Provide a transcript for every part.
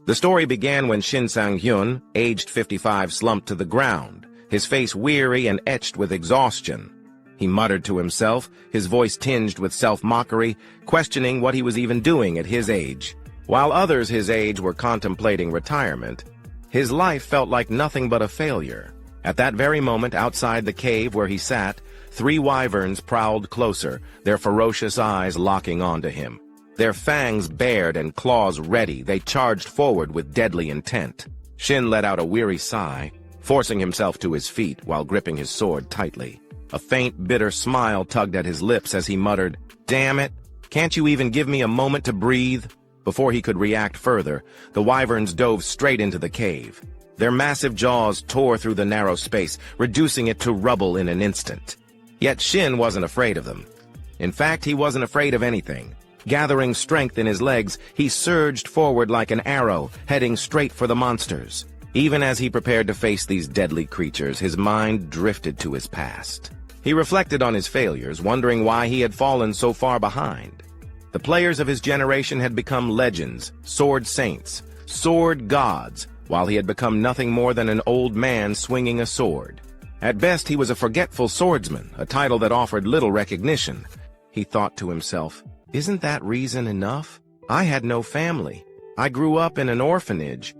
The story began when Shin Sang-hyun, aged 55, slumped to the ground, his face weary and etched with exhaustion. He muttered to himself, his voice tinged with self-mockery, questioning what he was even doing at his age. While others his age were contemplating retirement, his life felt like nothing but a failure. At that very moment, outside the cave where he sat, 3 wyverns prowled closer, their ferocious eyes locking onto him. Their fangs bared and claws ready, they charged forward with deadly intent. Shin let out a weary sigh, forcing himself to his feet while gripping his sword tightly. A faint, bitter smile tugged at his lips as he muttered, "Damn it! Can't you even give me a moment to breathe?" Before he could react further, the wyverns dove straight into the cave. Their massive jaws tore through the narrow space, reducing it to rubble in an instant. Yet Shin wasn't afraid of them. In fact, he wasn't afraid of anything. Gathering strength in his legs, he surged forward like an arrow, heading straight for the monsters. Even as he prepared to face these deadly creatures, his mind drifted to his past. He reflected on his failures, wondering why he had fallen so far behind. The players of his generation had become legends, sword saints, sword gods, while he had become nothing more than an old man swinging a sword. At best, he was a forgetful swordsman, a title that offered little recognition. He thought to himself, "Isn't that reason enough? I had no family. I grew up in an orphanage.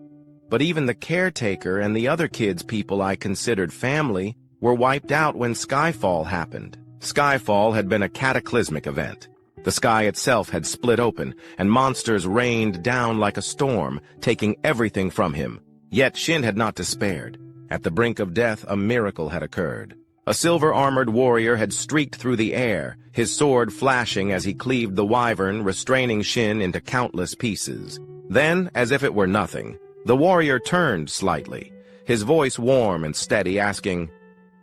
But even the caretaker and the other kids people I considered family were wiped out when Skyfall happened." Skyfall had been a cataclysmic event. The sky itself had split open, and monsters rained down like a storm, taking everything from him. Yet Shin had not despaired. At the brink of death, a miracle had occurred. A silver-armored warrior had streaked through the air, his sword flashing as he cleaved the wyvern, restraining Shin into countless pieces. Then, as if it were nothing, the warrior turned slightly, his voice warm and steady, asking,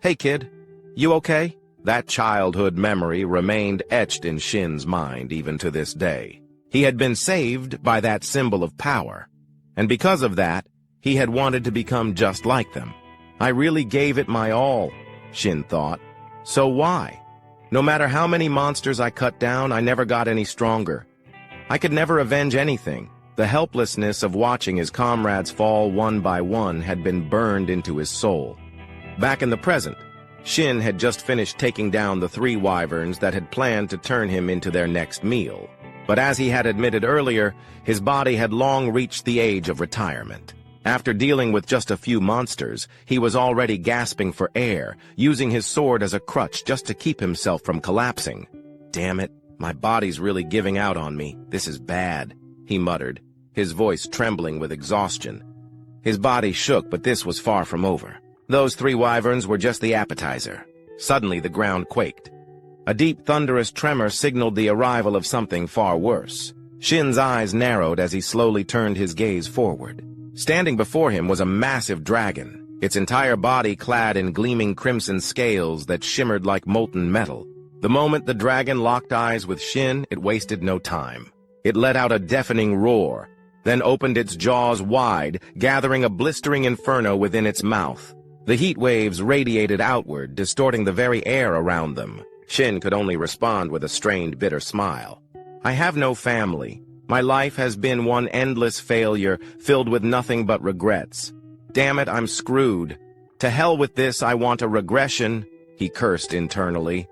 "Hey kid, you okay?" That childhood memory remained etched in Shin's mind even to this day. He had been saved by that symbol of power, and because of that, he had wanted to become just like them. I really gave it my all, Shin thought. So why? No matter how many monsters I cut down, I never got any stronger. I could never avenge anything. The helplessness of watching his comrades fall one by one had been burned into his soul. Back in the present, Shin had just finished taking down the 3 wyverns that had planned to turn him into their next meal. But as he had admitted earlier, his body had long reached the age of retirement. After dealing with just a few monsters, he was already gasping for air, using his sword as a crutch just to keep himself from collapsing. "Damn it, my body's really giving out on me. This is bad," he muttered, his voice trembling with exhaustion. His body shook, but this was far from over. Those 3 wyverns were just the appetizer. Suddenly the ground quaked. A deep, thunderous tremor signaled the arrival of something far worse. Shin's eyes narrowed as he slowly turned his gaze forward. Standing before him was a massive dragon, its entire body clad in gleaming crimson scales that shimmered like molten metal. The moment the dragon locked eyes with Shin, it wasted no time. It let out a deafening roar, then opened its jaws wide, gathering a blistering inferno within its mouth. The heat waves radiated outward, distorting the very air around them. Shin could only respond with a strained, bitter smile. "I have no family. My life has been one endless failure, filled with nothing but regrets. Damn it, I'm screwed. To hell with this, I want a regression," he cursed internally.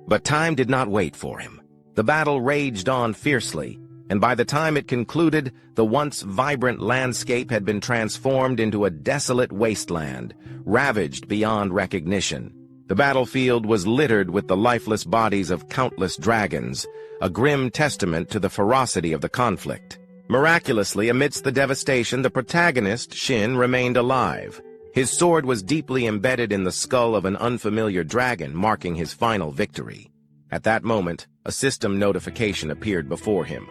But time did not wait for him. The battle raged on fiercely, and by the time it concluded, the once vibrant landscape had been transformed into a desolate wasteland, ravaged beyond recognition. The battlefield was littered with the lifeless bodies of countless dragons, a grim testament to the ferocity of the conflict. Miraculously, amidst the devastation, the protagonist, Shin, remained alive. His sword was deeply embedded in the skull of an unfamiliar dragon, marking his final victory. At that moment, a system notification appeared before him.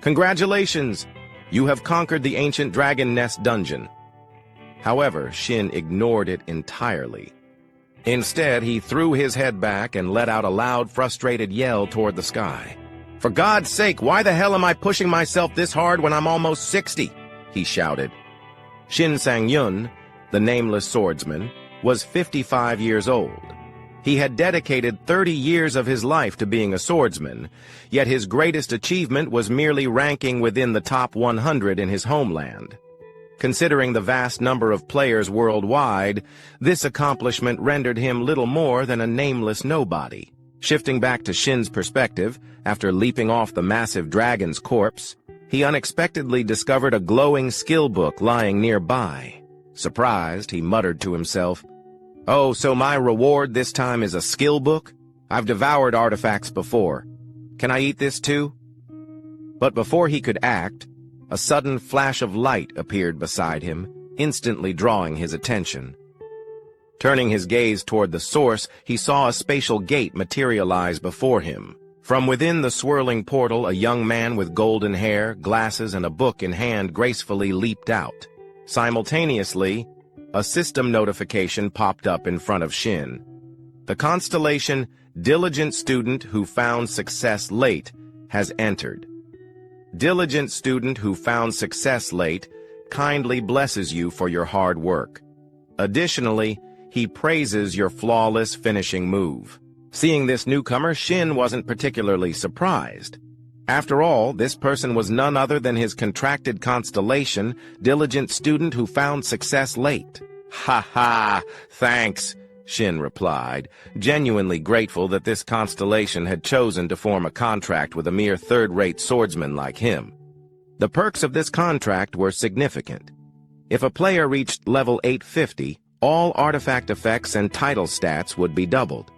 "Congratulations! You have conquered the ancient dragon nest dungeon." However, Shin ignored it entirely. Instead, he threw his head back and let out a loud, frustrated yell toward the sky. "For God's sake, why the hell am I pushing myself this hard when I'm almost 60? He shouted. Shin Sang-yun, the nameless swordsman, was 55 years old. He had dedicated 30 years of his life to being a swordsman, yet his greatest achievement was merely ranking within the top 100 in his homeland. Considering the vast number of players worldwide, this accomplishment rendered him little more than a nameless nobody. Shifting back to Shin's perspective, after leaping off the massive dragon's corpse, he unexpectedly discovered a glowing skill book lying nearby. Surprised, he muttered to himself, "Oh, so my reward this time is a skill book? I've devoured artifacts before. Can I eat this too?" But before he could act, a sudden flash of light appeared beside him, instantly drawing his attention. Turning his gaze toward the source, he saw a spatial gate materialize before him. From within the swirling portal, a young man with golden hair, glasses, and a book in hand gracefully leaped out. Simultaneously, a system notification popped up in front of Shin. The constellation "Diligent Student Who Found Success Late" has entered. Diligent student who found success late kindly blesses you for your hard work. Additionally, he praises your flawless finishing move. Seeing this newcomer, Shin wasn't particularly surprised. After all, this person was none other than his contracted constellation, Diligent Student Who Found Success Late. "Ha ha, thanks," Shin replied, genuinely grateful that this constellation had chosen to form a contract with a mere third-rate swordsman like him. The perks of this contract were significant. If a player reached level 850, all artifact effects and title stats would be doubled.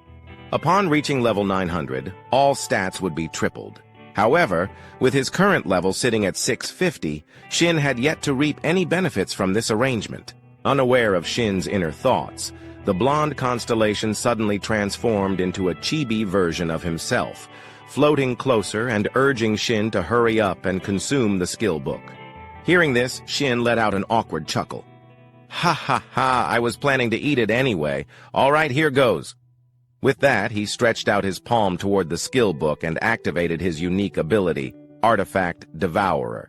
Upon reaching level 900, all stats would be tripled. However, with his current level sitting at 650, Shin had yet to reap any benefits from this arrangement. Unaware of Shin's inner thoughts, the blonde constellation suddenly transformed into a chibi version of himself, floating closer and urging Shin to hurry up and consume the skill book. Hearing this, Shin let out an awkward chuckle. "Ha ha ha, I was planning to eat it anyway. All right, here goes." With that, he stretched out his palm toward the skill book and activated his unique ability, Artifact Devourer.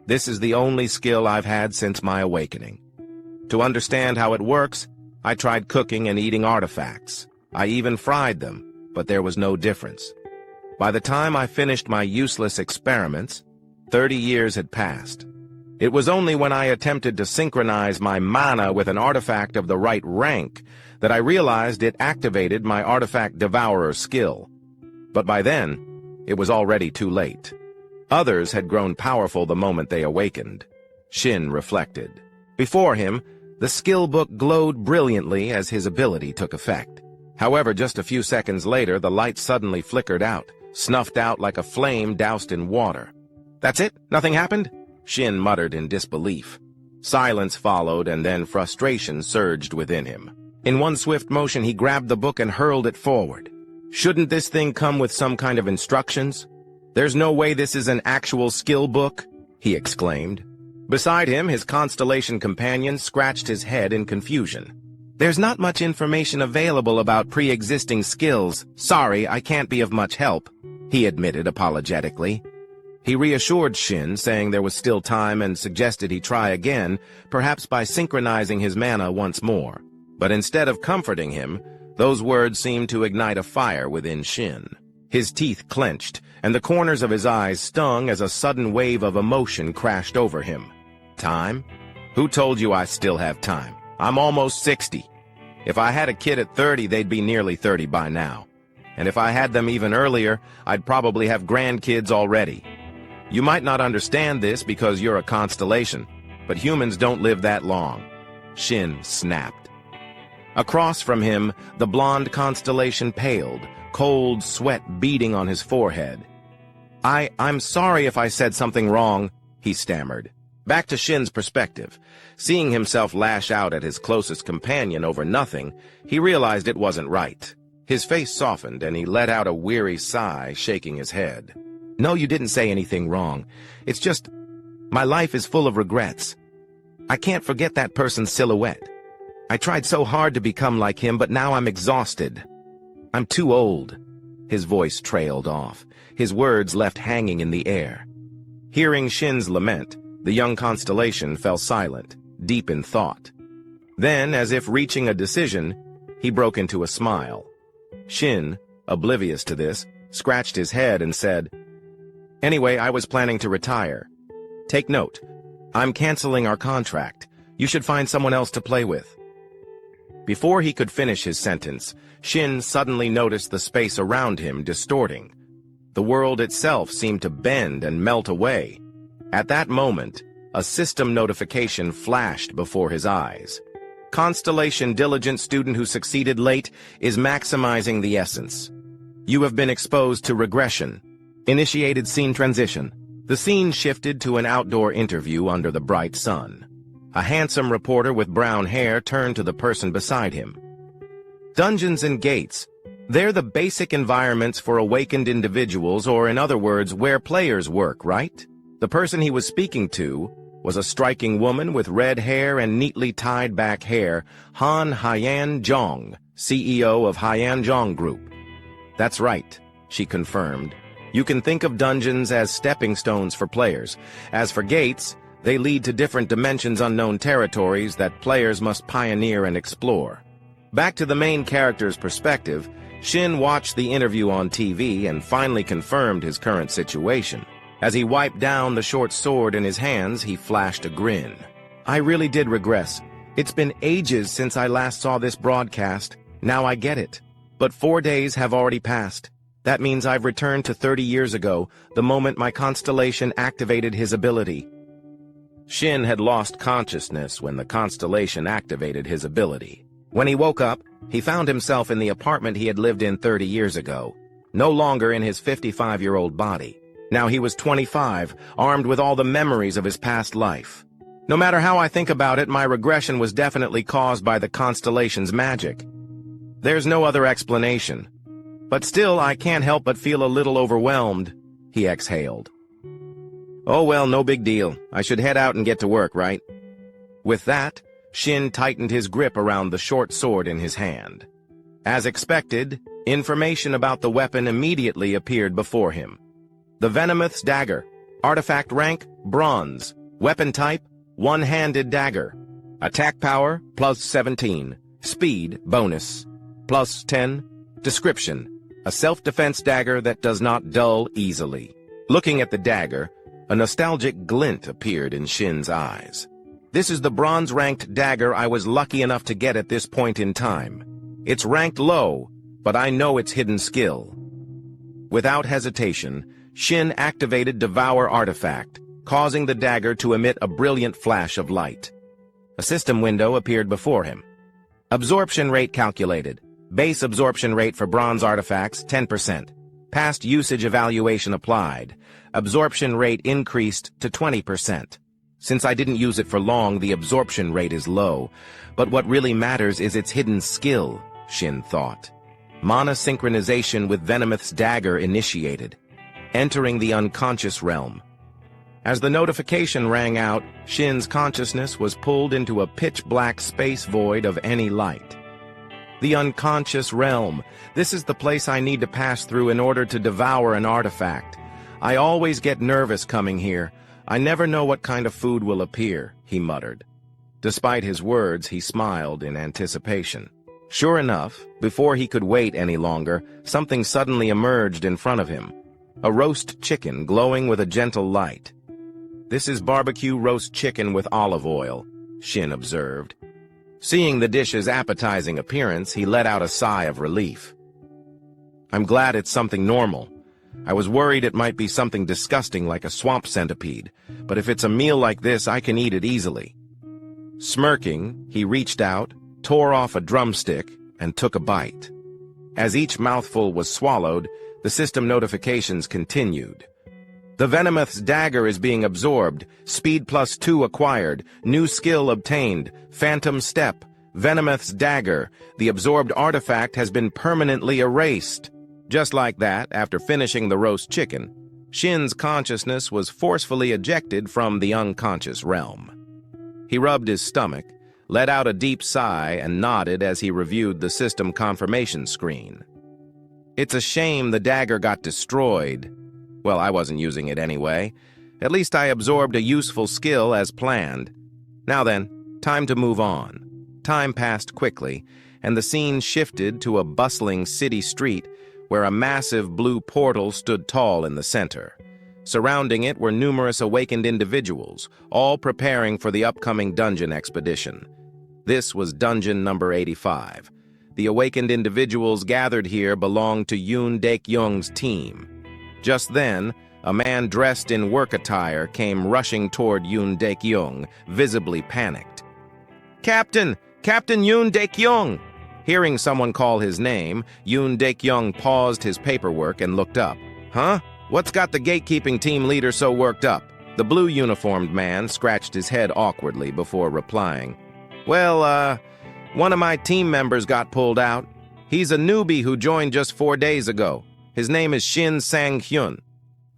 This is the only skill I've had since my awakening. To understand how it works, I tried cooking and eating artifacts. I even fried them, but there was no difference. By the time I finished my useless experiments, 30 years had passed. It was only when I attempted to synchronize my mana with an artifact of the right rank that I realized it activated my Artifact Devourer skill. But by then, it was already too late. Others had grown powerful the moment they awakened. Shin reflected. Before him, the skill book glowed brilliantly as his ability took effect. However, just a few seconds later, the light suddenly flickered out, snuffed out like a flame doused in water. "That's it? Nothing happened?" Shin muttered in disbelief. Silence followed, and then frustration surged within him. In one swift motion, he grabbed the book and hurled it forward. "Shouldn't this thing come with some kind of instructions? There's no way this is an actual skill book," he exclaimed. Beside him, his constellation companion scratched his head in confusion. "There's not much information available about pre-existing skills. Sorry, I can't be of much help," he admitted apologetically. He reassured Shin, saying there was still time, and suggested he try again, perhaps by synchronizing his mana once more. But instead of comforting him, those words seemed to ignite a fire within Shin. His teeth clenched, and the corners of his eyes stung as a sudden wave of emotion crashed over him. "Time? Who told you I still have time? I'm almost 60. If I had a kid at 30, they'd be nearly 30 by now. And if I had them even earlier, I'd probably have grandkids already. You might not understand this because you're a constellation, but humans don't live that long." Shin snapped. Across from him, the blonde constellation paled, cold sweat beading on his forehead. I'm sorry if I said something wrong," he stammered. Back to Shin's perspective. Seeing himself lash out at his closest companion over nothing, he realized it wasn't right. His face softened, and he let out a weary sigh, shaking his head. "No, you didn't say anything wrong. It's just, my life is full of regrets. I can't forget that person's silhouette. I tried so hard to become like him, but now I'm exhausted. I'm too old." His voice trailed off, his words left hanging in the air. Hearing Shin's lament, the young constellation fell silent, deep in thought. Then, as if reaching a decision, he broke into a smile. Shin, oblivious to this, scratched his head and said, "Anyway, I was planning to retire. Take note. I'm canceling our contract. You should find someone else to play with." Before he could finish his sentence, Shin suddenly noticed the space around him distorting. The world itself seemed to bend and melt away. At that moment, a system notification flashed before his eyes. Constellation diligent student who succeeded late is maximizing the essence. You have been exposed to regression. Initiated scene transition. The scene shifted to an outdoor interview under the bright sun. A handsome reporter with brown hair turned to the person beside him. Dungeons and gates. They're the basic environments for awakened individuals, or in other words, where players work, right? The person he was speaking to was a striking woman with red hair and neatly tied back hair, Han Hyan Zhong, CEO of Hyan Zhong Group. "That's right," she confirmed. "You can think of dungeons as stepping stones for players. As for gates, they lead to different dimensions, unknown territories that players must pioneer and explore." Back to the main character's perspective, Shin watched the interview on TV and finally confirmed his current situation. As he wiped down the short sword in his hands, he flashed a grin. "I really did regress. It's been ages since I last saw this broadcast. Now I get it. But 4 days have already passed. That means I've returned to 30 years ago, the moment my constellation activated his ability." Shin had lost consciousness when the constellation activated his ability. When he woke up, he found himself in the apartment he had lived in 30 years ago, no longer in his 55-year-old body. Now he was 25, armed with all the memories of his past life. No matter how I think about it, my regression was definitely caused by the constellation's magic. There's no other explanation. But still, I can't help but feel a little overwhelmed, he exhaled. "Oh well, no big deal. I should head out and get to work, right?" With that, Shin tightened his grip around the short sword in his hand. As expected, information about the weapon immediately appeared before him. The Venomous Dagger. Artifact rank, Bronze. Weapon type, one-handed dagger. Attack power, +17. Speed, bonus, +10. Description. A self-defense dagger that does not dull easily. Looking at the dagger, a nostalgic glint appeared in Shin's eyes. "This is the bronze-ranked dagger I was lucky enough to get at this point in time. It's ranked low, but I know its hidden skill." Without hesitation, Shin activated Devour artifact, causing the dagger to emit a brilliant flash of light. A system window appeared before him. Absorption rate calculated. Base absorption rate for bronze artifacts, 10%. Past usage evaluation applied. Absorption rate increased to 20%. Since I didn't use it for long, the absorption rate is low. But what really matters is its hidden skill, Shin thought. Mana synchronization with Venomous Dagger initiated. Entering the unconscious realm. As the notification rang out, Shin's consciousness was pulled into a pitch-black space void of any light. The unconscious realm. This is the place I need to pass through in order to devour an artifact. I always get nervous coming here. I never know what kind of food will appear, he muttered. Despite his words, he smiled in anticipation. Sure enough, before he could wait any longer, something suddenly emerged in front of him. A roast chicken glowing with a gentle light. "This is barbecue roast chicken with olive oil," Shin observed. Seeing the dish's appetizing appearance, he let out a sigh of relief. "I'm glad it's something normal. I was worried it might be something disgusting like a swamp centipede, but if it's a meal like this, I can eat it easily." Smirking, he reached out, tore off a drumstick, and took a bite. As each mouthful was swallowed, the system notifications continued. "The Venomous Dagger is being absorbed. Speed +2 acquired. New skill obtained. Phantom Step. Venomous Dagger. The absorbed artifact has been permanently erased." Just like that, after finishing the roast chicken, Shin's consciousness was forcefully ejected from the unconscious realm. He rubbed his stomach, let out a deep sigh, and nodded as he reviewed the system confirmation screen. It's a shame the dagger got destroyed. Well, I wasn't using it anyway. At least I absorbed a useful skill as planned. Now then, time to move on. Time passed quickly, and the scene shifted to a bustling city street where a massive blue portal stood tall in the center. Surrounding it were numerous awakened individuals, all preparing for the upcoming dungeon expedition. This was dungeon number 85. The awakened individuals gathered here belonged to Yoon Daek-young's team. Just then, a man dressed in work attire came rushing toward Yoon Daek-young, visibly panicked. "Captain! Captain Yoon Daek-young!" Hearing someone call his name, Yoon Daek-young paused his paperwork and looked up. "Huh? What's got the gatekeeping team leader so worked up?" The blue-uniformed man scratched his head awkwardly before replying. "Well, one of my team members got pulled out. He's a newbie who joined just 4 days ago. His name is Shin Sang-hyun."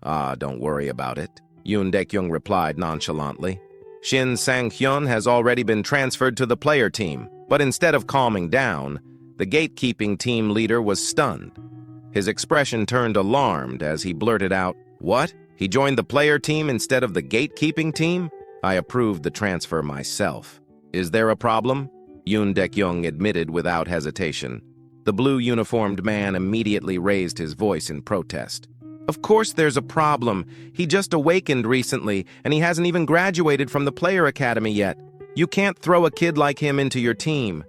"Ah, don't worry about it," Yoon Daek-young replied nonchalantly. "Shin Sang-hyun has already been transferred to the player team." But instead of calming down, the gatekeeping team leader was stunned. His expression turned alarmed as he blurted out, "What? He joined the player team instead of the gatekeeping team? I approved the transfer myself. Is there a problem?" Yoon Daek-young admitted without hesitation. The blue-uniformed man immediately raised his voice in protest. "Of course there's a problem. He just awakened recently, and he hasn't even graduated from the player academy yet. You can't throw a kid like him into your team.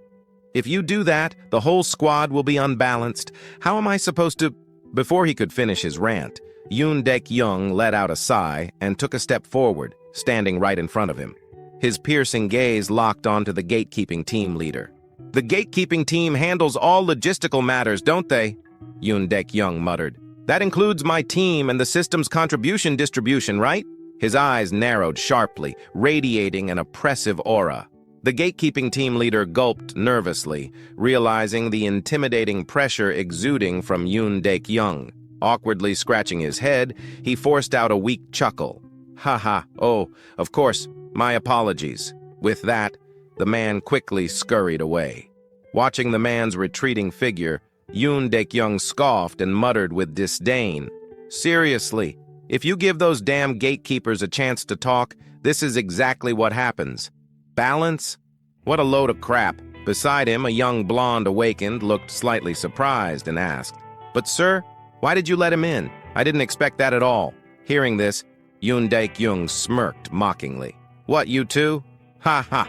If you do that, the whole squad will be unbalanced. How am I supposed to—" Before he could finish his rant, Yoon Daek-young let out a sigh and took a step forward, standing right in front of him. His piercing gaze locked onto the gatekeeping team leader. "The gatekeeping team handles all logistical matters, don't they?" Yoon Daek-young muttered. "That includes my team and the system's contribution distribution, right?" His eyes narrowed sharply, radiating an oppressive aura. The gatekeeping team leader gulped nervously, realizing the intimidating pressure exuding from Yoon Daek-young. Awkwardly scratching his head, he forced out a weak chuckle. "Ha, oh, of course, my apologies." With that, the man quickly scurried away. Watching the man's retreating figure, Yoon Daek-young scoffed and muttered with disdain, "Seriously, if you give those damn gatekeepers a chance to talk, this is exactly what happens. Balance? What a load of crap." Beside him, a young blonde awakened looked slightly surprised and asked, "But sir, why did you let him in? I didn't expect that at all." Hearing this, Yoon Daek-young smirked mockingly. "What, you two? Ha.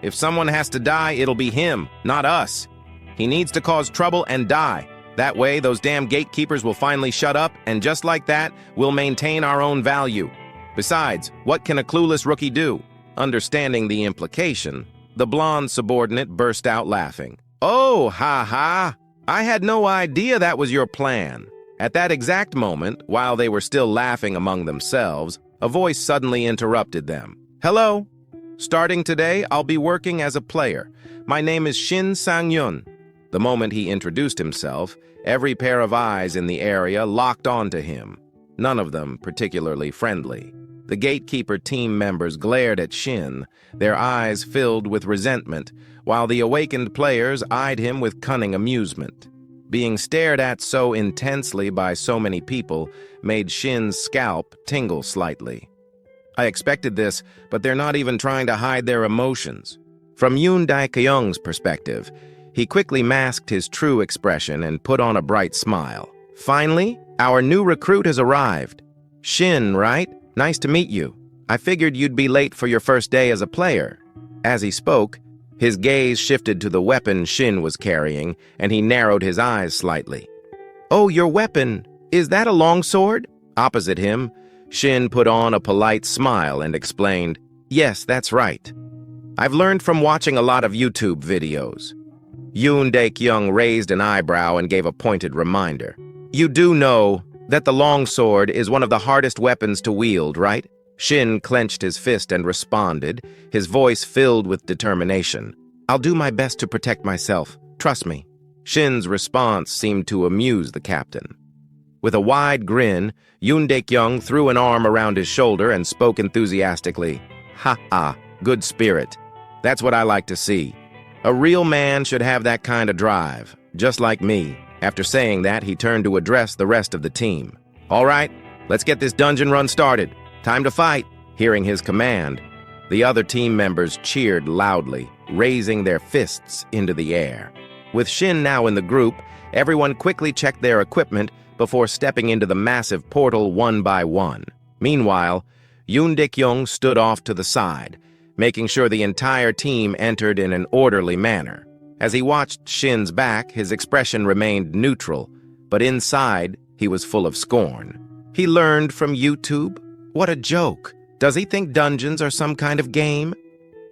If someone has to die, it'll be him, not us. He needs to cause trouble and die. That way, those damn gatekeepers will finally shut up, and just like that, we'll maintain our own value. Besides, what can a clueless rookie do?" Understanding the implication, the blonde subordinate burst out laughing. "Oh, ha. I had no idea that was your plan." At that exact moment, while they were still laughing among themselves, a voice suddenly interrupted them. "Hello. Starting today, I'll be working as a player. My name is Shin Sang-hyun." The moment he introduced himself, every pair of eyes in the area locked onto him, none of them particularly friendly. The gatekeeper team members glared at Shin, their eyes filled with resentment, while the awakened players eyed him with cunning amusement. Being stared at so intensely by so many people made Shin's scalp tingle slightly. "I expected this, but they're not even trying to hide their emotions." From Yoon Daek-young's perspective, he quickly masked his true expression and put on a bright smile. "Finally, our new recruit has arrived. Shin, right? Nice to meet you. I figured you'd be late for your first day as a player." As he spoke, his gaze shifted to the weapon Shin was carrying, and he narrowed his eyes slightly. "Oh, your weapon. Is that a longsword?" Opposite him, Shin put on a polite smile and explained, "Yes, that's right. I've learned from watching a lot of YouTube videos." Yoon Daek-young raised an eyebrow and gave a pointed reminder. "You do know that the longsword is one of the hardest weapons to wield, right?" Shin clenched his fist and responded, his voice filled with determination. "I'll do my best to protect myself. Trust me." Shin's response seemed to amuse the captain. With a wide grin, Yoon Daek-young threw an arm around his shoulder and spoke enthusiastically. "Ha, good spirit. That's what I like to see. A real man should have that kind of drive, just like me." After saying that, he turned to address the rest of the team. "All right, let's get this dungeon run started. Time to fight." Hearing his command, the other team members cheered loudly, raising their fists into the air. With Shin now in the group, everyone quickly checked their equipment before stepping into the massive portal one by one. Meanwhile, Yoon Dik-young stood off to the side, making sure the entire team entered in an orderly manner. As he watched Shin's back, his expression remained neutral, but inside, he was full of scorn. He learned from YouTube? What a joke. Does he think dungeons are some kind of game?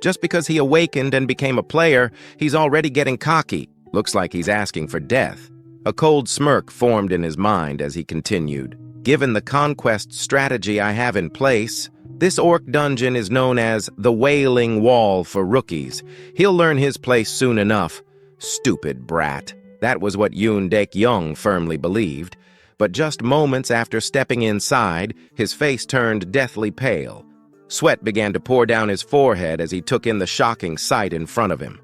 Just because he awakened and became a player, he's already getting cocky. Looks like he's asking for death. A cold smirk formed in his mind as he continued. Given the conquest strategy I have in place, this orc dungeon is known as the Wailing Wall for rookies. He'll learn his place soon enough. Stupid brat. That was what Yoon Dik-young firmly believed. But just moments after stepping inside, his face turned deathly pale. Sweat began to pour down his forehead as he took in the shocking sight in front of him.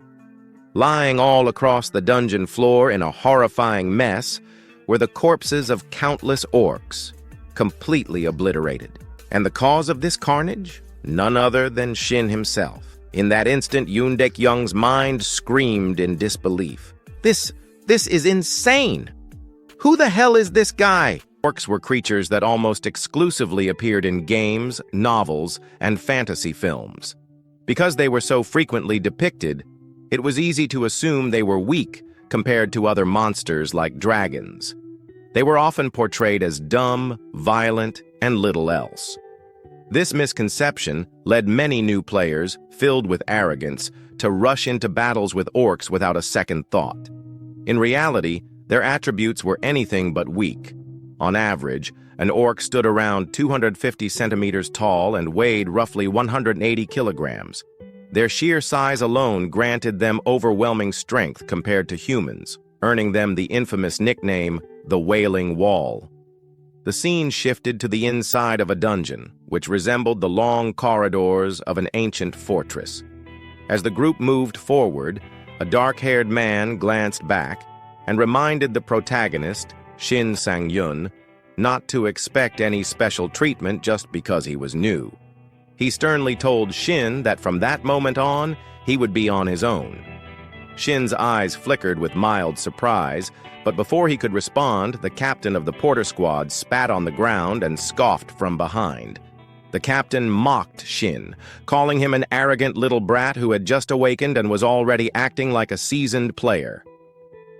Lying all across the dungeon floor in a horrifying mess were the corpses of countless orcs, completely obliterated. And the cause of this carnage? None other than Shin himself. In that instant, Yoon Dik-young's mind screamed in disbelief. This is insane! Who the hell is this guy? Orcs were creatures that almost exclusively appeared in games, novels, and fantasy films. Because they were so frequently depicted, it was easy to assume they were weak compared to other monsters like dragons. They were often portrayed as dumb, violent, and little else. This misconception led many new players, filled with arrogance, to rush into battles with orcs without a second thought. In reality, their attributes were anything but weak. On average, an orc stood around 250 centimeters tall and weighed roughly 180 kilograms. Their sheer size alone granted them overwhelming strength compared to humans, earning them the infamous nickname, the Wailing Wall. The scene shifted to the inside of a dungeon, which resembled the long corridors of an ancient fortress. As the group moved forward, a dark-haired man glanced back and reminded the protagonist, Shin Sang-yun, not to expect any special treatment just because he was new. He sternly told Shin that from that moment on, he would be on his own. Shin's eyes flickered with mild surprise, but before he could respond, the captain of the porter squad spat on the ground and scoffed from behind. The captain mocked Shin, calling him an arrogant little brat who had just awakened and was already acting like a seasoned player.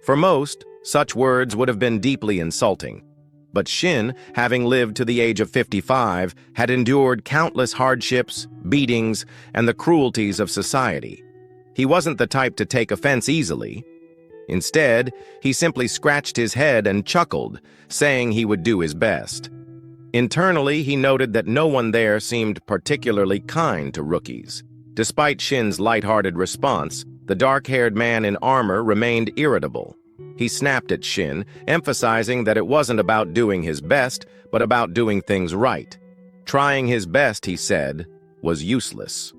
For most, such words would have been deeply insulting. But Shin, having lived to the age of 55, had endured countless hardships, beatings, and the cruelties of society. He wasn't the type to take offense easily. Instead, he simply scratched his head and chuckled, saying he would do his best. Internally, he noted that no one there seemed particularly kind to rookies. Despite Shin's lighthearted response, the dark-haired man in armor remained irritable. He snapped at Shin, emphasizing that it wasn't about doing his best, but about doing things right. Trying his best, he said, was useless.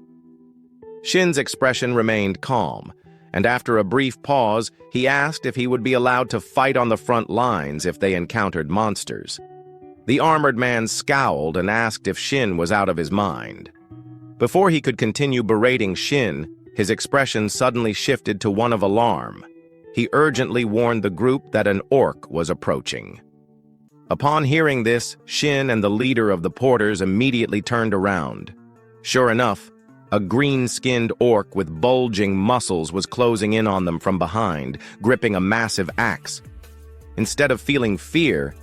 Shin's expression remained calm, and after a brief pause, he asked if he would be allowed to fight on the front lines if they encountered monsters. The armored man scowled and asked if Shin was out of his mind. Before he could continue berating Shin, his expression suddenly shifted to one of alarm. He urgently warned the group that an orc was approaching. Upon hearing this, Shin and the leader of the porters immediately turned around. Sure enough, a green-skinned orc with bulging muscles was closing in on them from behind, gripping a massive axe. Instead of feeling fear,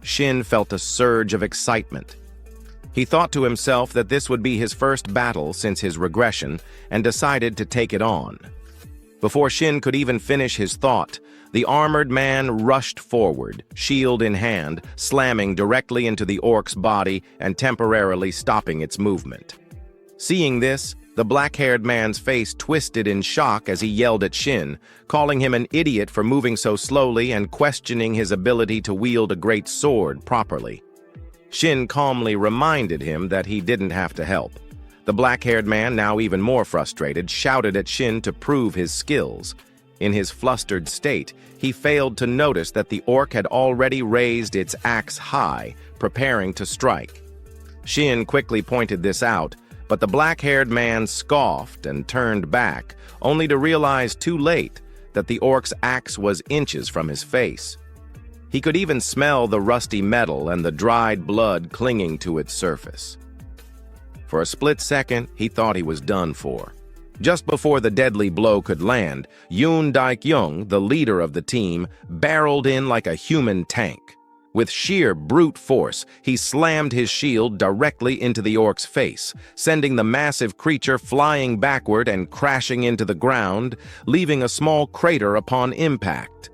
Shin felt a surge of excitement. He thought to himself that this would be his first battle since his regression and decided to take it on. Before Shin could even finish his thought, the armored man rushed forward, shield in hand, slamming directly into the orc's body and temporarily stopping its movement. Seeing this, the black-haired man's face twisted in shock as he yelled at Shin, calling him an idiot for moving so slowly and questioning his ability to wield a great sword properly. Shin calmly reminded him that he didn't have to help. The black-haired man, now even more frustrated, shouted at Shin to prove his skills. In his flustered state, he failed to notice that the orc had already raised its axe high, preparing to strike. Shin quickly pointed this out, but the black-haired man scoffed and turned back, only to realize too late that the orc's axe was inches from his face. He could even smell the rusty metal and the dried blood clinging to its surface. For a split second, he thought he was done for. Just before the deadly blow could land, Yoon Daik-young, the leader of the team, barreled in like a human tank. With sheer brute force, he slammed his shield directly into the orc's face, sending the massive creature flying backward and crashing into the ground, leaving a small crater upon impact.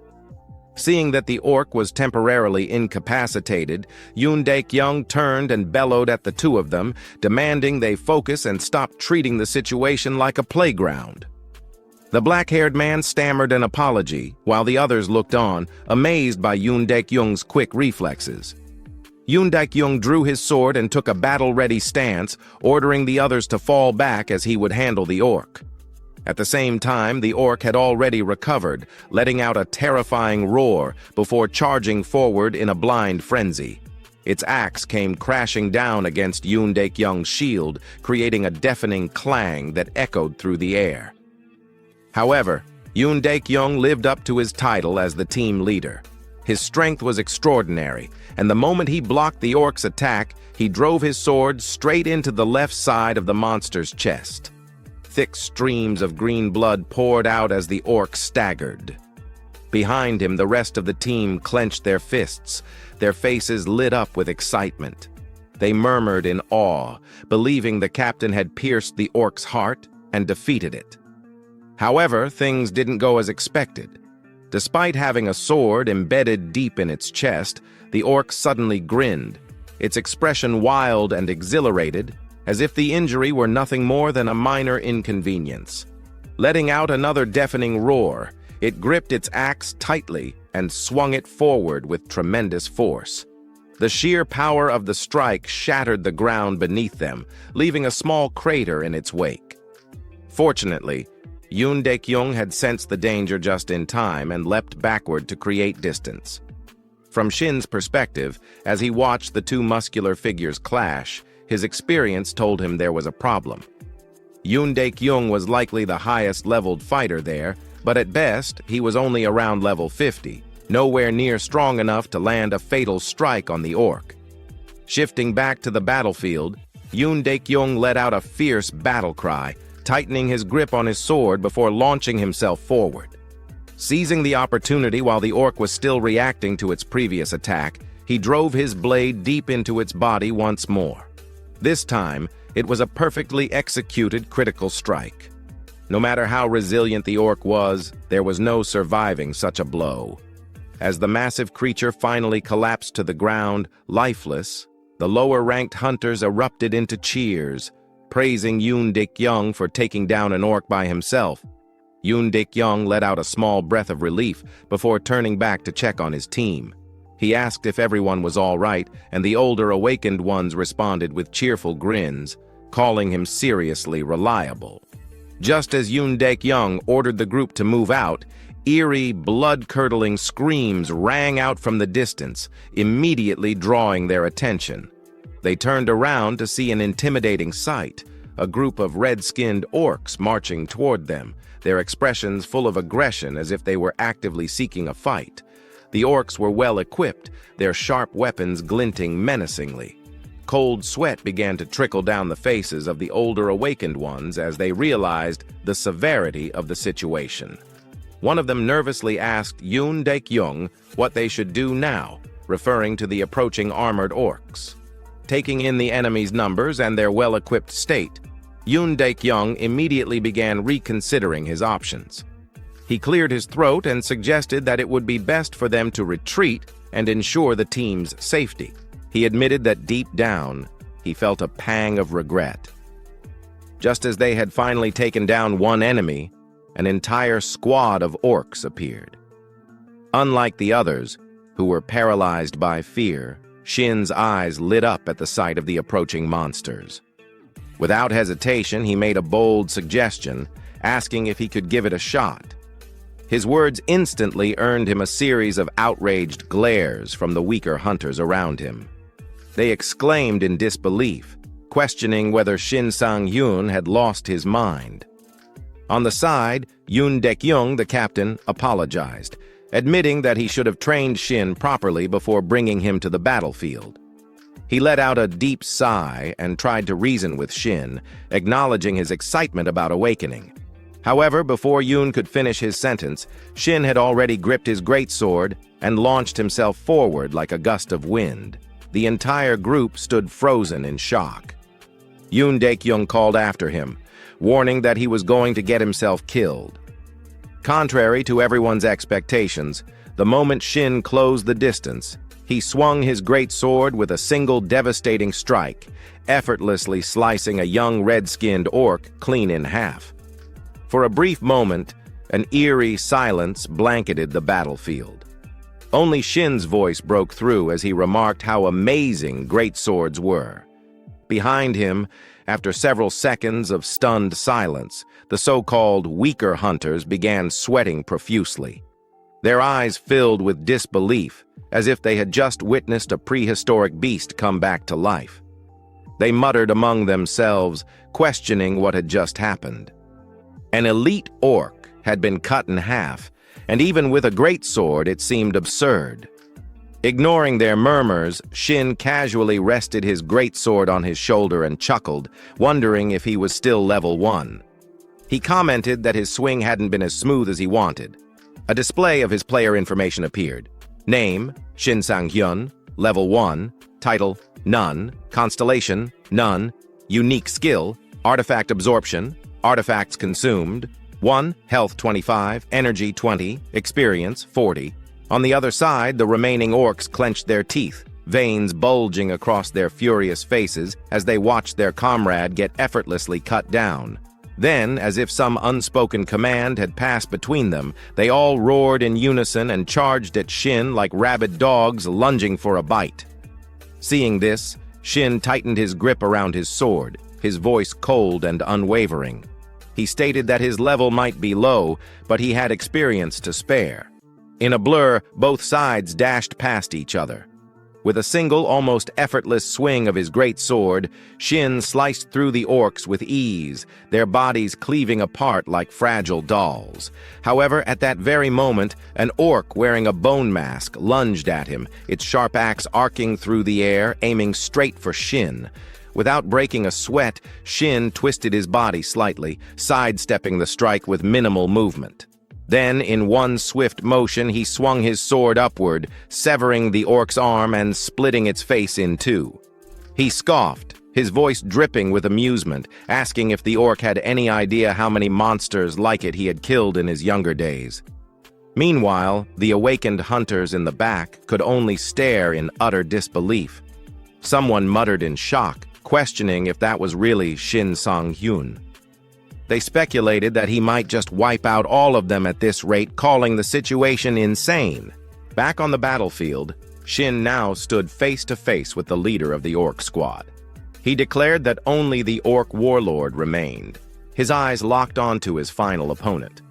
Seeing that the orc was temporarily incapacitated, Yoon Daik-young turned and bellowed at the two of them, demanding they focus and stop treating the situation like a playground. The black-haired man stammered an apology, while the others looked on, amazed by Yoon Daik-young's quick reflexes. Yoon Daik-young drew his sword and took a battle-ready stance, ordering the others to fall back as he would handle the orc. At the same time, the orc had already recovered, letting out a terrifying roar before charging forward in a blind frenzy. Its axe came crashing down against Yoon Daik-young's shield, creating a deafening clang that echoed through the air. However, Yoon Daik-young lived up to his title as the team leader. His strength was extraordinary, and the moment he blocked the orc's attack, he drove his sword straight into the left side of the monster's chest. Thick streams of green blood poured out as the orc staggered. Behind him, the rest of the team clenched their fists, their faces lit up with excitement. They murmured in awe, believing the captain had pierced the orc's heart and defeated it. However, things didn't go as expected. Despite having a sword embedded deep in its chest, the orc suddenly grinned, its expression wild and exhilarated, as if the injury were nothing more than a minor inconvenience. Letting out another deafening roar, it gripped its axe tightly and swung it forward with tremendous force. The sheer power of the strike shattered the ground beneath them, leaving a small crater in its wake. Fortunately, Yoon Daik-young had sensed the danger just in time and leapt backward to create distance. From Shin's perspective, as he watched the two muscular figures clash, his experience told him there was a problem. Yoon Daik-young was likely the highest-leveled fighter there, but at best, he was only around level 50, nowhere near strong enough to land a fatal strike on the orc. Shifting back to the battlefield, Yoon Daik-young let out a fierce battle cry, tightening his grip on his sword before launching himself forward. Seizing the opportunity while the orc was still reacting to its previous attack, he drove his blade deep into its body once more. This time, it was a perfectly executed critical strike. No matter how resilient the orc was, there was no surviving such a blow. As the massive creature finally collapsed to the ground, lifeless, the lower-ranked hunters erupted into cheers, praising Yoon Daik-young for taking down an orc by himself. Yoon Daik-young let out a small breath of relief before turning back to check on his team. He asked if everyone was all right, and the older awakened ones responded with cheerful grins, calling him seriously reliable. Just as Yoon Daik-young ordered the group to move out, eerie, blood-curdling screams rang out from the distance, immediately drawing their attention. They turned around to see an intimidating sight, a group of red-skinned orcs marching toward them, their expressions full of aggression as if they were actively seeking a fight. The orcs were well-equipped, their sharp weapons glinting menacingly. Cold sweat began to trickle down the faces of the older awakened ones as they realized the severity of the situation. One of them nervously asked Yoon Daik-young what they should do now, referring to the approaching armored orcs. Taking in the enemy's numbers and their well-equipped state, Yoon Daik-young immediately began reconsidering his options. He cleared his throat and suggested that it would be best for them to retreat and ensure the team's safety. He admitted that deep down, he felt a pang of regret. Just as they had finally taken down one enemy, an entire squad of orcs appeared. Unlike the others, who were paralyzed by fear, Shin's eyes lit up at the sight of the approaching monsters. Without hesitation, he made a bold suggestion, asking if he could give it a shot. His words instantly earned him a series of outraged glares from the weaker hunters around him. They exclaimed in disbelief, questioning whether Shin Sang-hyun had lost his mind. On the side, Yoon Dek-young, the captain, apologized, admitting that he should have trained Shin properly before bringing him to the battlefield. He let out a deep sigh and tried to reason with Shin, acknowledging his excitement about awakening. However, before Yoon could finish his sentence, Shin had already gripped his greatsword and launched himself forward like a gust of wind. The entire group stood frozen in shock. Yoon Dek-young called after him, warning that he was going to get himself killed. Contrary to everyone's expectations, the moment Shin closed the distance, he swung his greatsword with a single devastating strike, effortlessly slicing a young red-skinned orc clean in half. For a brief moment, an eerie silence blanketed the battlefield. Only Shin's voice broke through as he remarked how amazing greatswords were. Behind him, after several seconds of stunned silence, the so-called weaker hunters began sweating profusely. Their eyes filled with disbelief, as if they had just witnessed a prehistoric beast come back to life. They muttered among themselves, questioning what had just happened. An elite orc had been cut in half, and even with a greatsword it seemed absurd. Ignoring their murmurs, Shin casually rested his greatsword on his shoulder and chuckled, wondering if he was still level 1. He commented that his swing hadn't been as smooth as he wanted. A display of his player information appeared. Name, Shin Sang-hyun, level 1, title, None, constellation, None, unique skill, artifact absorption, artifacts consumed, 1, health 25, energy 20, experience 40. On the other side, the remaining orcs clenched their teeth, veins bulging across their furious faces as they watched their comrade get effortlessly cut down. Then, as if some unspoken command had passed between them, they all roared in unison and charged at Shin like rabid dogs lunging for a bite. Seeing this, Shin tightened his grip around his sword, his voice cold and unwavering. He stated that his level might be low, but he had experience to spare. In a blur, both sides dashed past each other. With a single, almost effortless swing of his great sword, Shin sliced through the orcs with ease, their bodies cleaving apart like fragile dolls. However, at that very moment, an orc wearing a bone mask lunged at him, its sharp axe arcing through the air, aiming straight for Shin. Without breaking a sweat, Shin twisted his body slightly, sidestepping the strike with minimal movement. Then, in one swift motion, he swung his sword upward, severing the orc's arm and splitting its face in two. He scoffed, his voice dripping with amusement, asking if the orc had any idea how many monsters like it he had killed in his younger days. Meanwhile, the awakened hunters in the back could only stare in utter disbelief. Someone muttered in shock, questioning if that was really Shin Sang-hyun. They speculated that he might just wipe out all of them at this rate, calling the situation insane. Back on the battlefield, Shin now stood face to face with the leader of the orc squad. He declared that only the orc warlord remained, his eyes locked onto his final opponent.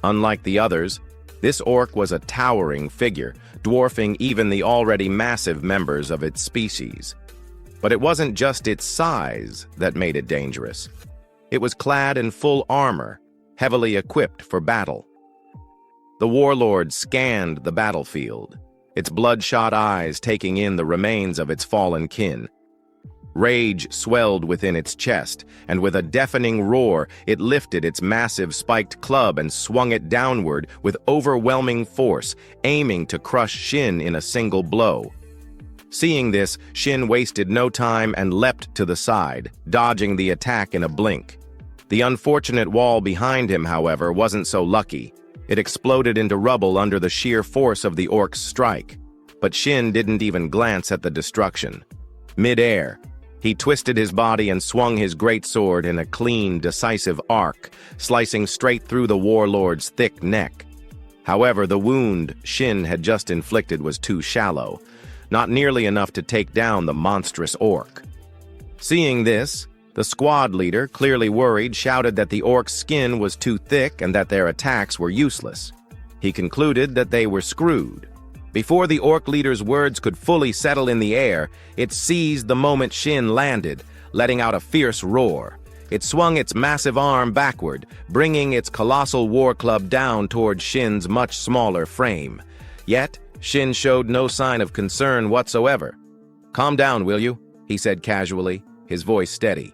Unlike the others, this orc was a towering figure, dwarfing even the already massive members of its species. But it wasn't just its size that made it dangerous. It was clad in full armor, heavily equipped for battle. The warlord scanned the battlefield, its bloodshot eyes taking in the remains of its fallen kin. Rage swelled within its chest, and with a deafening roar, it lifted its massive spiked club and swung it downward with overwhelming force, aiming to crush Shin in a single blow. Seeing this, Shin wasted no time and leapt to the side, dodging the attack in a blink. The unfortunate wall behind him, however, wasn't so lucky. It exploded into rubble under the sheer force of the orc's strike. But Shin didn't even glance at the destruction. Mid-air, he twisted his body and swung his greatsword in a clean, decisive arc, slicing straight through the warlord's thick neck. However, the wound Shin had just inflicted was too shallow, not nearly enough to take down the monstrous orc. Seeing this, the squad leader, clearly worried, shouted that the orc's skin was too thick and that their attacks were useless. He concluded that they were screwed. Before the orc leader's words could fully settle in the air, it seized the moment Shin landed, letting out a fierce roar. It swung its massive arm backward, bringing its colossal war club down toward Shin's much smaller frame. Yet, Shin showed no sign of concern whatsoever. "Calm down, will you?" he said casually, his voice steady.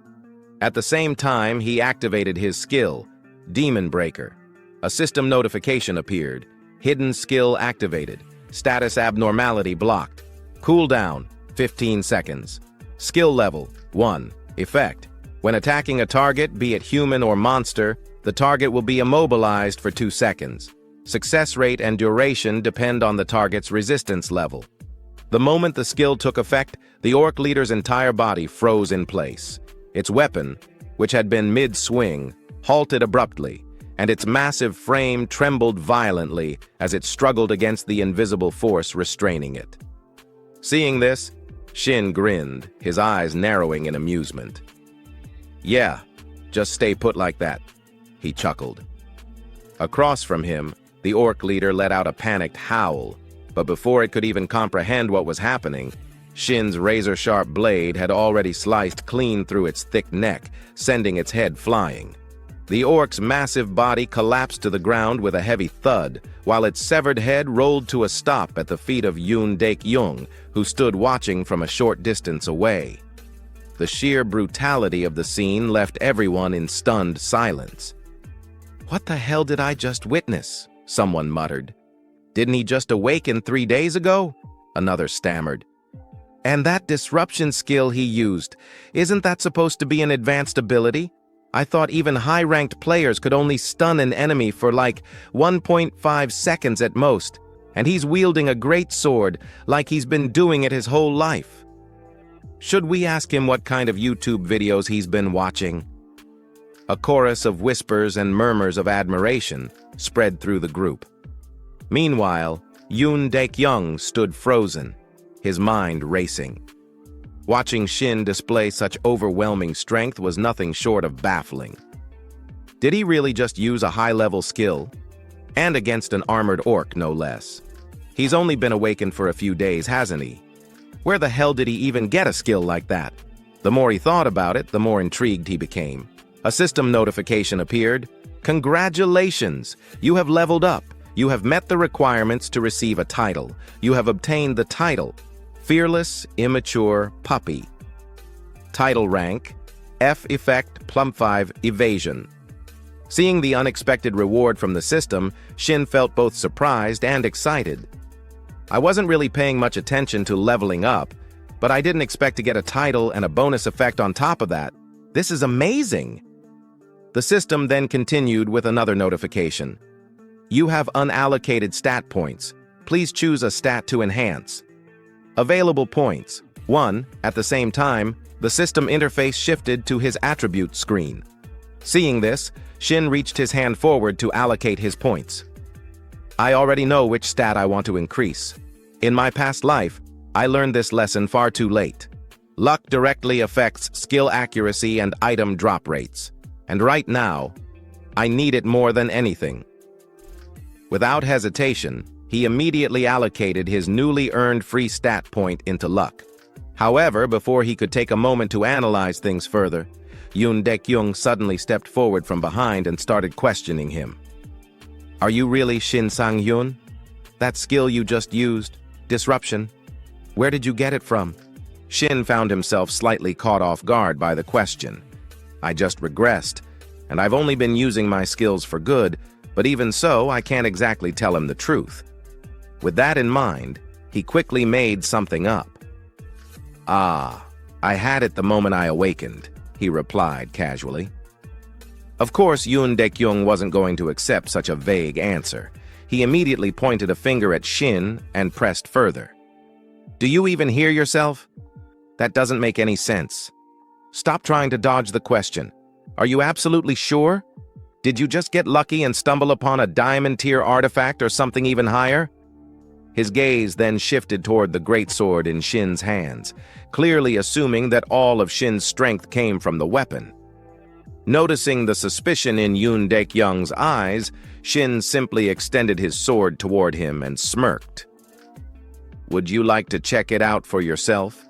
At the same time, he activated his skill, Demon Breaker. A system notification appeared. Hidden skill activated. Status abnormality blocked. Cooldown, 15 seconds. Skill level, 1. Effect. When attacking a target, be it human or monster, the target will be immobilized for 2 seconds. Success rate and duration depend on the target's resistance level. The moment the skill took effect, the orc leader's entire body froze in place. Its weapon, which had been mid-swing, halted abruptly, and its massive frame trembled violently as it struggled against the invisible force restraining it. Seeing this, Shin grinned, his eyes narrowing in amusement. "Yeah, just stay put like that," he chuckled. Across from him, the orc leader let out a panicked howl, but before it could even comprehend what was happening, Shin's razor-sharp blade had already sliced clean through its thick neck, sending its head flying. The orc's massive body collapsed to the ground with a heavy thud, while its severed head rolled to a stop at the feet of Yoon Daek-young, who stood watching from a short distance away. The sheer brutality of the scene left everyone in stunned silence. "What the hell did I just witness?" someone muttered. "Didn't he just awaken 3 days ago?" another stammered. "And that disruption skill he used, isn't that supposed to be an advanced ability? I thought even high-ranked players could only stun an enemy for like 1.5 seconds at most, and he's wielding a great sword like he's been doing it his whole life. Should we ask him what kind of YouTube videos he's been watching?" A chorus of whispers and murmurs of admiration spread through the group. Meanwhile, Yoon Daek-young stood frozen, his mind racing. Watching Shin display such overwhelming strength was nothing short of baffling. Did he really just use a high-level skill? And against an armored orc, no less. He's only been awakened for a few days, hasn't he? Where the hell did he even get a skill like that? The more he thought about it, the more intrigued he became. A system notification appeared. "Congratulations! You have leveled up. You have met the requirements to receive a title. You have obtained the title, Fearless Immature Puppy. Title rank, F effect +5 evasion." Seeing the unexpected reward from the system, Shin felt both surprised and excited. "I wasn't really paying much attention to leveling up, but I didn't expect to get a title and a bonus effect on top of that. This is amazing." The system then continued with another notification. "You have unallocated stat points. Please choose a stat to enhance." Available points, 1. At the same time, the system interface shifted to his attribute screen. Seeing this, Shin reached his hand forward to allocate his points. "I already know which stat I want to increase. In my past life, I learned this lesson far too late. Luck directly affects skill accuracy and item drop rates. And right now, I need it more than anything." Without hesitation, he immediately allocated his newly earned free stat point into luck. However, before he could take a moment to analyze things further, Yoon Daek-young suddenly stepped forward from behind and started questioning him. "Are you really Shin Sang-hyun? That skill you just used, disruption, where did you get it from?" Shin found himself slightly caught off guard by the question. "I just regressed, and I've only been using my skills for good, but even so, I can't exactly tell him the truth." With that in mind, he quickly made something up. "Ah, I had it the moment I awakened," he replied casually. Of course, Yoon Daek-young wasn't going to accept such a vague answer. He immediately pointed a finger at Shin and pressed further. "Do you even hear yourself? That doesn't make any sense. Stop trying to dodge the question. Are you absolutely sure? Did you just get lucky and stumble upon a diamond-tier artifact or something even higher?" His gaze then shifted toward the greatsword in Shin's hands, clearly assuming that all of Shin's strength came from the weapon. Noticing the suspicion in Yoon Daek-young's eyes, Shin simply extended his sword toward him and smirked. "Would you like to check it out for yourself?"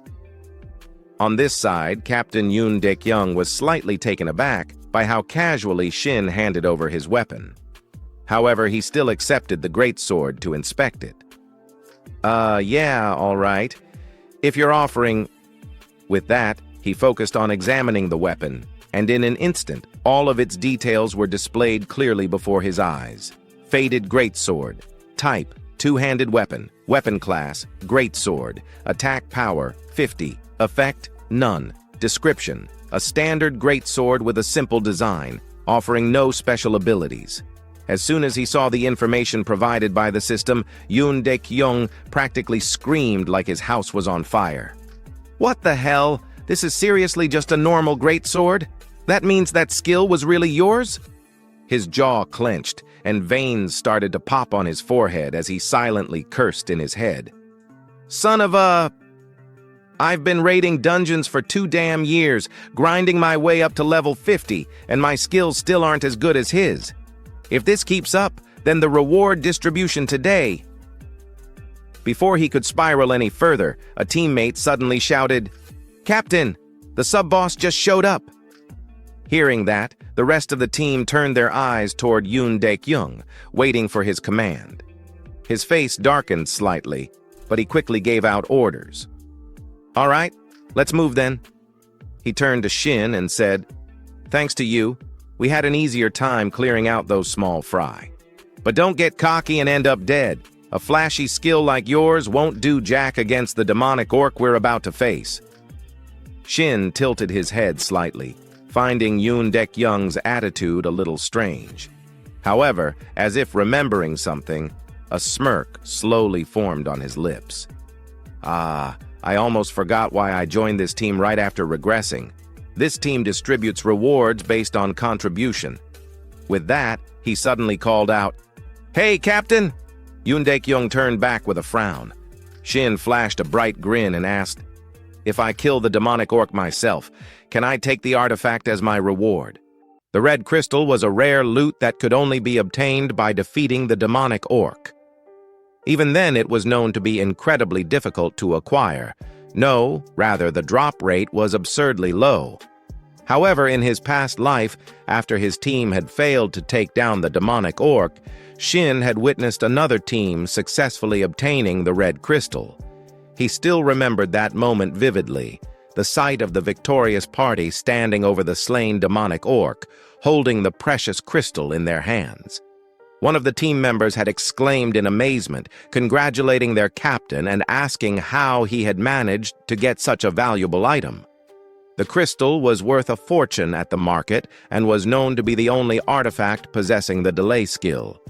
On this side, Captain Yoon Daek-young was slightly taken aback by how casually Shin handed over his weapon. However, he still accepted the greatsword to inspect it. Yeah, all right. If you're offering..." With that, he focused on examining the weapon, and in an instant, all of its details were displayed clearly before his eyes. Faded greatsword. Type: two-handed weapon. Weapon class: greatsword. Attack power: 50. Effect: none. Description: a standard greatsword with a simple design, offering no special abilities. As soon as he saw the information provided by the system, Yoon Daek-young practically screamed like his house was on fire. "What the hell? This is seriously just a normal greatsword? That means that skill was really yours?" His jaw clenched, and veins started to pop on his forehead as he silently cursed in his head. "Son of a... I've been raiding dungeons for 2 damn years, grinding my way up to level 50, and my skills still aren't as good as his. If this keeps up, then the reward distribution today..." Before he could spiral any further, a teammate suddenly shouted, "Captain, the sub-boss just showed up." Hearing that, the rest of the team turned their eyes toward Yoon Daek-young, waiting for his command. His face darkened slightly, but he quickly gave out orders. "All right, let's move then." He turned to Shin and said, "Thanks to you, we had an easier time clearing out those small fry. But don't get cocky and end up dead. A flashy skill like yours won't do jack against the demonic orc we're about to face." Shin tilted his head slightly, finding Yoon Daek-young's attitude a little strange. However, as if remembering something, a smirk slowly formed on his lips. I almost forgot why I joined this team right after regressing. This team distributes rewards based on contribution." With that, he suddenly called out, "Hey, Captain!" Yoon Daek-young turned back with a frown. Shin flashed a bright grin and asked, "If I kill the demonic orc myself, can I take the artifact as my reward?" The red crystal was a rare loot that could only be obtained by defeating the demonic orc. Even then, it was known to be incredibly difficult to acquire. No, rather, the drop rate was absurdly low. However, in his past life, after his team had failed to take down the demonic orc, Shin had witnessed another team successfully obtaining the red crystal. He still remembered that moment vividly, the sight of the victorious party standing over the slain demonic orc, holding the precious crystal in their hands. One of the team members had exclaimed in amazement, congratulating their captain and asking how he had managed to get such a valuable item. The crystal was worth a fortune at the market and was known to be the only artifact possessing the delay skill.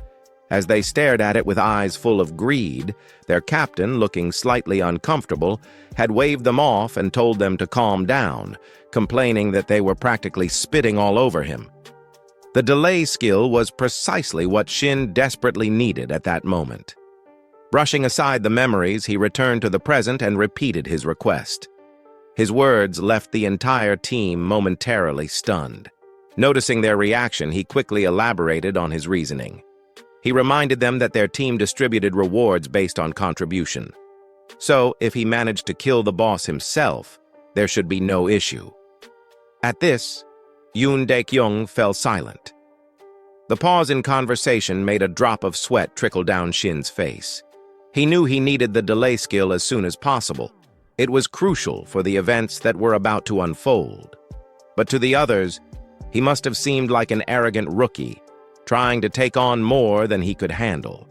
As they stared at it with eyes full of greed, their captain, looking slightly uncomfortable, had waved them off and told them to calm down, complaining that they were practically spitting all over him. The delay skill was precisely what Shin desperately needed at that moment. Brushing aside the memories, he returned to the present and repeated his request. His words left the entire team momentarily stunned. Noticing their reaction, he quickly elaborated on his reasoning. He reminded them that their team distributed rewards based on contribution. So, if he managed to kill the boss himself, there should be no issue. At this, Yoon Daek-young fell silent. The pause in conversation made a drop of sweat trickle down Shin's face. He knew he needed the delay skill as soon as possible. It was crucial for the events that were about to unfold. But to the others, he must have seemed like an arrogant rookie, trying to take on more than he could handle.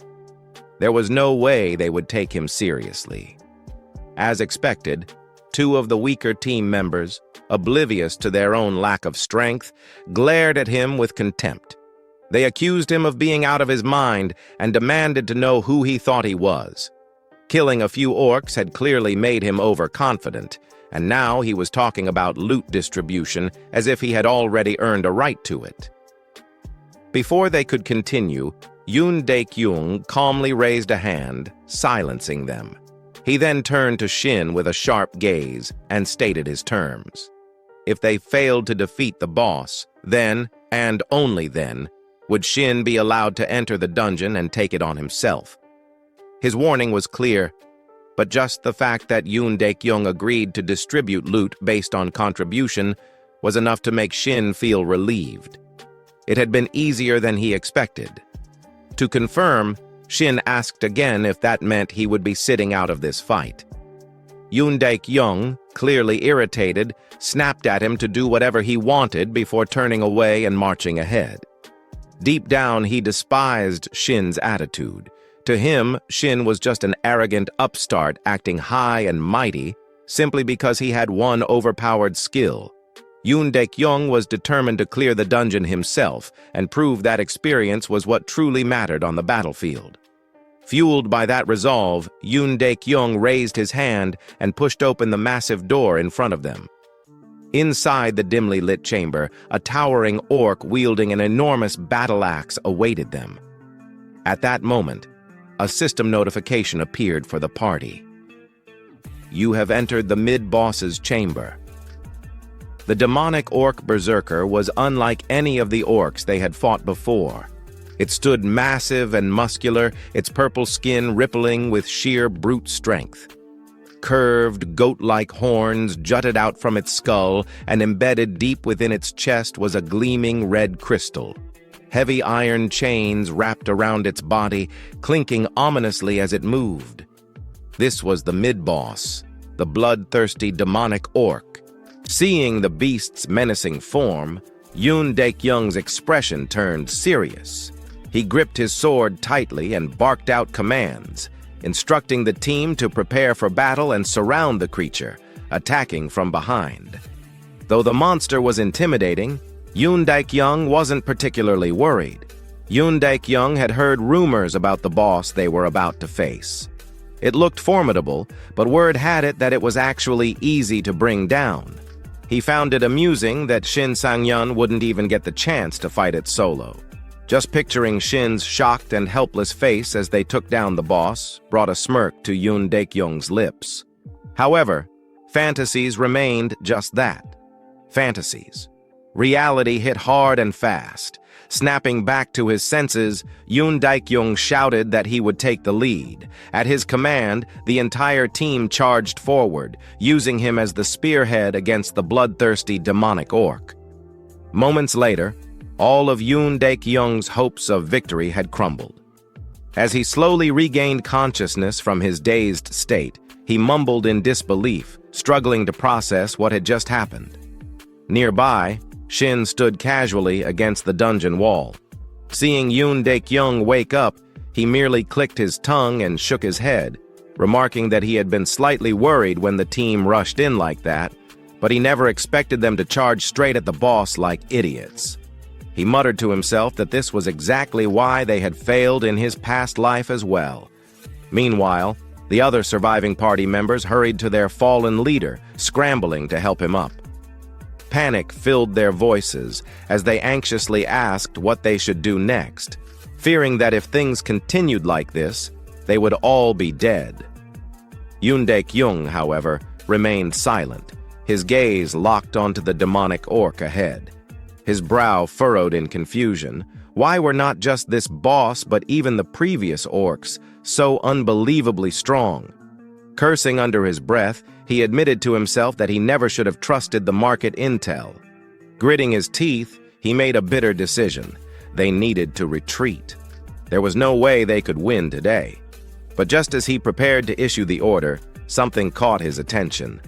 There was no way they would take him seriously. As expected, 2 of the weaker team members, oblivious to their own lack of strength, glared at him with contempt. They accused him of being out of his mind and demanded to know who he thought he was. Killing a few orcs had clearly made him overconfident, and now he was talking about loot distribution as if he had already earned a right to it. Before they could continue, Yoon Daek-young calmly raised a hand, silencing them. He then turned to Shin with a sharp gaze and stated his terms. If they failed to defeat the boss, then, and only then, would Shin be allowed to enter the dungeon and take it on himself. His warning was clear: but just the fact that Yoon Daek-young agreed to distribute loot based on contribution was enough to make Shin feel relieved. It had been easier than he expected. To confirm, Shin asked again if that meant he would be sitting out of this fight. Yoon Daek-young, clearly irritated, snapped at him to do whatever he wanted before turning away and marching ahead. Deep down, he despised Shin's attitude. To him, Shin was just an arrogant upstart acting high and mighty simply because he had one overpowered skill. Yoon Daek-young was determined to clear the dungeon himself and prove that experience was what truly mattered on the battlefield. Fueled by that resolve, Yoon Daek-young raised his hand and pushed open the massive door in front of them. Inside the dimly lit chamber, a towering orc wielding an enormous battle axe awaited them. At that moment, a system notification appeared for the party. You have entered the mid-boss's chamber. The demonic orc berserker was unlike any of the orcs they had fought before. It stood massive and muscular, its purple skin rippling with sheer brute strength. Curved, goat-like horns jutted out from its skull, and embedded deep within its chest was a gleaming red crystal. Heavy iron chains wrapped around its body, clinking ominously as it moved. This was the mid-boss, the bloodthirsty demonic orc. Seeing the beast's menacing form, Yoon Daek-young's expression turned serious. He gripped his sword tightly and barked out commands, instructing the team to prepare for battle and surround the creature, attacking from behind. Though the monster was intimidating, Yoon Daek-young wasn't particularly worried. Yoon Daek-young had heard rumors about the boss they were about to face. It looked formidable, but word had it that it was actually easy to bring down. He found it amusing that Shin Sang-yeon wouldn't even get the chance to fight it solo. Just picturing Shin's shocked and helpless face as they took down the boss brought a smirk to Yoon Daek-young's lips. However, fantasies remained just that. Fantasies. Reality hit hard and fast. Snapping back to his senses, Yoon Daek-young shouted that he would take the lead. At his command, the entire team charged forward, using him as the spearhead against the bloodthirsty demonic orc. Moments later, all of Yoon Daek-young's hopes of victory had crumbled. As he slowly regained consciousness from his dazed state, he mumbled in disbelief, struggling to process what had just happened. Nearby, Shin stood casually against the dungeon wall. Seeing Yoon Daek-young wake up, he merely clicked his tongue and shook his head, remarking that he had been slightly worried when the team rushed in like that, but he never expected them to charge straight at the boss like idiots. He muttered to himself that this was exactly why they had failed in his past life as well. Meanwhile, the other surviving party members hurried to their fallen leader, scrambling to help him up. Panic filled their voices as they anxiously asked what they should do next, fearing that if things continued like this, they would all be dead. Yoon Daek-young, however, remained silent, his gaze locked onto the demonic orc ahead. His brow furrowed in confusion. Why were not just this boss but even the previous orcs so unbelievably strong? Cursing under his breath, he admitted to himself that he never should have trusted the market intel. Gritting his teeth, he made a bitter decision. They needed to retreat. There was no way they could win today. But just as he prepared to issue the order, something caught his attention.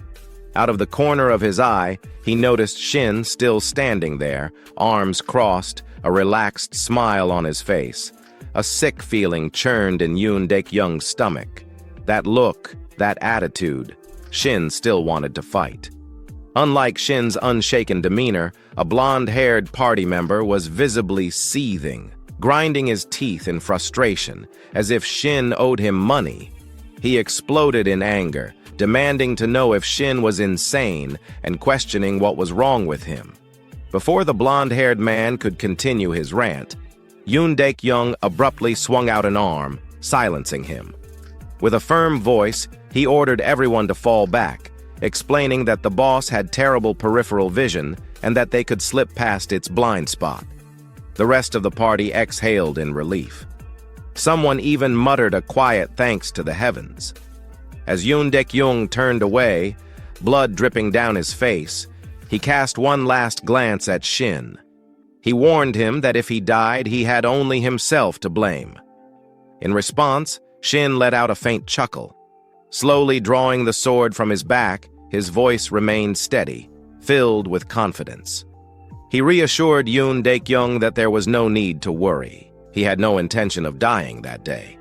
Out of the corner of his eye, he noticed Shin still standing there, arms crossed, a relaxed smile on his face. A sick feeling churned in Yoon Daek-young's stomach. That look, that attitude, Shin still wanted to fight. Unlike Shin's unshaken demeanor, a blonde-haired party member was visibly seething, grinding his teeth in frustration, as if Shin owed him money. He exploded in anger, demanding to know if Shin was insane and questioning what was wrong with him. Before the blonde-haired man could continue his rant, Yoon Daek-young abruptly swung out an arm, silencing him. With a firm voice, he ordered everyone to fall back, explaining that the boss had terrible peripheral vision and that they could slip past its blind spot. The rest of the party exhaled in relief. Someone even muttered a quiet thanks to the heavens. As Yoon Dek-young turned away, blood dripping down his face, he cast one last glance at Shin. He warned him that if he died, he had only himself to blame. In response, Shin let out a faint chuckle. Slowly drawing the sword from his back, his voice remained steady, filled with confidence. He reassured Yoon Dek-young that there was no need to worry. He had no intention of dying that day.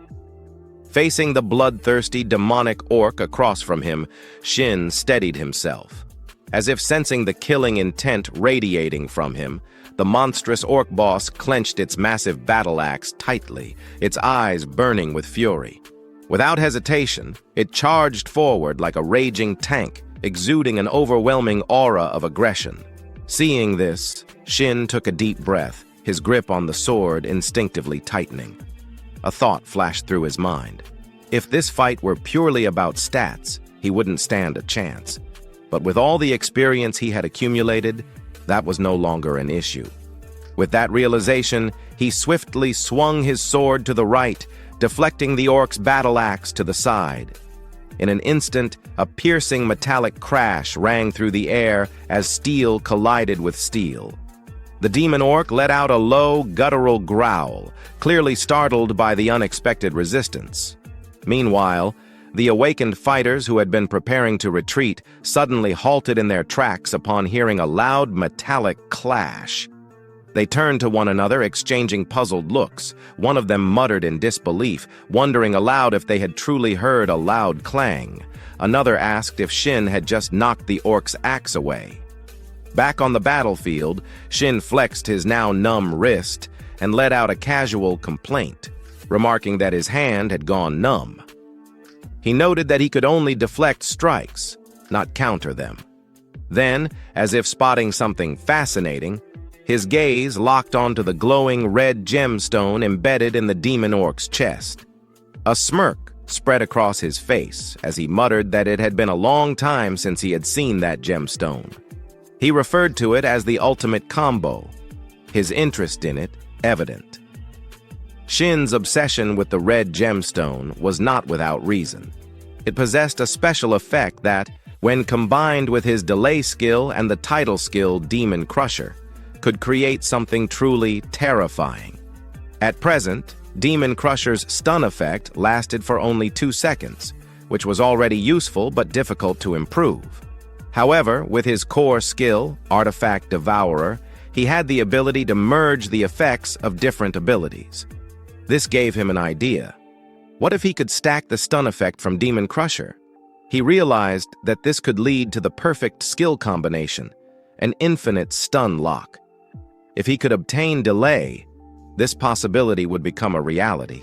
Facing the bloodthirsty, demonic orc across from him, Shin steadied himself. As if sensing the killing intent radiating from him, the monstrous orc boss clenched its massive battle axe tightly, its eyes burning with fury. Without hesitation, it charged forward like a raging tank, exuding an overwhelming aura of aggression. Seeing this, Shin took a deep breath, his grip on the sword instinctively tightening. A thought flashed through his mind. If this fight were purely about stats, he wouldn't stand a chance. But with all the experience he had accumulated, that was no longer an issue. With that realization, he swiftly swung his sword to the right, deflecting the orc's battle axe to the side. In an instant, a piercing metallic crash rang through the air as steel collided with steel. The demon orc let out a low, guttural growl, clearly startled by the unexpected resistance. Meanwhile, the awakened fighters who had been preparing to retreat suddenly halted in their tracks upon hearing a loud metallic clash. They turned to one another, exchanging puzzled looks. One of them muttered in disbelief, wondering aloud if they had truly heard a loud clang. Another asked if Shin had just knocked the orc's axe away. Back on the battlefield, Shin flexed his now numb wrist and let out a casual complaint, remarking that his hand had gone numb. He noted that he could only deflect strikes, not counter them. Then, as if spotting something fascinating, his gaze locked onto the glowing red gemstone embedded in the demon orc's chest. A smirk spread across his face as he muttered that it had been a long time since he had seen that gemstone. He referred to it as the ultimate combo, his interest in it evident. Shin's obsession with the red gemstone was not without reason. It possessed a special effect that, when combined with his delay skill and the title skill Demon Crusher, could create something truly terrifying. At present, Demon Crusher's stun effect lasted for only 2 seconds, which was already useful but difficult to improve. However, with his core skill, Artifact Devourer, he had the ability to merge the effects of different abilities. This gave him an idea. What if he could stack the stun effect from Demon Crusher? He realized that this could lead to the perfect skill combination, an infinite stun lock. If he could obtain delay, this possibility would become a reality.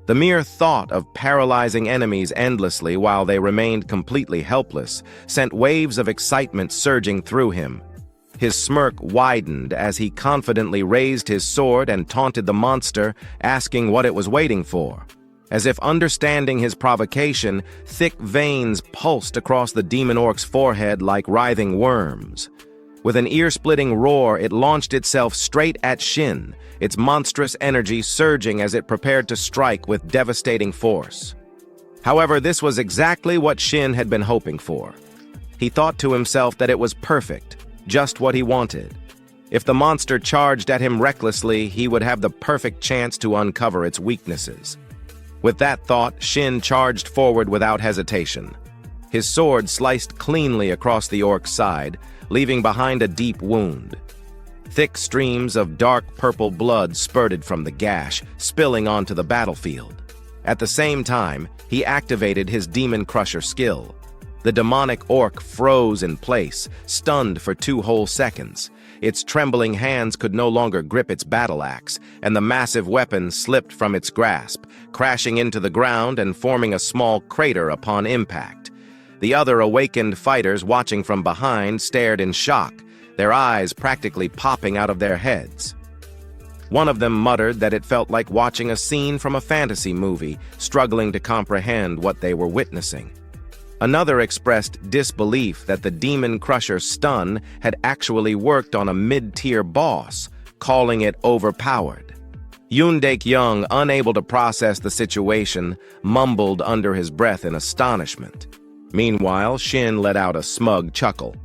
The mere thought of paralyzing enemies endlessly while they remained completely helpless sent waves of excitement surging through him. His smirk widened as he confidently raised his sword and taunted the monster, asking what it was waiting for. As if understanding his provocation, thick veins pulsed across the demon orc's forehead like writhing worms. With an ear-splitting roar, it launched itself straight at Shin, its monstrous energy surging as it prepared to strike with devastating force. However, this was exactly what Shin had been hoping for. He thought to himself that it was perfect, just what he wanted. If the monster charged at him recklessly, he would have the perfect chance to uncover its weaknesses. With that thought, Shin charged forward without hesitation. His sword sliced cleanly across the orc's side, leaving behind a deep wound. Thick streams of dark purple blood spurted from the gash, spilling onto the battlefield. At the same time, he activated his Demon Crusher skill. The demonic orc froze in place, stunned for 2 whole seconds. Its trembling hands could no longer grip its battle axe, and the massive weapon slipped from its grasp, crashing into the ground and forming a small crater upon impact. The other awakened fighters watching from behind stared in shock, their eyes practically popping out of their heads. One of them muttered that it felt like watching a scene from a fantasy movie, struggling to comprehend what they were witnessing. Another expressed disbelief that the Demon Crusher stun had actually worked on a mid-tier boss, calling it overpowered. Yoon Daek-young, unable to process the situation, mumbled under his breath in astonishment. Meanwhile, Shin let out a smug chuckle.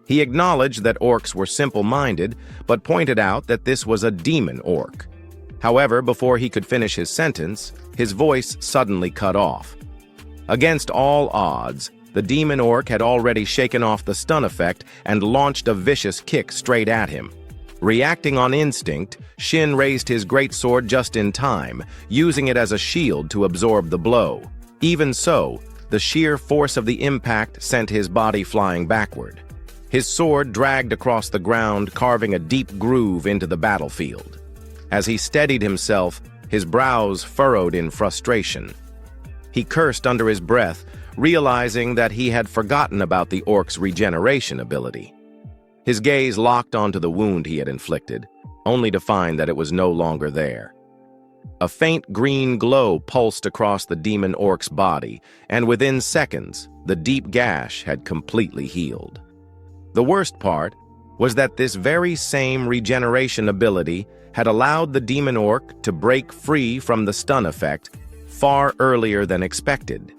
He acknowledged that orcs were simple-minded, but pointed out that this was a demon orc. However, before he could finish his sentence, his voice suddenly cut off. Against all odds, the demon orc had already shaken off the stun effect and launched a vicious kick straight at him. Reacting on instinct, Shin raised his greatsword just in time, using it as a shield to absorb the blow. Even so, the sheer force of the impact sent his body flying backward. His sword dragged across the ground, carving a deep groove into the battlefield. As he steadied himself, his brows furrowed in frustration. He cursed under his breath, realizing that he had forgotten about the orc's regeneration ability. His gaze locked onto the wound he had inflicted, only to find that it was no longer there. A faint green glow pulsed across the demon orc's body, and within seconds, the deep gash had completely healed. The worst part was that this very same regeneration ability had allowed the demon orc to break free from the stun effect far earlier than expected.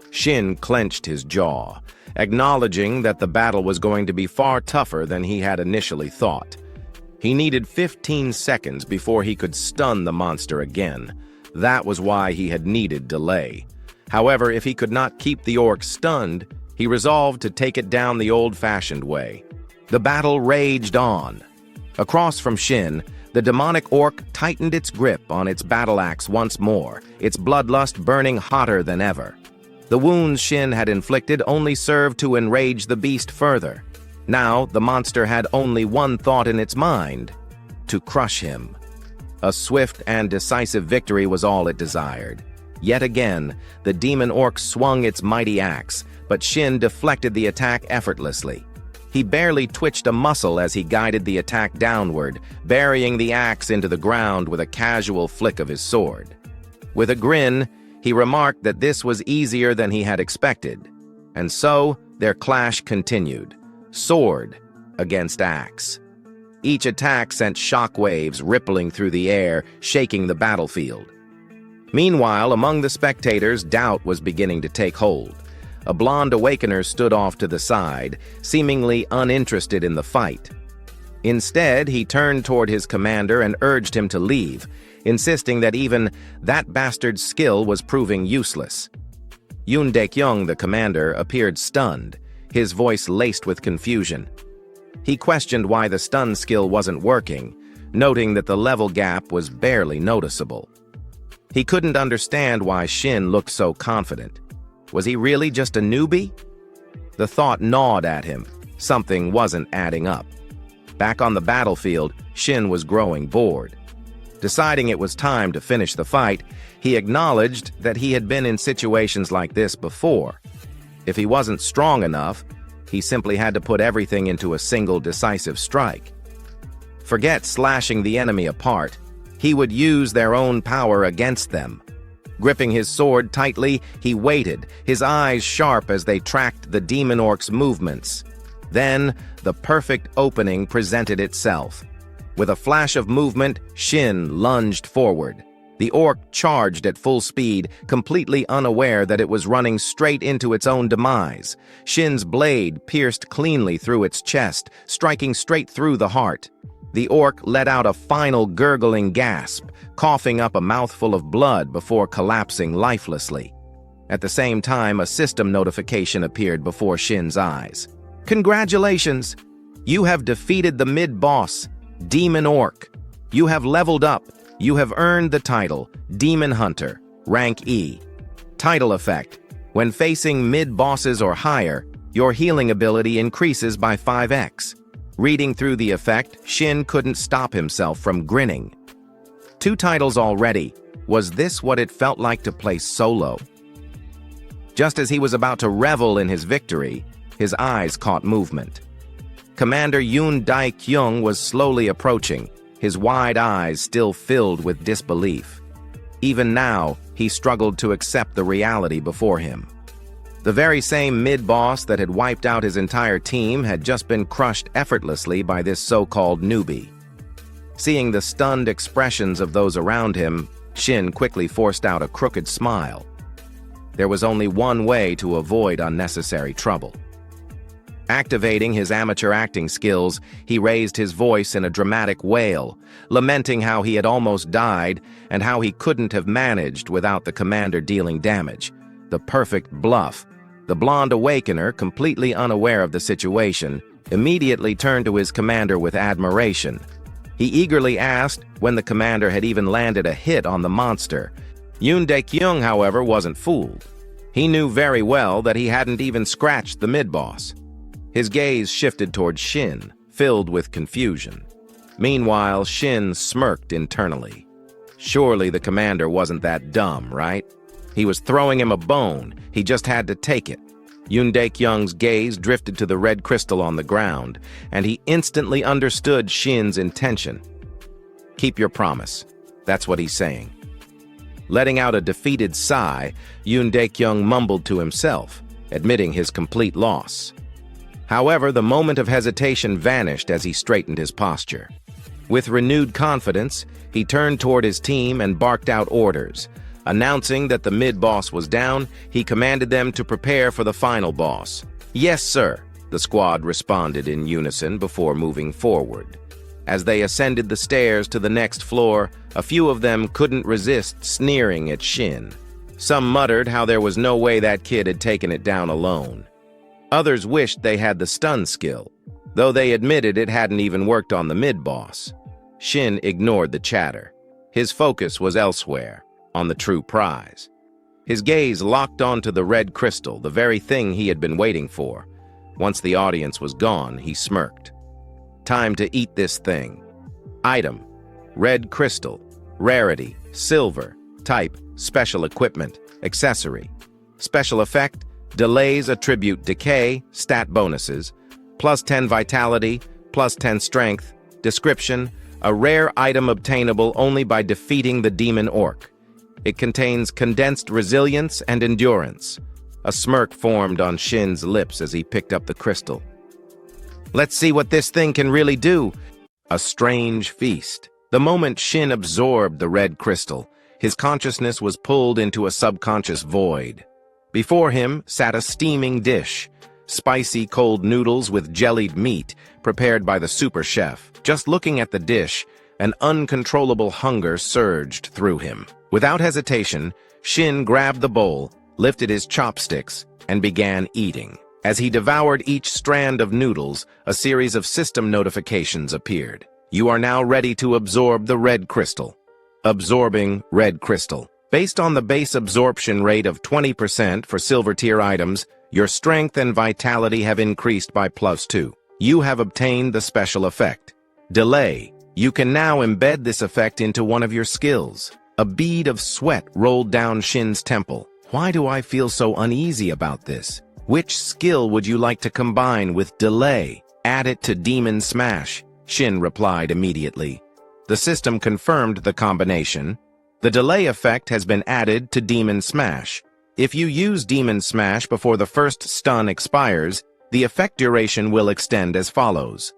Shin clenched his jaw, acknowledging that the battle was going to be far tougher than he had initially thought. He needed 15 seconds before he could stun the monster again. That was why he had needed delay. However, if he could not keep the orc stunned, he resolved to take it down the old-fashioned way. The battle raged on. Across from Shin, the demonic orc tightened its grip on its battle axe once more, its bloodlust burning hotter than ever. The wounds Shin had inflicted only served to enrage the beast further. Now, the monster had only one thought in its mind: to crush him. A swift and decisive victory was all it desired. Yet again, the demon orc swung its mighty axe, but Shin deflected the attack effortlessly. He barely twitched a muscle as he guided the attack downward, burying the axe into the ground with a casual flick of his sword. With a grin, he remarked that this was easier than he had expected. And so, their clash continued, sword against axe. Each attack sent shockwaves rippling through the air, shaking the battlefield. Meanwhile, among the spectators, doubt was beginning to take hold. A blonde awakener stood off to the side, seemingly uninterested in the fight. Instead, he turned toward his commander and urged him to leave, insisting that even that bastard's skill was proving useless. Yoon Daek-young, the commander, appeared stunned, his voice laced with confusion. He questioned why the stun skill wasn't working, noting that the level gap was barely noticeable. He couldn't understand why Shin looked so confident. Was he really just a newbie? The thought gnawed at him. Something wasn't adding up. Back on the battlefield, Shin was growing bored. Deciding it was time to finish the fight, he acknowledged that he had been in situations like this before. If he wasn't strong enough, he simply had to put everything into a single decisive strike. Forget slashing the enemy apart. He would use their own power against them. Gripping his sword tightly, he waited, his eyes sharp as they tracked the demon orc's movements. Then, the perfect opening presented itself. With a flash of movement, Shin lunged forward. The orc charged at full speed, completely unaware that it was running straight into its own demise. Shin's blade pierced cleanly through its chest, striking straight through the heart. The orc let out a final gurgling gasp, coughing up a mouthful of blood before collapsing lifelessly. At the same time, a system notification appeared before Shin's eyes. "Congratulations! You have defeated the mid-boss, Demon Orc. You have leveled up. You have earned the title, Demon Hunter, rank E. Title effect: when facing mid-bosses or higher, your healing ability increases by 5x. Reading through the effect, Shin couldn't stop himself from grinning. 2 titles already. Was this what it felt like to play solo? Just as he was about to revel in his victory, his eyes caught movement. Commander Yoon Daek-young was slowly approaching, his wide eyes still filled with disbelief. Even now, he struggled to accept the reality before him. The very same mid-boss that had wiped out his entire team had just been crushed effortlessly by this so-called newbie. Seeing the stunned expressions of those around him, Shin quickly forced out a crooked smile. There was only one way to avoid unnecessary trouble. Activating his amateur acting skills, he raised his voice in a dramatic wail, lamenting how he had almost died and how he couldn't have managed without the commander dealing damage. The perfect bluff. The blonde awakener, completely unaware of the situation, immediately turned to his commander with admiration. He eagerly asked when the commander had even landed a hit on the monster. Yoon Dae-kyung, however, wasn't fooled. He knew very well that he hadn't even scratched the mid-boss. His gaze shifted toward Shin, filled with confusion. Meanwhile, Shin smirked internally. Surely the commander wasn't that dumb, right? He was throwing him a bone. He just had to take it. Yoon Dae-kyung's gaze drifted to the red crystal on the ground, and he instantly understood Shin's intention. Keep your promise. That's what he's saying. Letting out a defeated sigh, Yoon Dae-kyung mumbled to himself, admitting his complete loss. However, the moment of hesitation vanished as he straightened his posture. With renewed confidence, he turned toward his team and barked out orders. Announcing that the mid-boss was down, he commanded them to prepare for the final boss. "Yes, sir," the squad responded in unison before moving forward. As they ascended the stairs to the next floor, a few of them couldn't resist sneering at Shin. Some muttered how there was no way that kid had taken it down alone. Others wished they had the stun skill, though they admitted it hadn't even worked on the mid-boss. Shin ignored the chatter. His focus was elsewhere, on the true prize. His gaze locked onto the red crystal, the very thing he had been waiting for. Once the audience was gone, he smirked. Time to eat this thing. Item: red crystal. Rarity: silver. Type: special equipment. Accessory. Special effect: delays attribute decay, stat bonuses, +10 vitality, +10 strength. Description: a rare item obtainable only by defeating the demon orc. It contains condensed resilience and endurance. A smirk formed on Shin's lips as he picked up the crystal. Let's see what this thing can really do. A strange feast. The moment Shin absorbed the red crystal, his consciousness was pulled into a subconscious void. Before him sat a steaming dish, spicy cold noodles with jellied meat prepared by the super chef. Just looking at the dish, an uncontrollable hunger surged through him. Without hesitation, Shin grabbed the bowl, lifted his chopsticks, and began eating. As he devoured each strand of noodles, a series of system notifications appeared. You are now ready to absorb the red crystal. Absorbing red crystal. Based on the base absorption rate of 20% for silver tier items, your strength and vitality have increased by +2. You have obtained the special effect. Delay. You can now embed this effect into one of your skills. A bead of sweat rolled down Shin's temple. Why do I feel so uneasy about this? Which skill would you like to combine with delay? Add it to Demon Smash, Shin replied immediately. The system confirmed the combination. The delay effect has been added to Demon Smash. If you use Demon Smash before the first stun expires, the effect duration will extend as follows.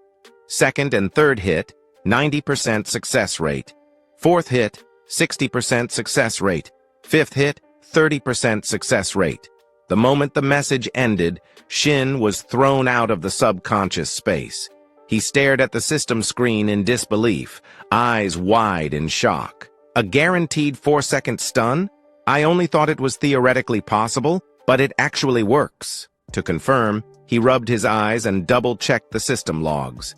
Second and third hit, 90% success rate. Fourth hit, 60% success rate. Fifth hit, 30% success rate. The moment the message ended, Shin was thrown out of the subconscious space. He stared at the system screen in disbelief, eyes wide in shock. A guaranteed 4-second stun? I only thought it was theoretically possible, but it actually works. To confirm, he rubbed his eyes and double-checked the system logs.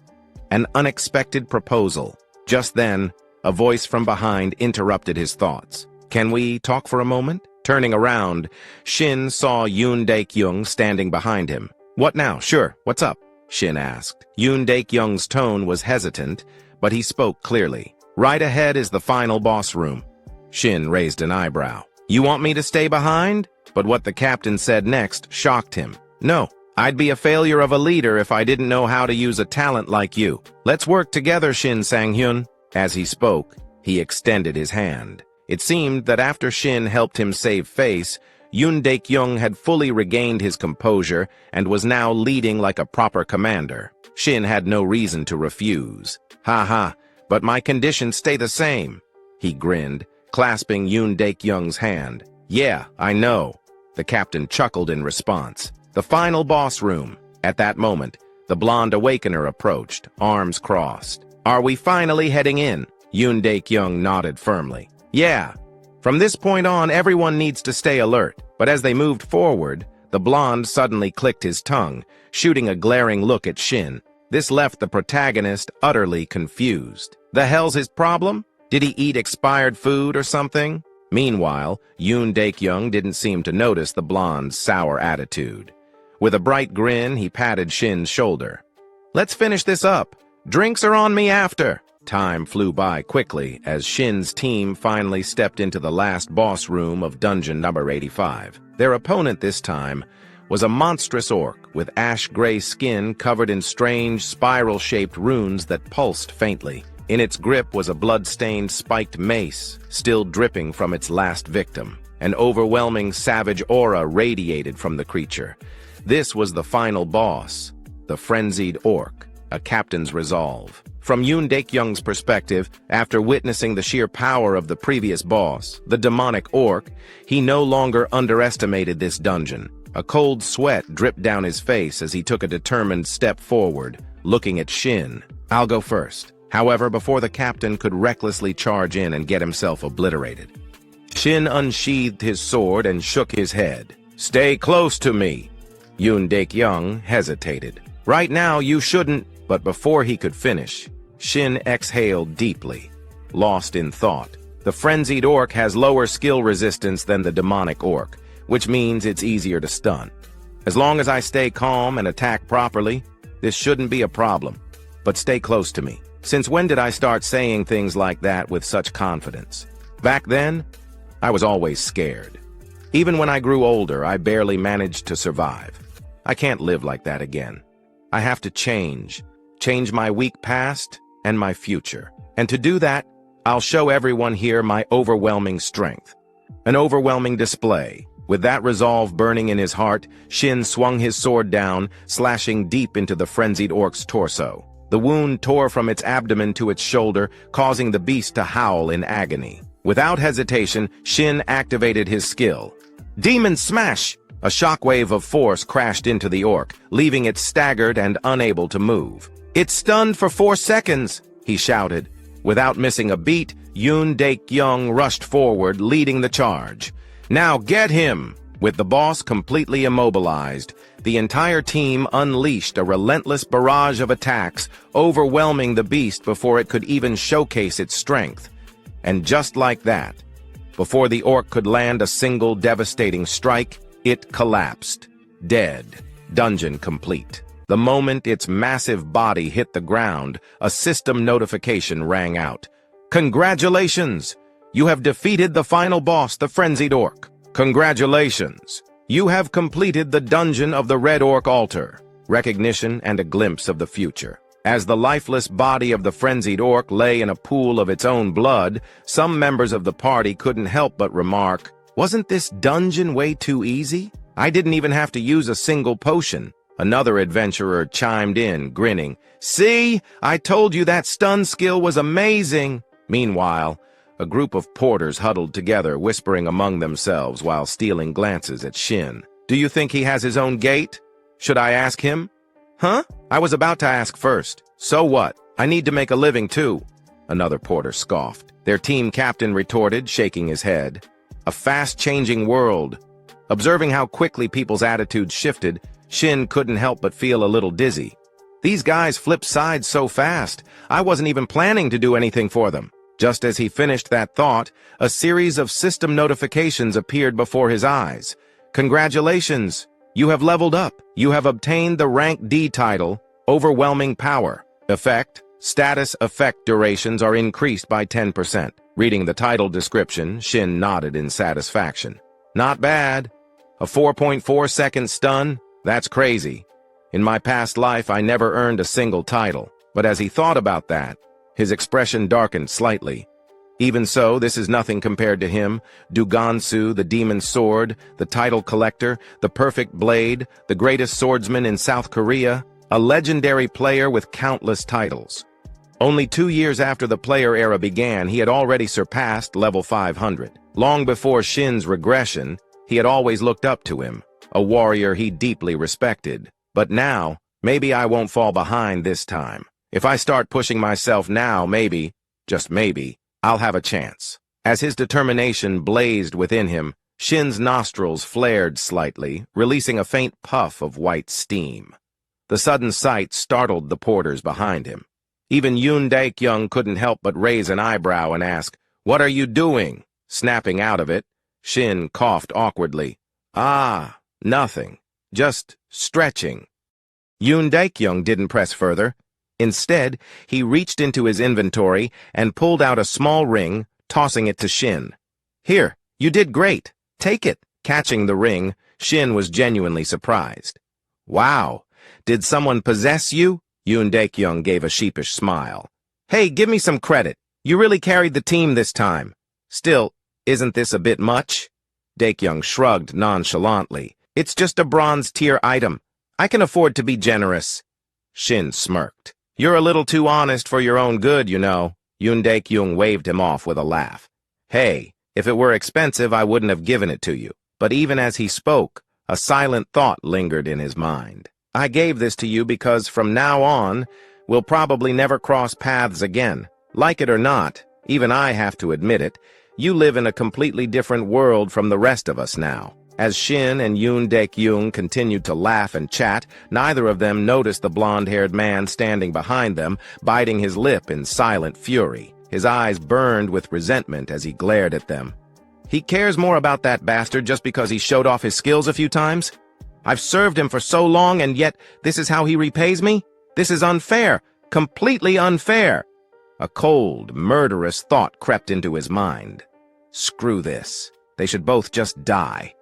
An unexpected proposal. Just then, a voice from behind interrupted his thoughts. Can we talk for a moment? Turning around, Shin saw Yoon Dae-kyung standing behind him. What now? Sure, what's up? Shin asked. Yoon Dae-kyung's tone was hesitant, but he spoke clearly. Right ahead is the final boss room. Shin raised an eyebrow. You want me to stay behind? But what the captain said next shocked him. No, I'd be a failure of a leader if I didn't know how to use a talent like you. Let's work together, Shin Sang-hyun. As he spoke, he extended his hand. It seemed that after Shin helped him save face, Yoon Dae-kyung had fully regained his composure and was now leading like a proper commander. Shin had no reason to refuse. Ha ha. but my conditions stay the same. He grinned, clasping Yoon Daek-young's hand. Yeah, I know. The captain chuckled in response. The final boss room. At that moment, the blonde awakener approached, arms crossed. Are we finally heading in? Yoon Daek-young nodded firmly. Yeah. From this point on, everyone needs to stay alert. But as they moved forward, the blonde suddenly clicked his tongue, shooting a glaring look at Shin. This left the protagonist utterly confused. The hell's his problem? Did he eat expired food or something? Meanwhile, Yoon Daek-young didn't seem to notice the blonde's sour attitude. With a bright grin, he patted Shin's shoulder. Let's finish this up. Drinks are on me after. Time flew by quickly as Shin's team finally stepped into the last boss room of dungeon number 85. Their opponent this time was a monstrous orc with ash-gray skin covered in strange, spiral-shaped runes that pulsed faintly. In its grip was a blood-stained spiked mace, still dripping from its last victim. An overwhelming savage aura radiated from the creature. This was the final boss, the frenzied orc, a captain's resolve. From Yoon Daek-young's perspective, after witnessing the sheer power of the previous boss, the demonic orc, he no longer underestimated this dungeon. A cold sweat dripped down his face as he took a determined step forward, looking at Shin. I'll go first. However, before the captain could recklessly charge in and get himself obliterated, Shin unsheathed his sword and shook his head. Stay close to me. Yoon Daek-young hesitated. Right now, you shouldn't. But before he could finish, Shin exhaled deeply, lost in thought. The frenzied orc has lower skill resistance than the demonic orc, which means it's easier to stun. As long as I stay calm and attack properly, this shouldn't be a problem. But stay close to me. Since when did I start saying things like that with such confidence? Back then, I was always scared. Even when I grew older, I barely managed to survive. I can't live like that again. I have to change my weak past and my future. And to do that, I'll show everyone here my overwhelming strength. An overwhelming display. With that resolve burning in his heart, Shin swung his sword down, slashing deep into the frenzied orc's torso. The wound tore from its abdomen to its shoulder, causing the beast to howl in agony. Without hesitation, Shin activated his skill. Demon Smash! A shockwave of force crashed into the orc, leaving it staggered and unable to move. It's stunned for 4 seconds, he shouted. Without missing a beat, Yoon Daek-young rushed forward, leading the charge. Now get him! With the boss completely immobilized, the entire team unleashed a relentless barrage of attacks, overwhelming the beast before it could even showcase its strength. And just like that, before the orc could land a single devastating strike, it collapsed. Dead. Dungeon complete. The moment its massive body hit the ground, a system notification rang out. Congratulations! You have defeated the final boss, the frenzied orc. Congratulations! You have completed the dungeon of the Red Orc Altar. Recognition and a glimpse of the future. As the lifeless body of the frenzied orc lay in a pool of its own blood, some members of the party couldn't help but remark, wasn't this dungeon way too easy? I didn't even have to use a single potion. Another adventurer chimed in, grinning. See? I told you that stun skill was amazing! Meanwhile, a group of porters huddled together, whispering among themselves while stealing glances at Shin. Do you think he has his own gate? Should I ask him? Huh? I was about to ask first. So what? I need to make a living too. Another porter scoffed. Their team captain retorted, shaking his head. A fast-changing world. Observing how quickly people's attitudes shifted, Shin couldn't help but feel a little dizzy. These guys flipped sides so fast, I wasn't even planning to do anything for them. Just as he finished that thought, a series of system notifications appeared before his eyes. Congratulations! You have leveled up. You have obtained the rank D title, Overwhelming Power. Effect: status effect durations are increased by 10%. Reading the title description, Shin nodded in satisfaction. Not bad. A 4.4-second stun? That's crazy. In my past life, I never earned a single title. But as he thought about that, his expression darkened slightly. Even so, this is nothing compared to him, Dugansu, the demon sword, the title collector, the perfect blade, the greatest swordsman in South Korea, a legendary player with countless titles. Only 2 years after the player era began, he had already surpassed level 500. Long before Shin's regression, he had always looked up to him, a warrior he deeply respected. But now, maybe I won't fall behind this time. If I start pushing myself now, maybe, just maybe, I'll have a chance. As his determination blazed within him, Shin's nostrils flared slightly, releasing a faint puff of white steam. The sudden sight startled the porters behind him. Even Yoon Daek-young couldn't help but raise an eyebrow and ask, "What are you doing?" Snapping out of it, Shin coughed awkwardly. "Ah, nothing. Just stretching." Yoon Daek-young didn't press further. Instead, he reached into his inventory and pulled out a small ring, tossing it to Shin. "Here, you did great. Take it." Catching the ring, Shin was genuinely surprised. "Wow, did someone possess you?" Yoon Daek-young gave a sheepish smile. "Hey, give me some credit. You really carried the team this time. Still, isn't this a bit much?" Daek-young shrugged nonchalantly. "It's just a bronze-tier item. I can afford to be generous." Shin smirked. "You're a little too honest for your own good, you know." Yoon Daek-young waved him off with a laugh. "Hey, if it were expensive, I wouldn't have given it to you." But even as he spoke, a silent thought lingered in his mind. "I gave this to you because from now on, we'll probably never cross paths again. Like it or not, even I have to admit it, you live in a completely different world from the rest of us now." As Shin and Yoon Daek-young continued to laugh and chat, neither of them noticed the blonde-haired man standing behind them, biting his lip in silent fury. His eyes burned with resentment as he glared at them. "He cares more about that bastard just because he showed off his skills a few times? I've served him for so long, and yet this is how he repays me? This is unfair, completely unfair." A cold, murderous thought crept into his mind. Screw this. They should both just die.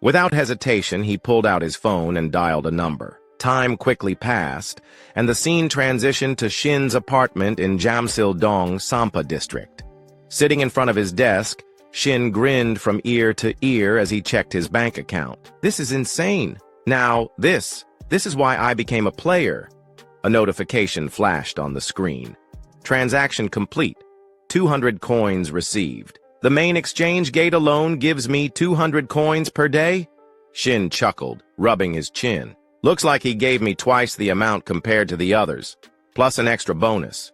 Without hesitation, he pulled out his phone and dialed a number. Time quickly passed, and the scene transitioned to Shin's apartment in Jamsil-dong, Sampa district. Sitting in front of his desk, Shin grinned from ear to ear as he checked his bank account. "This is insane. Now, this is why I became a player." A notification flashed on the screen. "Transaction complete. 200 coins received. The main exchange gate alone gives me 200 coins per day?" Shin chuckled, rubbing his chin. "Looks like he gave me twice the amount compared to the others, plus an extra bonus.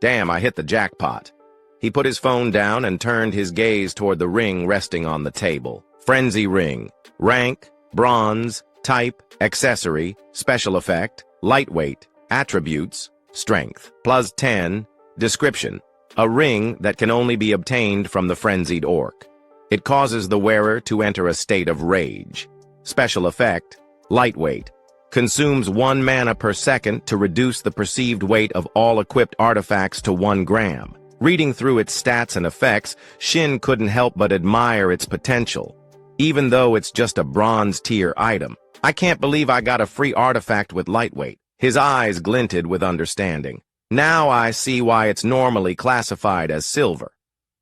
Damn, I hit the jackpot." He put his phone down and turned his gaze toward the ring resting on the table. Frenzy ring. Rank, bronze, type, accessory, special effect, lightweight, attributes, strength, +10, description. A ring that can only be obtained from the frenzied orc. It causes the wearer to enter a state of rage. Special effect, lightweight. Consumes 1 mana per second to reduce the perceived weight of all equipped artifacts to 1 gram. Reading through its stats and effects, Shin couldn't help but admire its potential. Even though it's just a bronze-tier item, I can't believe I got a free artifact with lightweight. His eyes glinted with understanding. Now I see why it's normally classified as silver.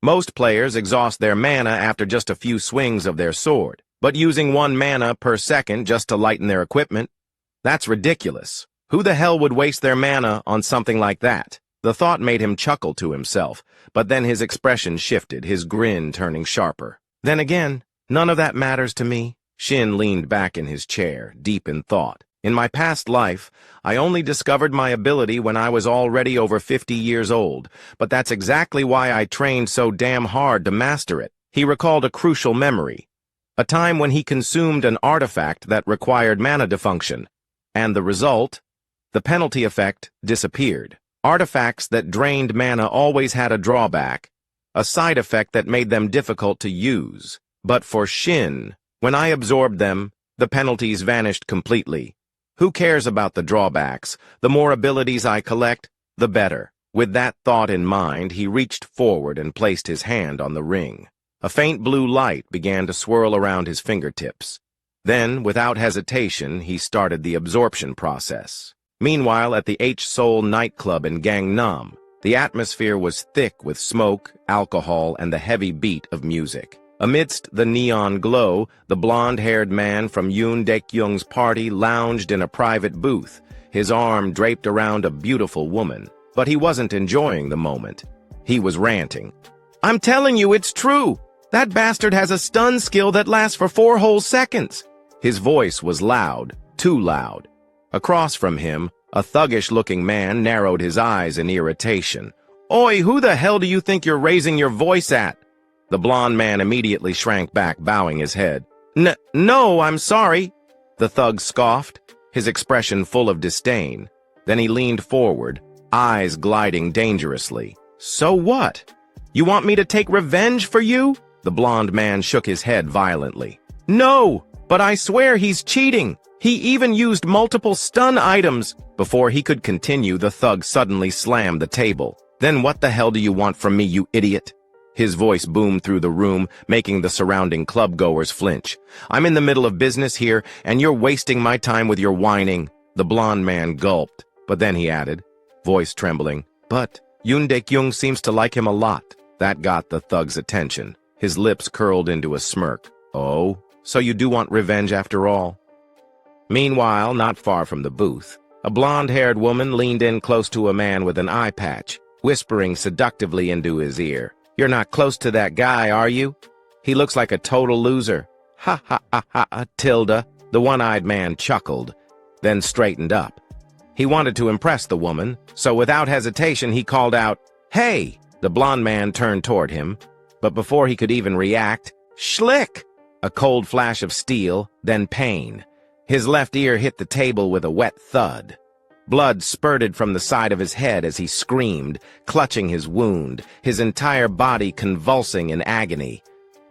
Most players exhaust their mana after just a few swings of their sword, but using 1 mana per second just to lighten their equipment? That's ridiculous. Who the hell would waste their mana on something like that? The thought made him chuckle to himself, but then his expression shifted, his grin turning sharper. Then again, none of that matters to me. Shin leaned back in his chair, deep in thought. In my past life, I only discovered my ability when I was already over 50 years old, but that's exactly why I trained so damn hard to master it. He recalled a crucial memory, a time when he consumed an artifact that required mana defunction, and the result? The penalty effect disappeared. Artifacts that drained mana always had a drawback, a side effect that made them difficult to use. But for Shin, when I absorbed them, the penalties vanished completely. Who cares about the drawbacks? The more abilities I collect, the better. With that thought in mind, he reached forward and placed his hand on the ring. A faint blue light began to swirl around his fingertips. Then, without hesitation, he started the absorption process. Meanwhile, at the H-Soul nightclub in Gangnam, the atmosphere was thick with smoke, alcohol, and the heavy beat of music. Amidst the neon glow, the blonde-haired man from Yoon Daek-young's party lounged in a private booth, his arm draped around a beautiful woman. but he wasn't enjoying the moment. He was ranting. "I'm telling you, it's true! That bastard has a stun skill that lasts for 4 whole seconds!" His voice was loud, too loud. Across from him, a thuggish-looking man narrowed his eyes in irritation. "Oi, who the hell do you think you're raising your voice at?" The blond man immediately shrank back, bowing his head. No, I'm sorry," the thug scoffed, his expression full of disdain. Then he leaned forward, eyes gliding dangerously. "So what? You want me to take revenge for you?" The blond man shook his head violently. "No, but I swear he's cheating. He even used multiple stun items." Before he could continue, the thug suddenly slammed the table. "Then what the hell do you want from me, you idiot?" His voice boomed through the room, making the surrounding clubgoers flinch. "I'm in the middle of business here, and you're wasting my time with your whining." The blond man gulped, but then he added, voice trembling, "But Yoon Dae-kyung seems to like him a lot." That got the thug's attention. His lips curled into a smirk. "Oh, so you do want revenge after all?" Meanwhile, not far from the booth, a blonde-haired woman leaned in close to a man with an eye patch, whispering seductively into his ear. "You're not close to that guy, are you? He looks like a total loser." "Ha ha ha ha, Tilda," the one-eyed man chuckled, then straightened up. He wanted to impress the woman, so without hesitation he called out, "Hey!" The blond man turned toward him, but before he could even react, schlick! A cold flash of steel, then pain. His left ear hit the table with a wet thud. Blood spurted from the side of his head as he screamed, clutching his wound, his entire body convulsing in agony.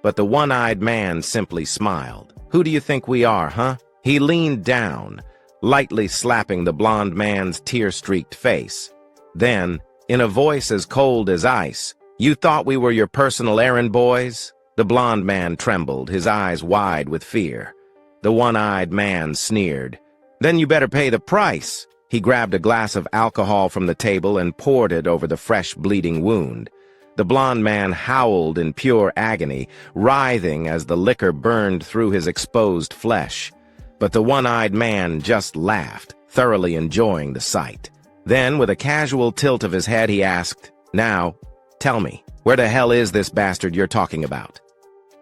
But the one-eyed man simply smiled. "Who do you think we are, huh?" He leaned down, lightly slapping the blond man's tear-streaked face. Then, in a voice as cold as ice, "You thought we were your personal errand boys?" The blond man trembled, his eyes wide with fear. The one-eyed man sneered. "Then you better pay the price." He grabbed a glass of alcohol from the table and poured it over the fresh bleeding wound. The blond man howled in pure agony, writhing as the liquor burned through his exposed flesh. But the one-eyed man just laughed, thoroughly enjoying the sight. Then, with a casual tilt of his head, he asked, "Now, tell me, where the hell is this bastard you're talking about?"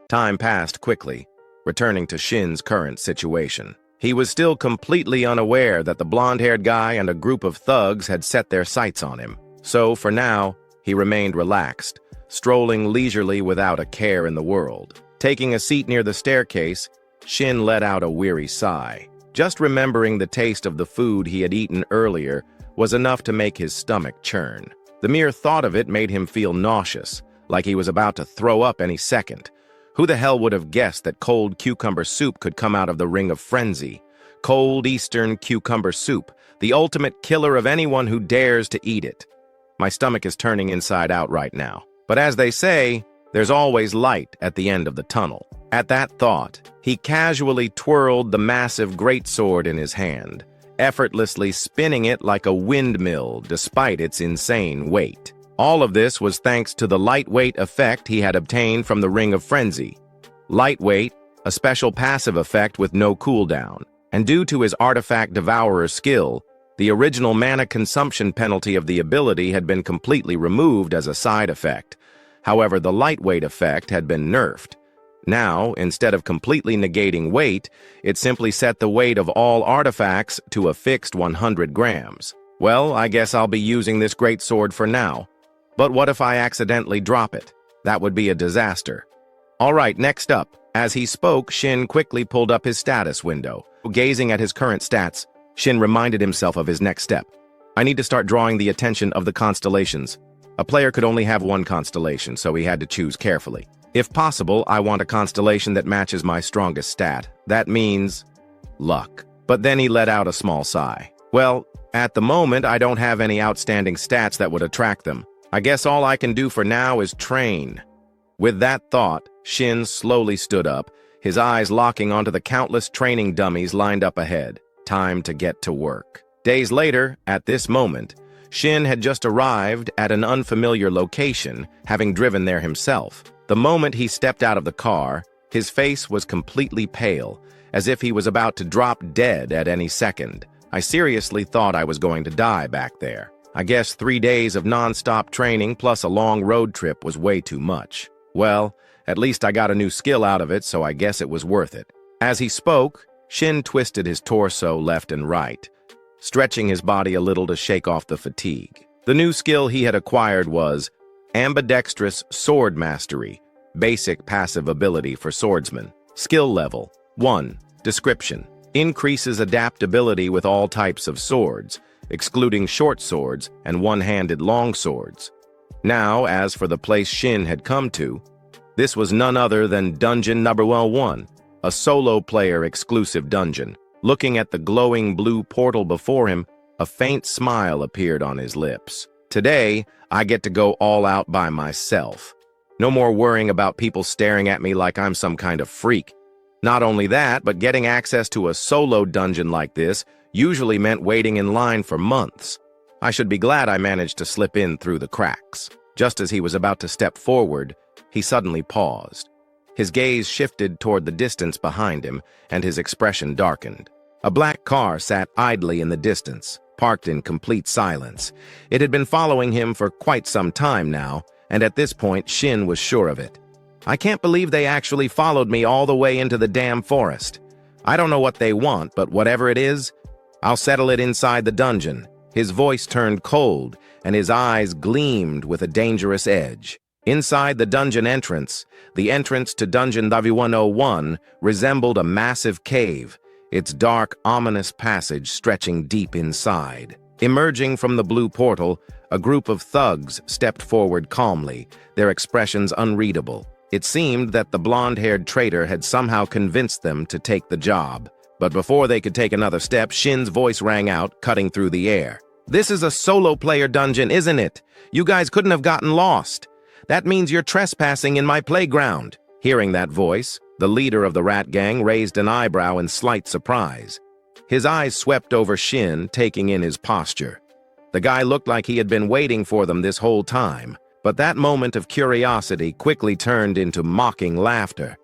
Time passed quickly, returning to Shin's current situation. He was still completely unaware that the blonde-haired guy and a group of thugs had set their sights on him. So, for now, he remained relaxed, strolling leisurely without a care in the world. Taking a seat near the staircase, Shin let out a weary sigh. Just remembering the taste of the food he had eaten earlier was enough to make his stomach churn. The mere thought of it made him feel nauseous, like he was about to throw up any second. Who the hell would have guessed that cold cucumber soup could come out of the Ring of Frenzy? Cold Eastern cucumber soup, the ultimate killer of anyone who dares to eat it. My stomach is turning inside out right now. But as they say, there's always light at the end of the tunnel. At that thought, he casually twirled the massive greatsword in his hand, effortlessly spinning it like a windmill despite its insane weight. All of this was thanks to the lightweight effect he had obtained from the Ring of Frenzy. Lightweight, a special passive effect with no cooldown, and due to his artifact devourer skill, the original mana consumption penalty of the ability had been completely removed as a side effect. However, the lightweight effect had been nerfed. Now, instead of completely negating weight, it simply set the weight of all artifacts to a fixed 100 grams. Well, I guess I'll be using this greatsword for now. But what if I accidentally drop it? That would be a disaster. All right, next up. As he spoke, Shin quickly pulled up his status window. Gazing at his current stats, Shin reminded himself of his next step. I need to start drawing the attention of the constellations. A player could only have one constellation, so he had to choose carefully. If possible, I want a constellation that matches my strongest stat. That means luck. But then he let out a small sigh. Well, at the moment, I don't have any outstanding stats that would attract them. I guess all I can do for now is train. With that thought, Shin slowly stood up, his eyes locking onto the countless training dummies lined up ahead. Time to get to work. Days later, at this moment, Shin had just arrived at an unfamiliar location, having driven there himself. The moment he stepped out of the car, his face was completely pale, as if he was about to drop dead at any second. I seriously thought I was going to die back there. I guess 3 days of non-stop training plus a long road trip was way too much. Well, at least I got a new skill out of it, so I guess it was worth it. As he spoke, Shin twisted his torso left and right, stretching his body a little to shake off the fatigue. The new skill he had acquired was ambidextrous sword mastery, basic passive ability for swordsman. Skill level 1. Description: increases adaptability with all types of swords, excluding short swords and one-handed long swords. Now, as for the place Shin had come to, this was none other than Dungeon Number 1, a solo-player exclusive dungeon. Looking at the glowing blue portal before him, a faint smile appeared on his lips. Today, I get to go all out by myself. No more worrying about people staring at me like I'm some kind of freak. Not only that, but getting access to a solo dungeon like this usually meant waiting in line for months. I should be glad I managed to slip in through the cracks. Just as he was about to step forward, he suddenly paused. His gaze shifted toward the distance behind him, and his expression darkened. A black car sat idly in the distance, parked in complete silence. It had been following him for quite some time now, and at this point, Shin was sure of it. I can't believe they actually followed me all the way into the damn forest. I don't know what they want, but whatever it is, I'll settle it inside the dungeon. His voice turned cold, and his eyes gleamed with a dangerous edge. Inside the dungeon entrance, the entrance to Dungeon 101 resembled a massive cave, its dark, ominous passage stretching deep inside. Emerging from the blue portal, a group of thugs stepped forward calmly, their expressions unreadable. It seemed that the blonde-haired traitor had somehow convinced them to take the job. But before they could take another step, Shin's voice rang out, cutting through the air. "This is a solo-player dungeon, isn't it? You guys couldn't have gotten lost. That means you're trespassing in my playground." Hearing that voice, the leader of the rat gang raised an eyebrow in slight surprise. His eyes swept over Shin, taking in his posture. The guy looked like he had been waiting for them this whole time, but that moment of curiosity quickly turned into mocking laughter.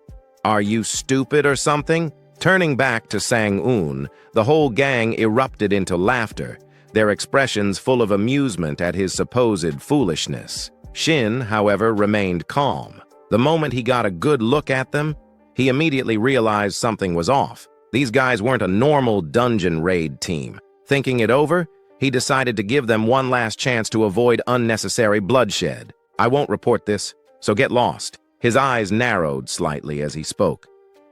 "Are you stupid or something?" Turning back to Sang-un, the whole gang erupted into laughter, their expressions full of amusement at his supposed foolishness. Shin, however, remained calm. The moment he got a good look at them, he immediately realized something was off. These guys weren't a normal dungeon raid team. Thinking it over, he decided to give them one last chance to avoid unnecessary bloodshed. "I won't report this, so get lost." His eyes narrowed slightly as he spoke.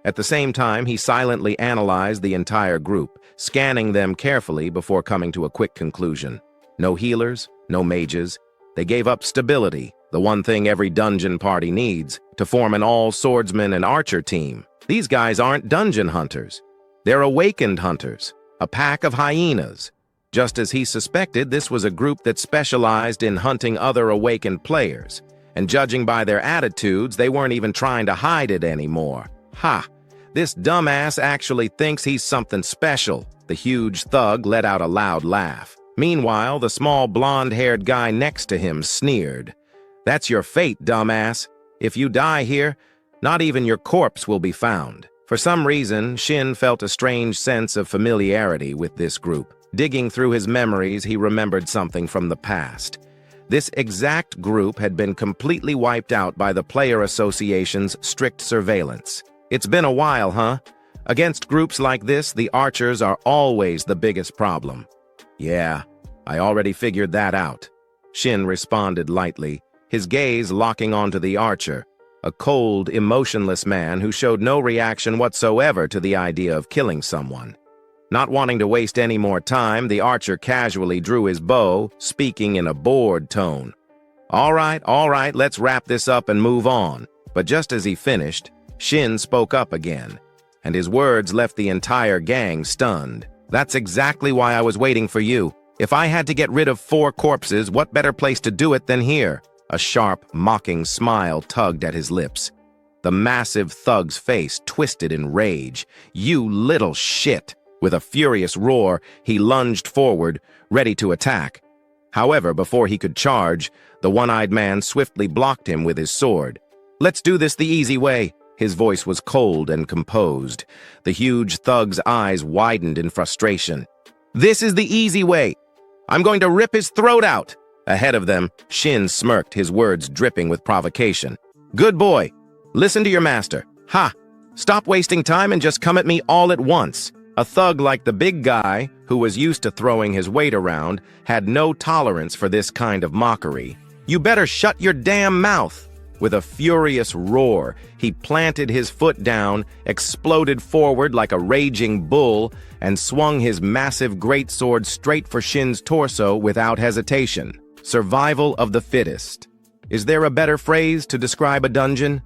At the same time, he silently analyzed the entire group, scanning them carefully before coming to a quick conclusion. No healers, no mages. They gave up stability, the one thing every dungeon party needs, to form an all-swordsman and archer team. These guys aren't dungeon hunters. They're awakened hunters, a pack of hyenas. Just as he suspected, this was a group that specialized in hunting other awakened players. And judging by their attitudes, they weren't even trying to hide it anymore. Ha! This dumbass actually thinks he's something special. The huge thug let out a loud laugh. Meanwhile, the small blonde-haired guy next to him sneered. "That's your fate, dumbass. If you die here, not even your corpse will be found." For some reason, Shin felt a strange sense of familiarity with this group. Digging through his memories, he remembered something from the past. This exact group had been completely wiped out by the Player Association's strict surveillance. It's been a while, huh? Against groups like this, the archers are always the biggest problem. "Yeah, I already figured that out," Shin responded lightly, his gaze locking onto the archer, a cold, emotionless man who showed no reaction whatsoever to the idea of killing someone. Not wanting to waste any more time, the archer casually drew his bow, speaking in a bored tone. All right, let's wrap this up and move on." But just as he finished, Shin spoke up again, and his words left the entire gang stunned. "That's exactly why I was waiting for you. If I had to get rid of 4 corpses, what better place to do it than here?" A sharp, mocking smile tugged at his lips. The massive thug's face twisted in rage. "You little shit!" With a furious roar, he lunged forward, ready to attack. However, before he could charge, the one-eyed man swiftly blocked him with his sword. "Let's do this the easy way." His voice was cold and composed. The huge thug's eyes widened in frustration. "This is the easy way. I'm going to rip his throat out. Ahead of them, Shin smirked, his words dripping with provocation. Good boy. Listen to your master. Ha! Stop wasting time and just come at me all at once. A thug like the big guy, who was used to throwing his weight around, had no tolerance for this kind of mockery. You better shut your damn mouth. With a furious roar, he planted his foot down, exploded forward like a raging bull, and swung his massive greatsword straight for Shin's torso without hesitation. Survival of the fittest. Is there a better phrase to describe a dungeon?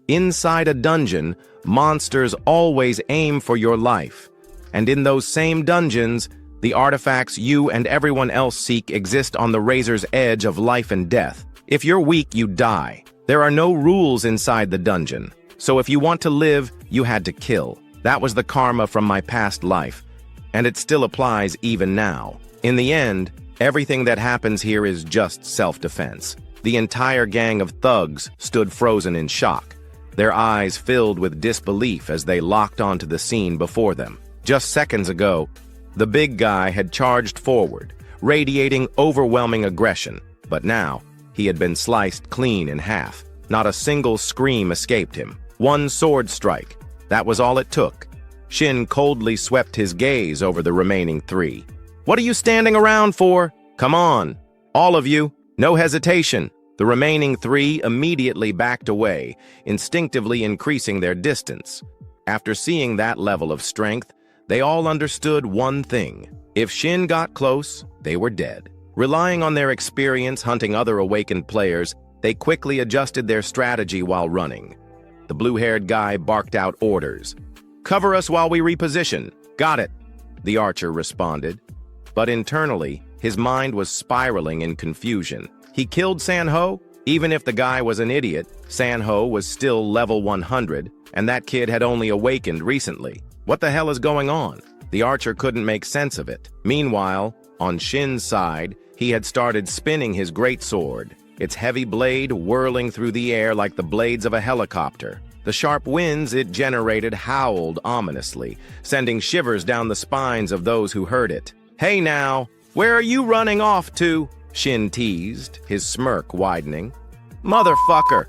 Inside a dungeon, monsters always aim for your life. And in those same dungeons, the artifacts you and everyone else seek exist on the razor's edge of life and death. If you're weak, you die. There are no rules inside the dungeon. So if you want to live, you had to kill. That was the karma from my past life. And it still applies even now. In the end, everything that happens here is just self-defense. The entire gang of thugs stood frozen in shock, their eyes filled with disbelief as they locked onto the scene before them. Just seconds ago, the big guy had charged forward, radiating overwhelming aggression, but now he had been sliced clean in half. Not a single scream escaped him. One sword strike. That was all it took. Shin coldly swept his gaze over the remaining three. What are you standing around for? Come on, all of you, no hesitation. The remaining three immediately backed away, instinctively increasing their distance. After seeing that level of strength, they all understood one thing. If Shin got close, they were dead. Relying on their experience hunting other awakened players, they quickly adjusted their strategy while running. The blue-haired guy barked out orders. Cover us while we reposition. Got it, the archer responded. But internally, his mind was spiraling in confusion. He killed Sanho? Even if the guy was an idiot, Sanho was still level 100, and that kid had only awakened recently. What the hell is going on? The archer couldn't make sense of it. Meanwhile, on Shin's side, he had started spinning his greatsword, its heavy blade whirling through the air like the blades of a helicopter. The sharp winds it generated howled ominously, sending shivers down the spines of those who heard it. Hey now, where are you running off to? Shin teased, his smirk widening. Motherfucker!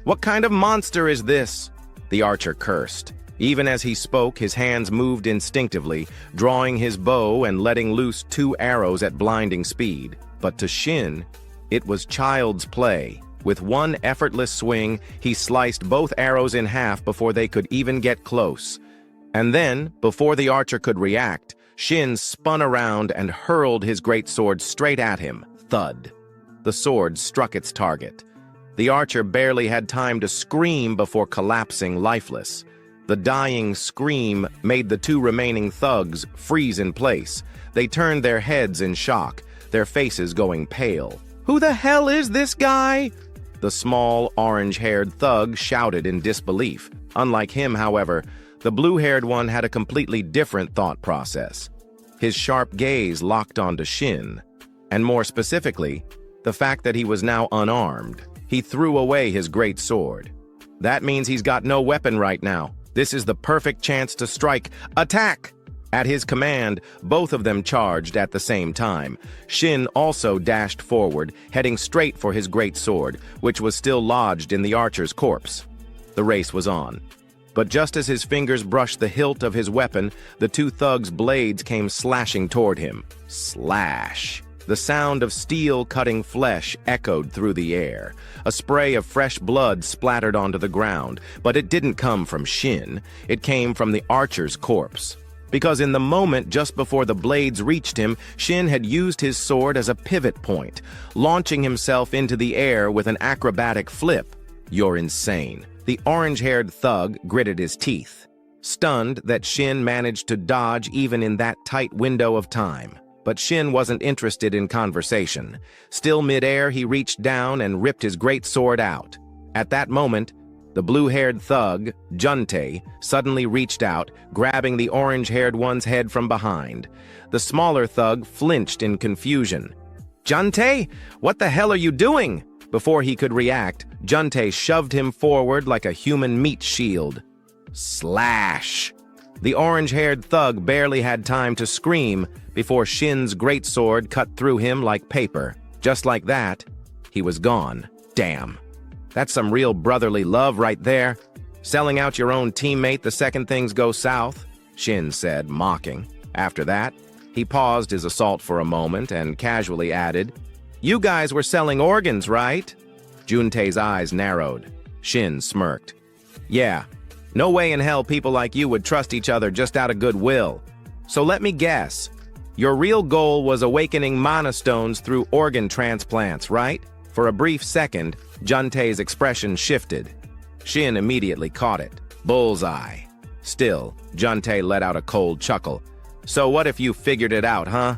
What kind of monster is this? The archer cursed. Even as he spoke, his hands moved instinctively, drawing his bow and letting loose 2 arrows at blinding speed. But to Shin, it was child's play. With one effortless swing, he sliced both arrows in half before they could even get close. And then, before the archer could react, Shin spun around and hurled his greatsword straight at him. Thud. The sword struck its target. The archer barely had time to scream before collapsing lifeless. The dying scream made the 2 remaining thugs freeze in place. They turned their heads in shock, their faces going pale. Who the hell is this guy? The small, orange-haired thug shouted in disbelief. Unlike him, however, the blue-haired one had a completely different thought process. His sharp gaze locked onto Shin, and more specifically, the fact that he was now unarmed. He threw away his great sword. That means he's got no weapon right now. This is the perfect chance to strike. Attack! At his command, both of them charged at the same time. Shin also dashed forward, heading straight for his great sword, which was still lodged in the archer's corpse. The race was on. But just as his fingers brushed the hilt of his weapon, the 2 thugs' blades came slashing toward him. Slash! The sound of steel cutting flesh echoed through the air. A spray of fresh blood splattered onto the ground, but it didn't come from Shin. It came from the archer's corpse. Because in the moment just before the blades reached him, Shin had used his sword as a pivot point, launching himself into the air with an acrobatic flip. You're insane. The orange-haired thug gritted his teeth, stunned that Shin managed to dodge even in that tight window of time. But Shin wasn't interested in conversation. Still midair, he reached down and ripped his great sword out. At that moment, the blue-haired thug, Juntae, suddenly reached out, grabbing the orange-haired one's head from behind. The smaller thug flinched in confusion. Juntae? What the hell are you doing? Before he could react, Juntae shoved him forward like a human meat shield. Slash! The orange-haired thug barely had time to scream before Shin's greatsword cut through him like paper. Just like that, he was gone. Damn. That's some real brotherly love right there. Selling out your own teammate the second things go south, Shin said, mocking. After that, he paused his assault for a moment and casually added, "You guys were selling organs, right?" Juntae's eyes narrowed. Shin smirked. "Yeah. No way in hell people like you would trust each other just out of goodwill. So let me guess. Your real goal was awakening mana stones through organ transplants, right?" For a brief second, Juntae's expression shifted. Shin immediately caught it. Bullseye. Still, Juntae let out a cold chuckle. "So what if you figured it out, huh?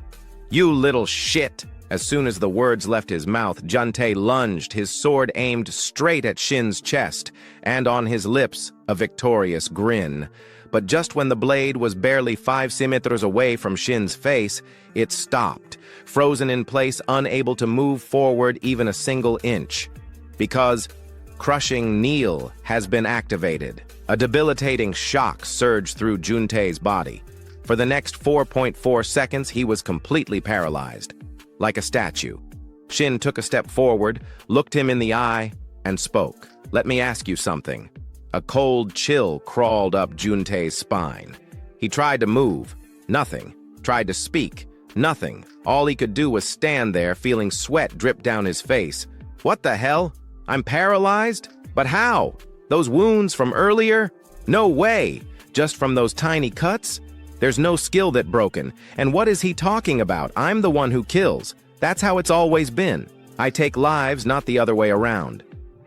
You little shit!" As soon as the words left his mouth, Juntae lunged, his sword aimed straight at Shin's chest, and on his lips, a victorious grin. But just when the blade was barely 5 centimeters away from Shin's face, it stopped, frozen in place, unable to move forward even a single inch. Because Crushing Kneel has been activated. A debilitating shock surged through Juntae's body. For the next 4.4 seconds, he was completely paralyzed. Like a statue. Shin took a step forward, looked him in the eye, and spoke. "Let me ask you something." A cold chill crawled up Juntae's spine. He tried to move. Nothing. Tried to speak. Nothing. All he could do was stand there, feeling sweat drip down his face. "What the hell? I'm paralyzed? But how? Those wounds from earlier? No way! Just from those tiny cuts? There's no skill that broken. And what is he talking about? I'm the one who kills. That's how it's always been. I take lives, not the other way around."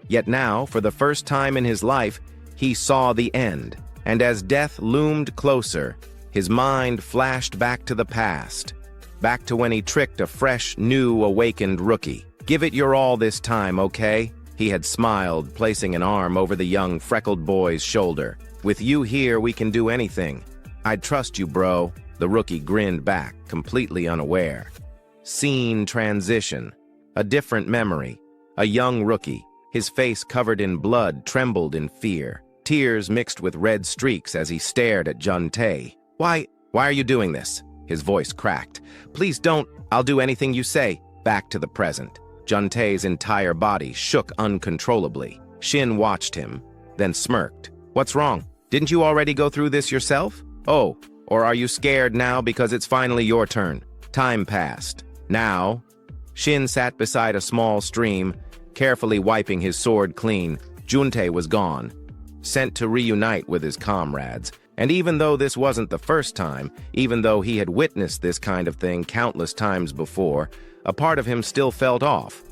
Yet now, for the first time in his life, he saw the end. And as death loomed closer, his mind flashed back to the past. Back to when he tricked a fresh, new, awakened rookie. "Give it your all this time, okay?" He had smiled, placing an arm over the young, freckled boy's shoulder. "With you here, we can do anything. I'd trust you, bro." The rookie grinned back, completely unaware. Scene transition. A different memory. A young rookie, his face covered in blood, trembled in fear. Tears mixed with red streaks as he stared at Juntae. Why are you doing this?" His voice cracked. "Please don't. I'll do anything you say." Back to the present. Juntae's entire body shook uncontrollably. Shin watched him, then smirked. "What's wrong? Didn't you already go through this yourself? Oh, or are you scared now because it's finally your turn?" Time passed. Now, Shin sat beside a small stream, carefully wiping his sword clean. Juntae was gone, sent to reunite with his comrades. And even though this wasn't the first time, even though he had witnessed this kind of thing countless times before, a part of him still felt off.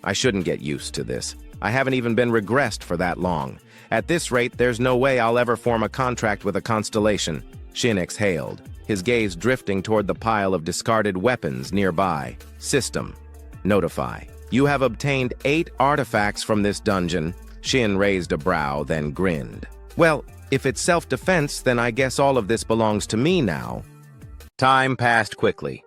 I shouldn't get used to this. I haven't even been regressed for that long. At this rate, there's no way I'll ever form a contract with a constellation. Shin exhaled, his gaze drifting toward the pile of discarded weapons nearby. System. Notify. You have obtained 8 artifacts from this dungeon. Shin raised a brow, then grinned. Well, if it's self-defense, then I guess all of this belongs to me now. Time passed quickly.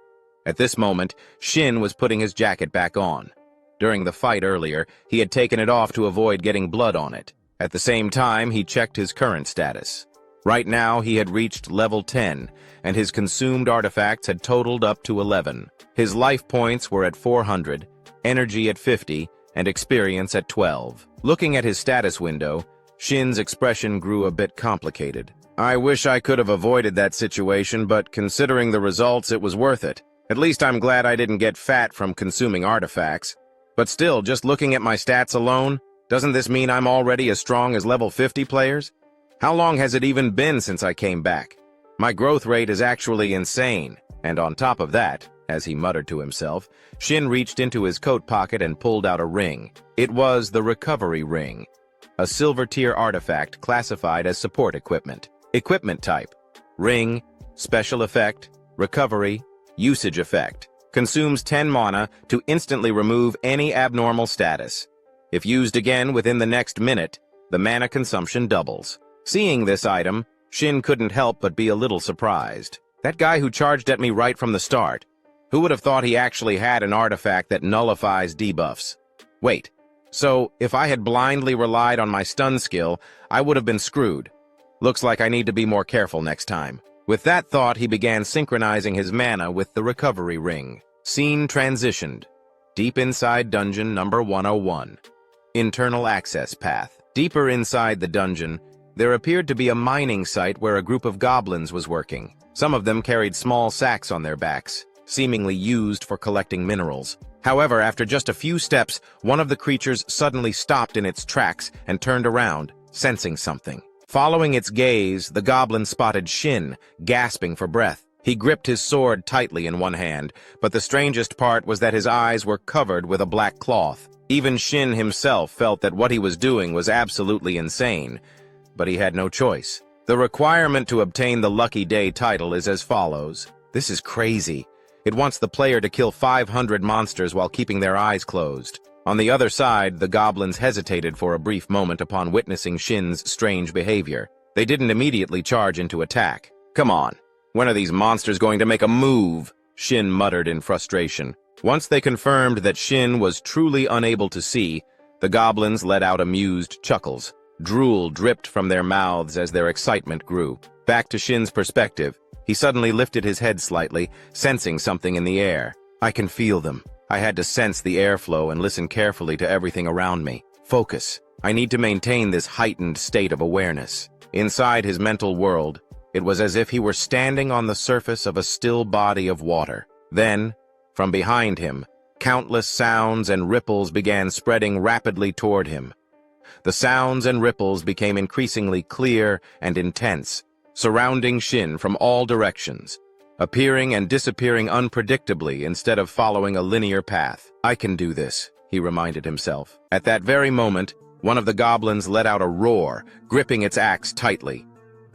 At this moment, Shin was putting his jacket back on. During the fight earlier, he had taken it off to avoid getting blood on it. At the same time, he checked his current status. Right now, he had reached level 10, and his consumed artifacts had totaled up to 11. His life points were at 400, energy at 50, and experience at 12. Looking at his status window, Shin's expression grew a bit complicated. "I wish I could have avoided that situation, but considering the results, it was worth it. At least I'm glad I didn't get fat from consuming artifacts. But still, just looking at my stats alone, doesn't this mean I'm already as strong as level 50 players? How long has it even been since I came back? My growth rate is actually insane." And on top of that, as he muttered to himself, Shin reached into his coat pocket and pulled out a ring. It was the recovery ring, a silver-tier artifact classified as support equipment. Equipment type: ring, special effect, recovery, usage effect. Consumes 10 mana to instantly remove any abnormal status. If used again within the next minute, the mana consumption doubles. Seeing this item, Shin couldn't help but be a little surprised. That guy who charged at me right from the start, who would have thought he actually had an artifact that nullifies debuffs? Wait, so if I had blindly relied on my stun skill, I would have been screwed. Looks like I need to be more careful next time. With that thought, he began synchronizing his mana with the recovery ring. Scene transitioned. Deep inside dungeon number 101. Internal access path. Deeper inside the dungeon, there appeared to be a mining site where a group of goblins was working. Some of them carried small sacks on their backs, seemingly used for collecting minerals. However, after just a few steps, one of the creatures suddenly stopped in its tracks and turned around, sensing something. Following its gaze, the goblin spotted Shin, gasping for breath. He gripped his sword tightly in one hand, but the strangest part was that his eyes were covered with a black cloth. Even Shin himself felt that what he was doing was absolutely insane, but he had no choice. The requirement to obtain the Lucky Day title is as follows. This is crazy. It wants the player to kill 500 monsters while keeping their eyes closed. On the other side, the goblins hesitated for a brief moment upon witnessing Shin's strange behavior. They didn't immediately charge into attack. Come on, when are these monsters going to make a move? Shin muttered in frustration. Once they confirmed that Shin was truly unable to see, the goblins let out amused chuckles. Drool dripped from their mouths as their excitement grew. Back to Shin's perspective, he suddenly lifted his head slightly, sensing something in the air. I can feel them. I had to sense the airflow and listen carefully to everything around me. Focus. I need to maintain this heightened state of awareness. Inside his mental world, it was as if he were standing on the surface of a still body of water. Then, from behind him, countless sounds and ripples began spreading rapidly toward him. The sounds and ripples became increasingly clear and intense, surrounding Shin from all directions, appearing and disappearing unpredictably instead of following a linear path. I can do this, he reminded himself. At that very moment, one of the goblins let out a roar, gripping its axe tightly.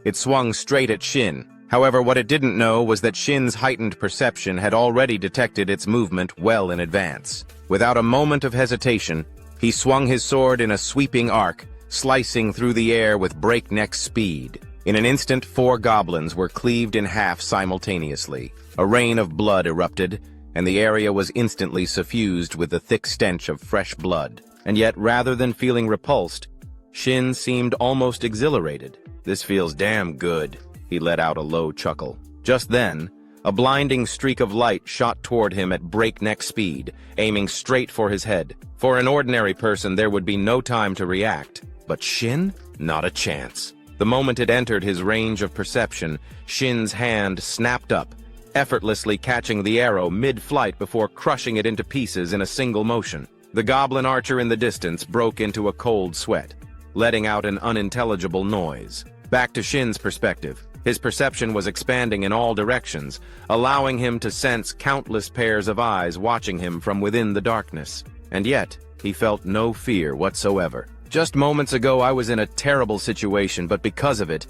It swung straight at Shin. However, what it didn't know was that Shin's heightened perception had already detected its movement well in advance. Without a moment of hesitation, he swung his sword in a sweeping arc, slicing through the air with breakneck speed. In an instant, 4 goblins were cleaved in half simultaneously. A rain of blood erupted, and the area was instantly suffused with the thick stench of fresh blood. And yet, rather than feeling repulsed, Shin seemed almost exhilarated. This feels damn good, he let out a low chuckle. Just then, a blinding streak of light shot toward him at breakneck speed, aiming straight for his head. For an ordinary person, there would be no time to react. But Shin? Not a chance. The moment it entered his range of perception, Shin's hand snapped up, effortlessly catching the arrow mid-flight before crushing it into pieces in a single motion. The goblin archer in the distance broke into a cold sweat, letting out an unintelligible noise. Back to Shin's perspective, his perception was expanding in all directions, allowing him to sense countless pairs of eyes watching him from within the darkness. And yet, he felt no fear whatsoever. Just moments ago, I was in a terrible situation, but because of it,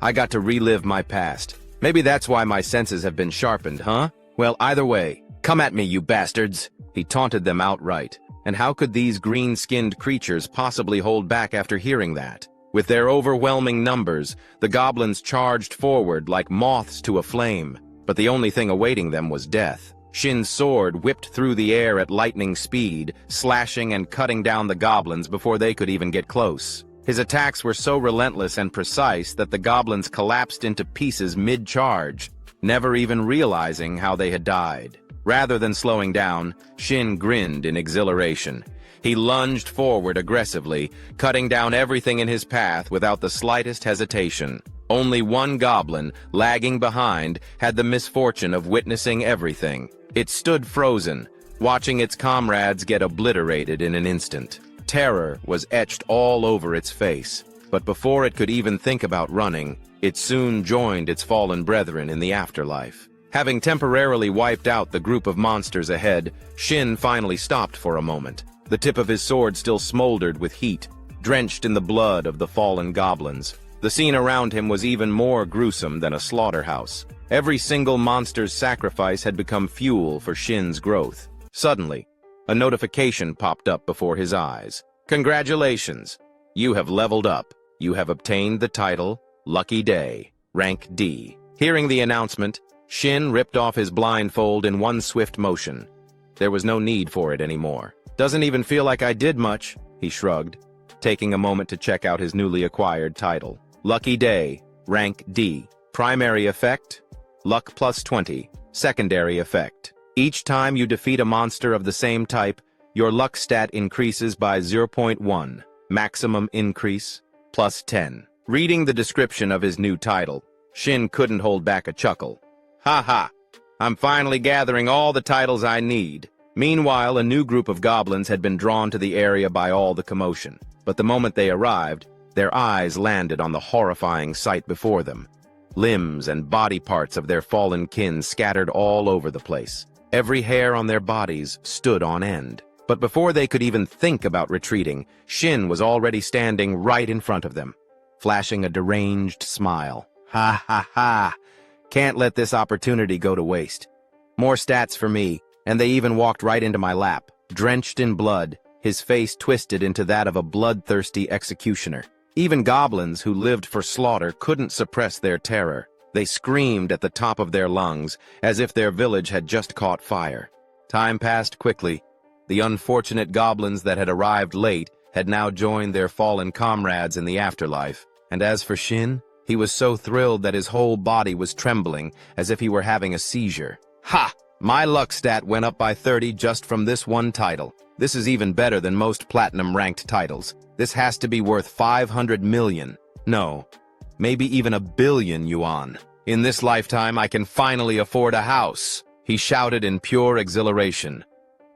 I got to relive my past. Maybe that's why my senses have been sharpened, huh? Well, either way, come at me, you bastards! He taunted them outright. And how could these green-skinned creatures possibly hold back after hearing that? With their overwhelming numbers, the goblins charged forward like moths to a flame. But the only thing awaiting them was death. Shin's sword whipped through the air at lightning speed, slashing and cutting down the goblins before they could even get close. His attacks were so relentless and precise that the goblins collapsed into pieces mid-charge, never even realizing how they had died. Rather than slowing down, Shin grinned in exhilaration. He lunged forward aggressively, cutting down everything in his path without the slightest hesitation. Only one goblin, lagging behind, had the misfortune of witnessing everything. It stood frozen, watching its comrades get obliterated in an instant. Terror was etched all over its face, but before it could even think about running, it soon joined its fallen brethren in the afterlife. Having temporarily wiped out the group of monsters ahead, Shin finally stopped for a moment. The tip of his sword still smoldered with heat, drenched in the blood of the fallen goblins. The scene around him was even more gruesome than a slaughterhouse. Every single monster's sacrifice had become fuel for Shin's growth. Suddenly, a notification popped up before his eyes. Congratulations! You have leveled up. You have obtained the title, Lucky Day, rank D. Hearing the announcement, Shin ripped off his blindfold in one swift motion. There was no need for it anymore. Doesn't even feel like I did much, he shrugged, taking a moment to check out his newly acquired title. Lucky Day, rank D. Primary effect, luck plus 20. Secondary effect. Each time you defeat a monster of the same type, your luck stat increases by 0.1. Maximum increase, plus 10. Reading the description of his new title, Shin couldn't hold back a chuckle. Ha ha! I'm finally gathering all the titles I need. Meanwhile, a new group of goblins had been drawn to the area by all the commotion. But the moment they arrived, their eyes landed on the horrifying sight before them. Limbs and body parts of their fallen kin scattered all over the place. Every hair on their bodies stood on end. But before they could even think about retreating, Shin was already standing right in front of them, flashing a deranged smile. Ha ha ha! Can't let this opportunity go to waste. More stats for me, and they even walked right into my lap, drenched in blood, his face twisted into that of a bloodthirsty executioner. Even goblins who lived for slaughter couldn't suppress their terror. They screamed at the top of their lungs, as if their village had just caught fire. Time passed quickly. The unfortunate goblins that had arrived late had now joined their fallen comrades in the afterlife. And as for Shin, he was so thrilled that his whole body was trembling, as if he were having a seizure. Ha! My luck stat went up by 30 just from this one title. This is even better than most platinum-ranked titles. This has to be worth 500 million. No, maybe even 1 billion yuan. In this lifetime, I can finally afford a house, he shouted in pure exhilaration.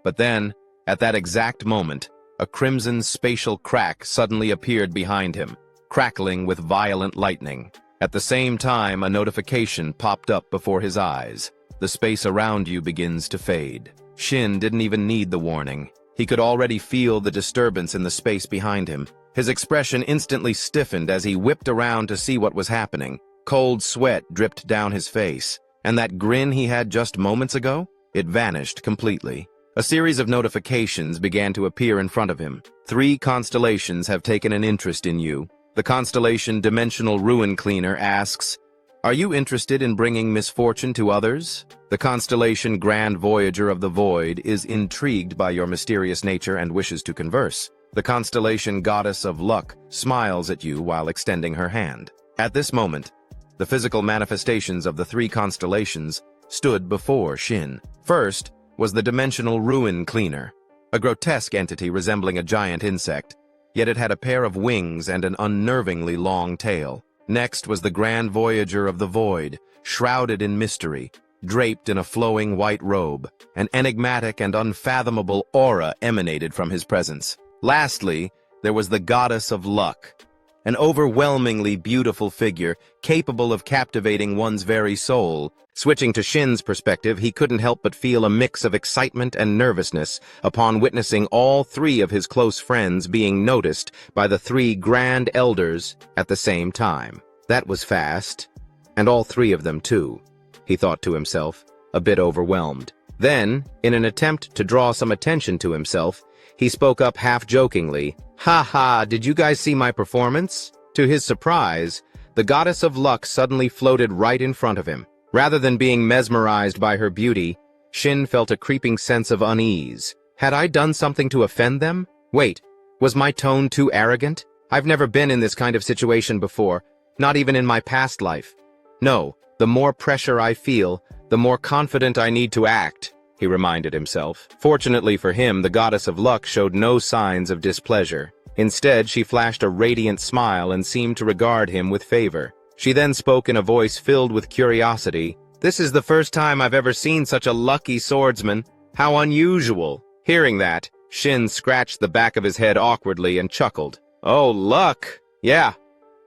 But then, at that exact moment, a crimson spatial crack suddenly appeared behind him, crackling with violent lightning. At the same time, a notification popped up before his eyes. The space around you begins to fade. Shin didn't even need the warning. He could already feel the disturbance in the space behind him. His expression instantly stiffened as he whipped around to see what was happening. Cold sweat dripped down his face, and that grin he had just moments ago, it vanished completely. A series of notifications began to appear in front of him. 3 constellations have taken an interest in you. The constellation Dimensional Ruin Cleaner asks, "Are you interested in bringing misfortune to others?" The constellation Grand Voyager of the Void is intrigued by your mysterious nature and wishes to converse. The constellation Goddess of Luck smiles at you while extending her hand. At this moment, the physical manifestations of the 3 constellations stood before Shin. First was the Dimensional Ruin Cleaner, a grotesque entity resembling a giant insect, yet it had a pair of wings and an unnervingly long tail. Next was the Grand Voyager of the Void, shrouded in mystery, draped in a flowing white robe. An enigmatic and unfathomable aura emanated from his presence. Lastly, there was the Goddess of Luck, an overwhelmingly beautiful figure capable of captivating one's very soul. Switching to Shin's perspective, he couldn't help but feel a mix of excitement and nervousness upon witnessing all 3 of his close friends being noticed by the 3 Grand Elders at the same time. That was fast, and all 3 of them too, he thought to himself, a bit overwhelmed. Then, in an attempt to draw some attention to himself, he spoke up half-jokingly, "Ha ha, did you guys see my performance?" To his surprise, the Goddess of Luck suddenly floated right in front of him. Rather than being mesmerized by her beauty, Shin felt a creeping sense of unease. Had I done something to offend them? Wait, was my tone too arrogant? I've never been in this kind of situation before, not even in my past life. No, the more pressure I feel, the more confident I need to act, he reminded himself. Fortunately for him, the Goddess of Luck showed no signs of displeasure. Instead, she flashed a radiant smile and seemed to regard him with favor. She then spoke in a voice filled with curiosity. "This is the first time I've ever seen such a lucky swordsman. How unusual." Hearing that, Shin scratched the back of his head awkwardly and chuckled. "Oh, luck. Yeah,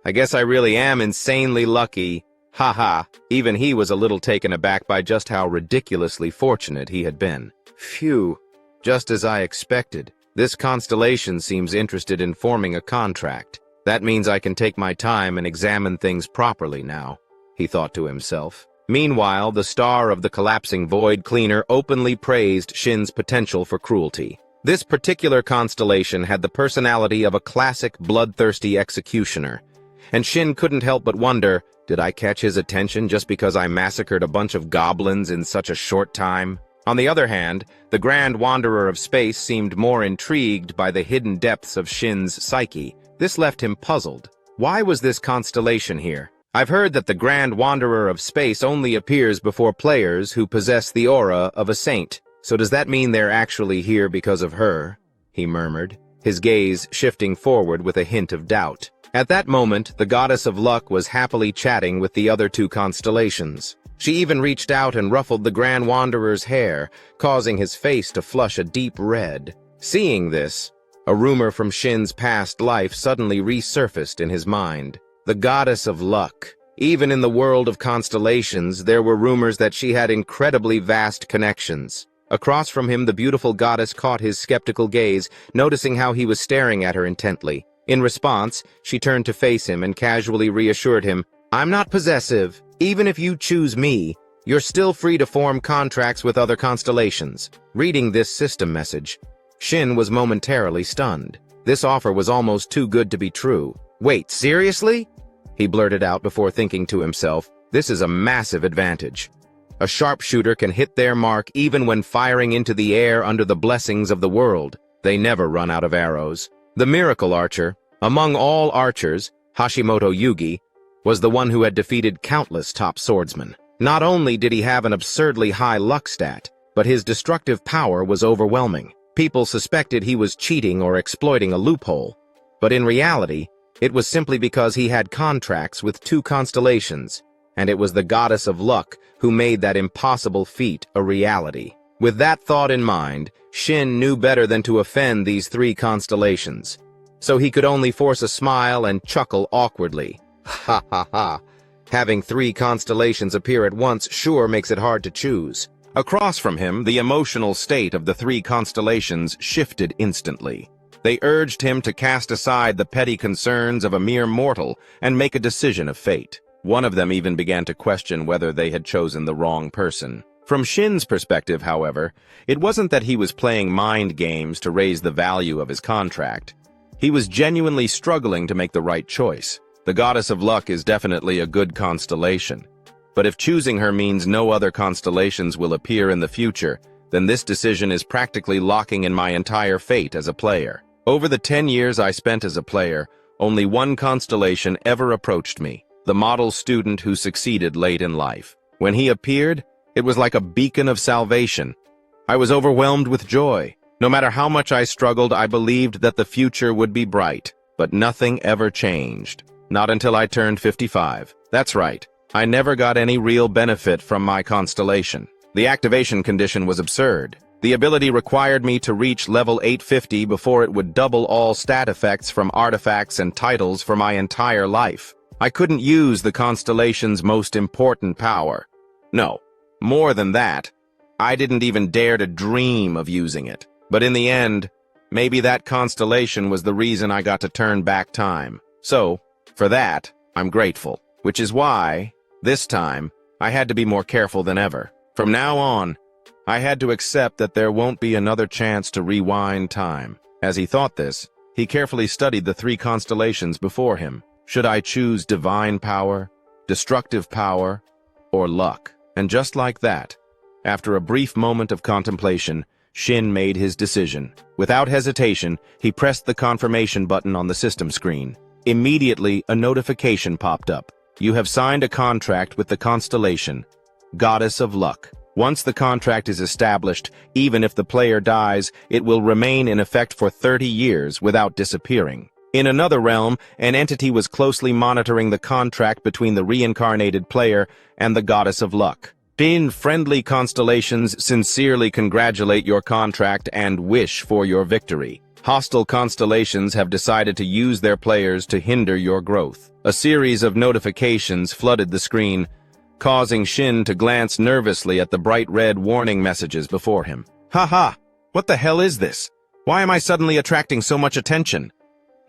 I guess I really am insanely lucky. Ha. Even he was a little taken aback by just how ridiculously fortunate he had been. Phew, just as I expected. This constellation seems interested in forming a contract. That means I can take my time and examine things properly now, he thought to himself. Meanwhile, the star of the collapsing void cleaner openly praised Shin's potential for cruelty. This particular constellation had the personality of a classic bloodthirsty executioner, and Shin couldn't help but wonder, did I catch his attention just because I massacred a bunch of goblins in such a short time? On the other hand, the Grand Wanderer of Space seemed more intrigued by the hidden depths of Shin's psyche. This left him puzzled. Why was this constellation here? I've heard that the Grand Wanderer of Space only appears before players who possess the aura of a saint. So does that mean they're actually here because of her? He murmured, his gaze shifting forward with a hint of doubt. At that moment, the goddess of luck was happily chatting with the other two constellations. She even reached out and ruffled the Grand Wanderer's hair, causing his face to flush a deep red. Seeing this, a rumor from Shin's past life suddenly resurfaced in his mind. The goddess of luck. Even in the world of constellations, there were rumors that she had incredibly vast connections. Across from him, the beautiful goddess caught his skeptical gaze, noticing how he was staring at her intently. In response, she turned to face him and casually reassured him, "I'm not possessive. Even if you choose me, you're still free to form contracts with other constellations." Reading this system message, Shin was momentarily stunned. This offer was almost too good to be true. "Wait, seriously?" He blurted out before thinking to himself, "This is a massive advantage. A sharpshooter can hit their mark even when firing into the air under the blessings of the world. They never run out of arrows." The miracle archer, among all archers, Hashimoto Yugi, was the one who had defeated countless top swordsmen. Not only did he have an absurdly high luck stat, but his destructive power was overwhelming. People suspected he was cheating or exploiting a loophole, but in reality, it was simply because he had contracts with two constellations, and it was the goddess of luck who made that impossible feat a reality. With that thought in mind, Shin knew better than to offend these three constellations, so he could only force a smile and chuckle awkwardly. Ha ha ha. Having three constellations appear at once sure makes it hard to choose. Across from him, the emotional state of the three constellations shifted instantly. They urged him to cast aside the petty concerns of a mere mortal and make a decision of fate. One of them even began to question whether they had chosen the wrong person. From Shin's perspective, however, it wasn't that he was playing mind games to raise the value of his contract. He was genuinely struggling to make the right choice. The goddess of luck is definitely a good constellation. But if choosing her means no other constellations will appear in the future, then this decision is practically locking in my entire fate as a player. Over the 10 years I spent as a player, only one constellation ever approached me, the model student who succeeded late in life. When he appeared, it was like a beacon of salvation. I was overwhelmed with joy. No matter how much I struggled, I believed that the future would be bright. But nothing ever changed. Not until I turned 55. That's right. I never got any real benefit from my constellation. The activation condition was absurd. The ability required me to reach level 850 before it would double all stat effects from artifacts and titles for my entire life. I couldn't use the constellation's most important power. No. More than that, I didn't even dare to dream of using it. But in the end, maybe that constellation was the reason I got to turn back time. So, for that, I'm grateful. Which is why, this time, I had to be more careful than ever. From now on, I had to accept that there won't be another chance to rewind time. As he thought this, he carefully studied the three constellations before him. Should I choose divine power, destructive power, or luck? And just like that, after a brief moment of contemplation, Shin made his decision. Without hesitation, he pressed the confirmation button on the system screen. Immediately, a notification popped up. You have signed a contract with the constellation, Goddess of Luck. Once the contract is established, even if the player dies, it will remain in effect for 30 years without disappearing. In another realm, an entity was closely monitoring the contract between the reincarnated player and the Goddess of Luck. Shin, friendly constellations sincerely congratulate your contract and wish for your victory. Hostile constellations have decided to use their players to hinder your growth. A series of notifications flooded the screen, causing Shin to glance nervously at the bright red warning messages before him. Haha! What the hell is this? Why am I suddenly attracting so much attention?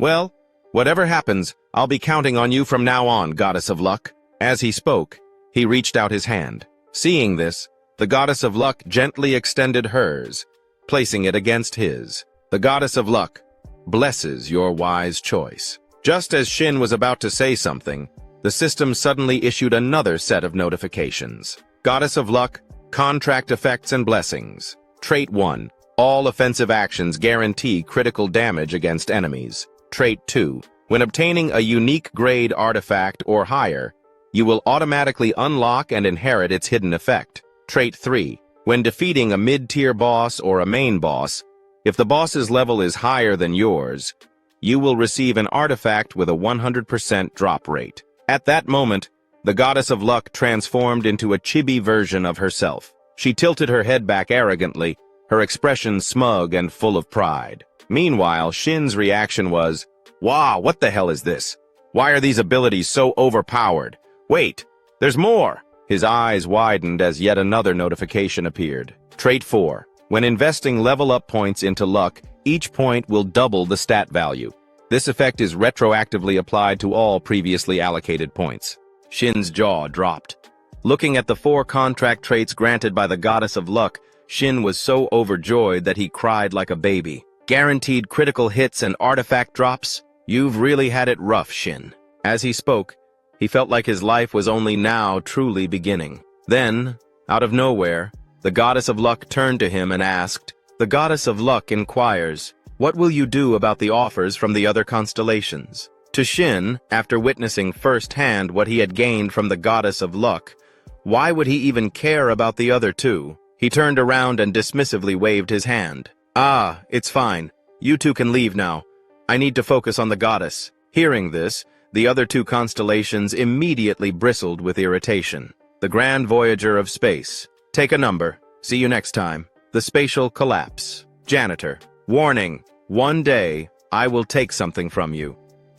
Well, whatever happens, I'll be counting on you from now on, Goddess of Luck. As he spoke, he reached out his hand. Seeing this, the Goddess of Luck gently extended hers, placing it against his. The Goddess of Luck blesses your wise choice. Just as Shin was about to say something, the system suddenly issued another set of notifications. Goddess of Luck, contract effects and blessings. Trait 1. All offensive actions guarantee critical damage against enemies. Trait 2. When obtaining a unique grade artifact or higher, you will automatically unlock and inherit its hidden effect. Trait 3. When defeating a mid-tier boss or a main boss, if the boss's level is higher than yours, you will receive an artifact with a 100% drop rate. At that moment, the goddess of luck transformed into a chibi version of herself. She tilted her head back arrogantly, her expression smug and full of pride. Meanwhile, Shin's reaction was, "Wow, what the hell is this? Why are these abilities so overpowered? Wait, there's more!" His eyes widened as yet another notification appeared. Trait 4. When investing level-up points into luck, each point will double the stat value. This effect is retroactively applied to all previously allocated points. Shin's jaw dropped. Looking at the 4 contract traits granted by the goddess of luck, Shin was so overjoyed that he cried like a baby. Guaranteed critical hits and artifact drops? You've really had it rough, Shin. As he spoke, he felt like his life was only now truly beginning. Then, out of nowhere, the goddess of luck turned to him and asked, "The goddess of luck inquires, what will you do about the offers from the other constellations?" To Shin, after witnessing firsthand what he had gained from the goddess of luck, why would he even care about the other two? He turned around and dismissively waved his hand. "Ah, it's fine. You two can leave now. I need to focus on the goddess." Hearing this, the other two constellations immediately bristled with irritation. The Grand Voyager of Space. Take a number. See you next time. The Spatial Collapse. Janitor. Warning. One day, I will take something from you.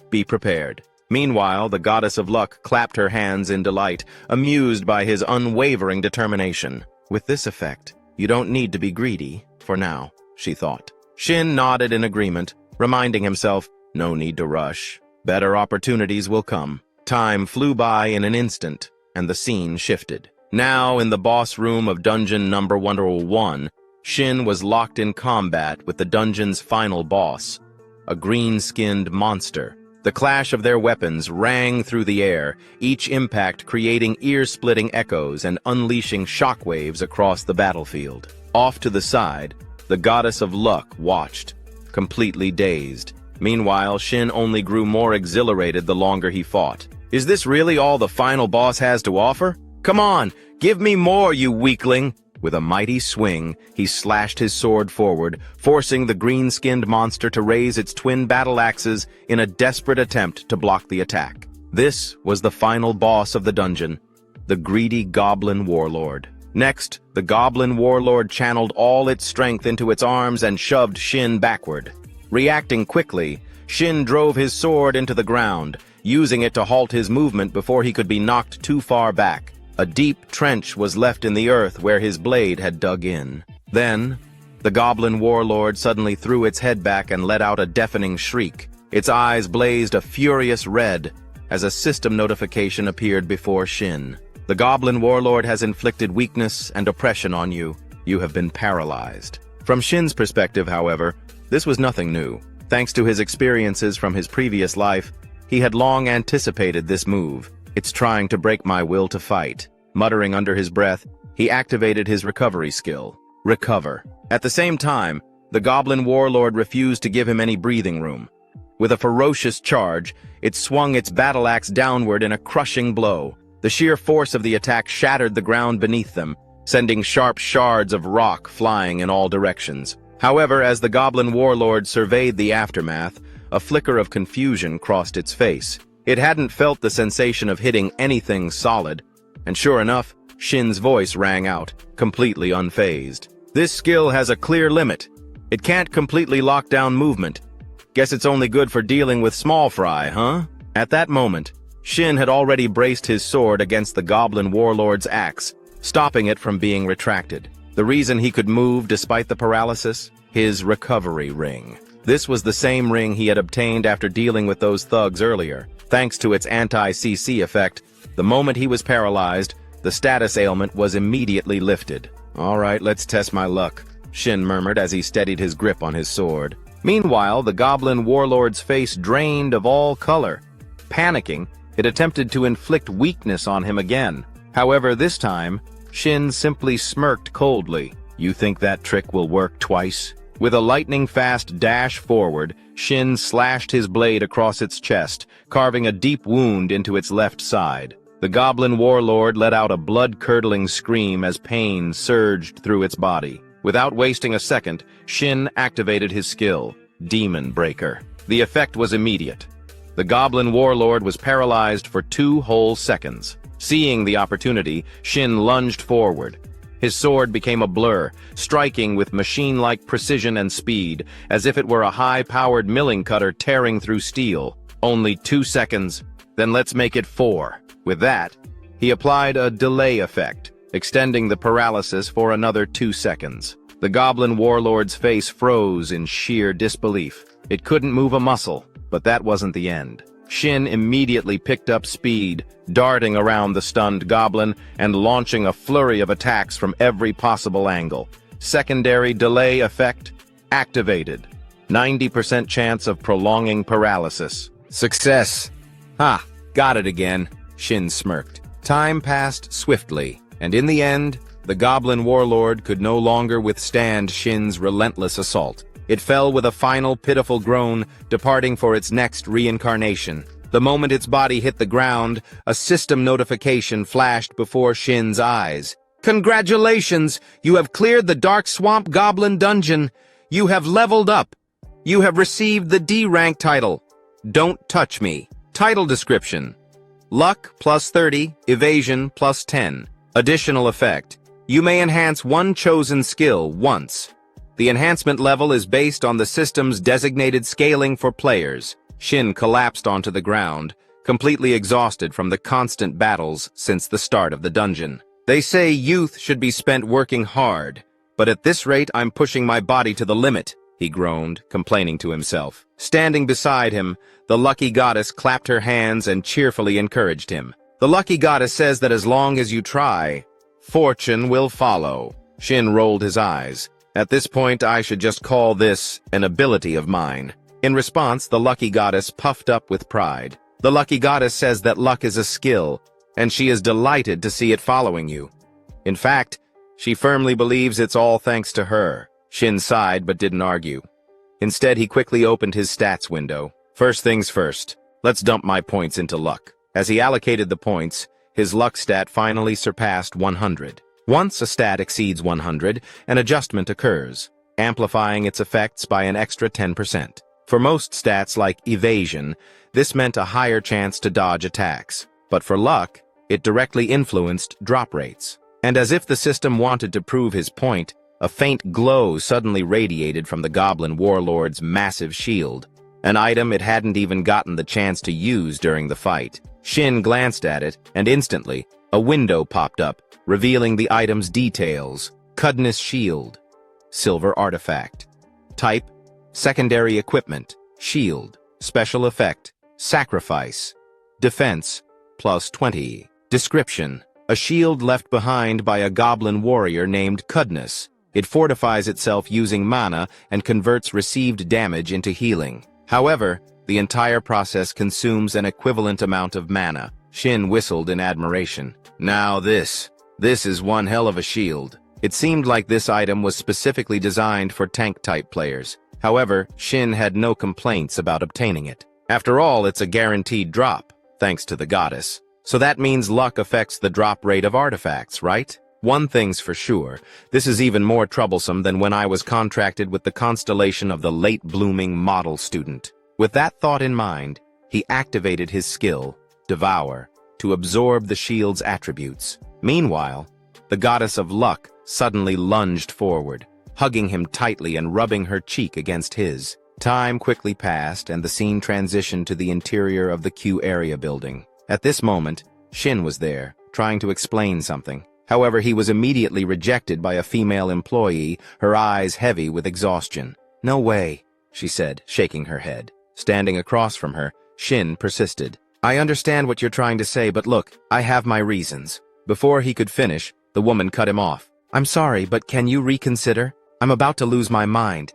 Be prepared. Meanwhile, the goddess of luck clapped her hands in delight, amused by his unwavering determination. With this effect, you don't need to be greedy, for now, she thought. Shin nodded in agreement, reminding himself, no need to rush. Better opportunities will come. Time flew by in an instant, and the scene shifted. Now, in the boss room of dungeon number 101, Shin was locked in combat with the dungeon's final boss, a green-skinned monster. The clash of their weapons rang through the air, each impact creating ear-splitting echoes and unleashing shockwaves across the battlefield. Off to the side, the goddess of luck watched, completely dazed. Meanwhile, Shin only grew more exhilarated the longer he fought. Is this really all the final boss has to offer? Come on, give me more, you weakling! With a mighty swing, he slashed his sword forward, forcing the green-skinned monster to raise its twin battle axes in a desperate attempt to block the attack. This was the final boss of the dungeon, the greedy Goblin Warlord. Next, the Goblin Warlord channeled all its strength into its arms and shoved Shin backward. Reacting quickly, Shin drove his sword into the ground, using it to halt his movement before he could be knocked too far back. A deep trench was left in the earth where his blade had dug in. Then, the Goblin Warlord suddenly threw its head back and let out a deafening shriek. Its eyes blazed a furious red as a system notification appeared before Shin. The Goblin Warlord has inflicted weakness and oppression on you. You have been paralyzed. From Shin's perspective, however, this was nothing new. Thanks to his experiences from his previous life, he had long anticipated this move. It's trying to break my will to fight. Muttering under his breath, he activated his recovery skill. Recover. At the same time, the Goblin Warlord refused to give him any breathing room. With a ferocious charge, it swung its battle axe downward in a crushing blow. The sheer force of the attack shattered the ground beneath them, sending sharp shards of rock flying in all directions. However, as the Goblin Warlord surveyed the aftermath, a flicker of confusion crossed its face. It hadn't felt the sensation of hitting anything solid, and sure enough, Shin's voice rang out, completely unfazed. This skill has a clear limit. It can't completely lock down movement. Guess it's only good for dealing with small fry, huh? At that moment, Shin had already braced his sword against the Goblin Warlord's axe, stopping it from being retracted. The reason he could move despite the paralysis? His recovery ring. This was the same ring he had obtained after dealing with those thugs earlier. Thanks to its anti-CC effect, the moment he was paralyzed, the status ailment was immediately lifted. All right, let's test my luck, Shin murmured as he steadied his grip on his sword. Meanwhile, the Goblin Warlord's face drained of all color. Panicking, it attempted to inflict weakness on him again. However, this time, Shin simply smirked coldly. You think that trick will work twice? With a lightning-fast dash forward, Shin slashed his blade across its chest, carving a deep wound into its left side. The goblin warlord let out a blood-curdling scream as pain surged through its body. Without wasting a second, Shin activated his skill, Demon Breaker. The effect was immediate. The goblin warlord was paralyzed for 2 whole seconds. Seeing the opportunity, Shin lunged forward. His sword became a blur, striking with machine-like precision and speed, as if it were a high-powered milling cutter tearing through steel. Only 2 seconds, then let's make it 4. With that, he applied a delay effect, extending the paralysis for another 2 seconds. The goblin warlord's face froze in sheer disbelief. It couldn't move a muscle, but that wasn't the end. Shin immediately picked up speed, darting around the stunned goblin and launching a flurry of attacks from every possible angle. Secondary delay effect activated. 90% chance of prolonging paralysis. Success! Ha! Got it again, Shin smirked. Time passed swiftly, and in the end, the goblin warlord could no longer withstand Shin's relentless assault. It fell with a final pitiful groan, departing for its next reincarnation. The moment its body hit the ground, a system notification flashed before Shin's eyes. Congratulations! You have cleared the Dark Swamp Goblin Dungeon. You have leveled up. You have received the D rank title. Don't touch me. Title description: Luck plus 30, Evasion plus 10. Additional effect: you may enhance one chosen skill once. The enhancement level is based on the system's designated scaling for players. Shin collapsed onto the ground, completely exhausted from the constant battles since the start of the dungeon. They say youth should be spent working hard, but at this rate I'm pushing my body to the limit, he groaned, complaining to himself. Standing beside him, the lucky goddess clapped her hands and cheerfully encouraged him. The lucky goddess says that as long as you try, fortune will follow. Shin rolled his eyes. At this point, I should just call this an ability of mine. In response, the lucky goddess puffed up with pride. The lucky goddess says that luck is a skill, and she is delighted to see it following you. In fact, she firmly believes it's all thanks to her. Shin sighed but didn't argue. Instead, he quickly opened his stats window. First things first, let's dump my points into luck. As he allocated the points, his luck stat finally surpassed 100. Once a stat exceeds 100, an adjustment occurs, amplifying its effects by an extra 10%. For most stats like evasion, this meant a higher chance to dodge attacks. But for luck, it directly influenced drop rates. And as if the system wanted to prove his point, a faint glow suddenly radiated from the goblin warlord's massive shield, an item it hadn't even gotten the chance to use during the fight. Shin glanced at it, and instantly, a window popped up, revealing the item's details. Cudness Shield. Silver Artifact. Type: Secondary Equipment. Shield. Special Effect: Sacrifice. Defense: plus 20. Description: a shield left behind by a goblin warrior named Cudness. It fortifies itself using mana and converts received damage into healing. However, the entire process consumes an equivalent amount of mana. Shin whistled in admiration. Now this is one hell of a shield. It seemed like this item was specifically designed for tank-type players. However, Shin had no complaints about obtaining it. After all, it's a guaranteed drop, thanks to the goddess. So that means luck affects the drop rate of artifacts, right? One thing's for sure, this is even more troublesome than when I was contracted with the constellation of the late-blooming model student. With that thought in mind, he activated his skill, Devour, to absorb the shield's attributes. Meanwhile, the goddess of luck suddenly lunged forward, hugging him tightly and rubbing her cheek against his. Time quickly passed, and the scene transitioned to the interior of the Q area building. At this moment, Shin was there, trying to explain something. However, he was immediately rejected by a female employee, her eyes heavy with exhaustion. "No way," she said, shaking her head. Standing across from her, Shin persisted. "I understand what you're trying to say, but look, I have my reasons." Before he could finish, the woman cut him off. "I'm sorry, but can you reconsider? I'm about to lose my mind.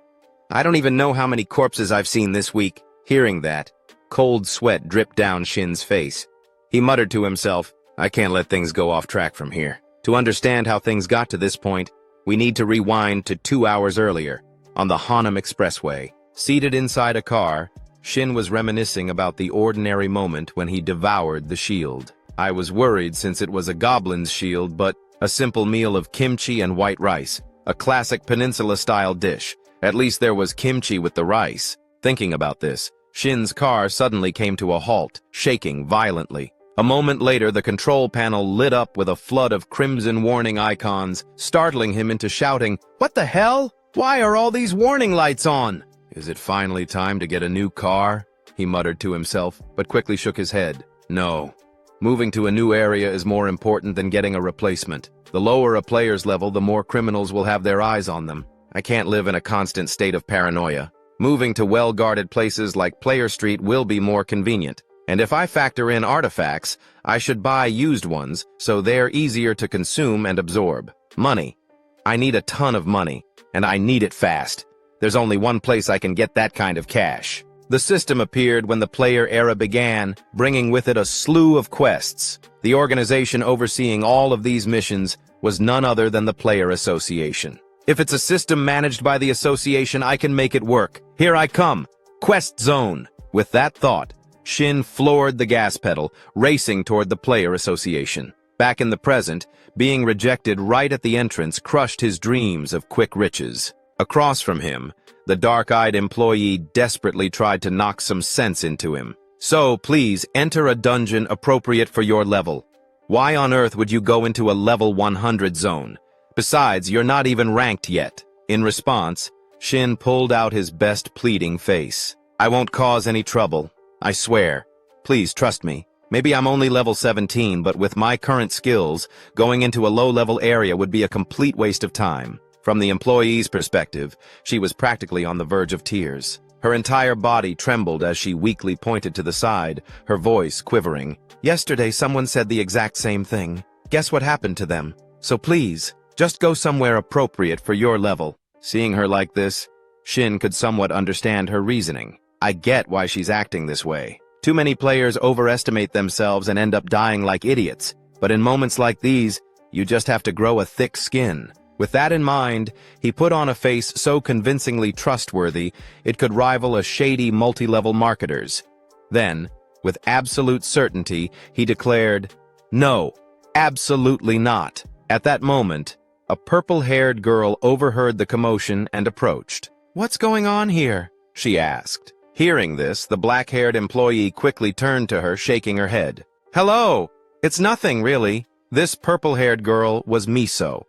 I don't even know how many corpses I've seen this week." Hearing that, cold sweat dripped down Shin's face. He muttered to himself, "I can't let things go off track from here. To understand how things got to this point, we need to rewind to 2 hours earlier. On the Hanam Expressway, seated inside a car, Shin was reminiscing about the ordinary moment when he devoured the shield. I was worried since it was a goblin's shield, but a simple meal of kimchi and white rice, a classic peninsula-style dish. At least there was kimchi with the rice. Thinking about this, Shin's car suddenly came to a halt, shaking violently. A moment later, the control panel lit up with a flood of crimson warning icons, startling him into shouting, "What the hell? Why are all these warning lights on?" "Is it finally time to get a new car?" he muttered to himself, but quickly shook his head. No. Moving to a new area is more important than getting a replacement. The lower a player's level, the more criminals will have their eyes on them. I can't live in a constant state of paranoia. Moving to well-guarded places like Player Street will be more convenient. And if I factor in artifacts, I should buy used ones, so they're easier to consume and absorb. Money. I need a ton of money, and I need it fast. There's only one place I can get that kind of cash. The system appeared when the player era began, bringing with it a slew of quests. The organization overseeing all of these missions was none other than the Player Association. If it's a system managed by the association, I can make it work. Here I come. Quest Zone. With that thought, Shin floored the gas pedal, racing toward the Player Association. Back in the present, being rejected right at the entrance crushed his dreams of quick riches. Across from him, the dark-eyed employee desperately tried to knock some sense into him. "So, please, enter a dungeon appropriate for your level. Why on earth would you go into a level 100 zone? Besides, you're not even ranked yet." In response, Shin pulled out his best pleading face. "I won't cause any trouble. I swear. Please trust me. Maybe I'm only level 17, but with my current skills, going into a low-level area would be a complete waste of time." From the employee's perspective, she was practically on the verge of tears. Her entire body trembled as she weakly pointed to the side, her voice quivering. "Yesterday someone said the exact same thing. Guess what happened to them? So please, just go somewhere appropriate for your level." Seeing her like this, Shin could somewhat understand her reasoning. I get why she's acting this way. Too many players overestimate themselves and end up dying like idiots. But in moments like these, you just have to grow a thick skin. With that in mind, he put on a face so convincingly trustworthy, it could rival a shady multi-level marketer's. Then, with absolute certainty, he declared, "No, absolutely not." At that moment, a purple-haired girl overheard the commotion and approached. "What's going on here?" she asked. Hearing this, the black-haired employee quickly turned to her, shaking her head. "Hello! It's nothing, really." This purple-haired girl was Miso,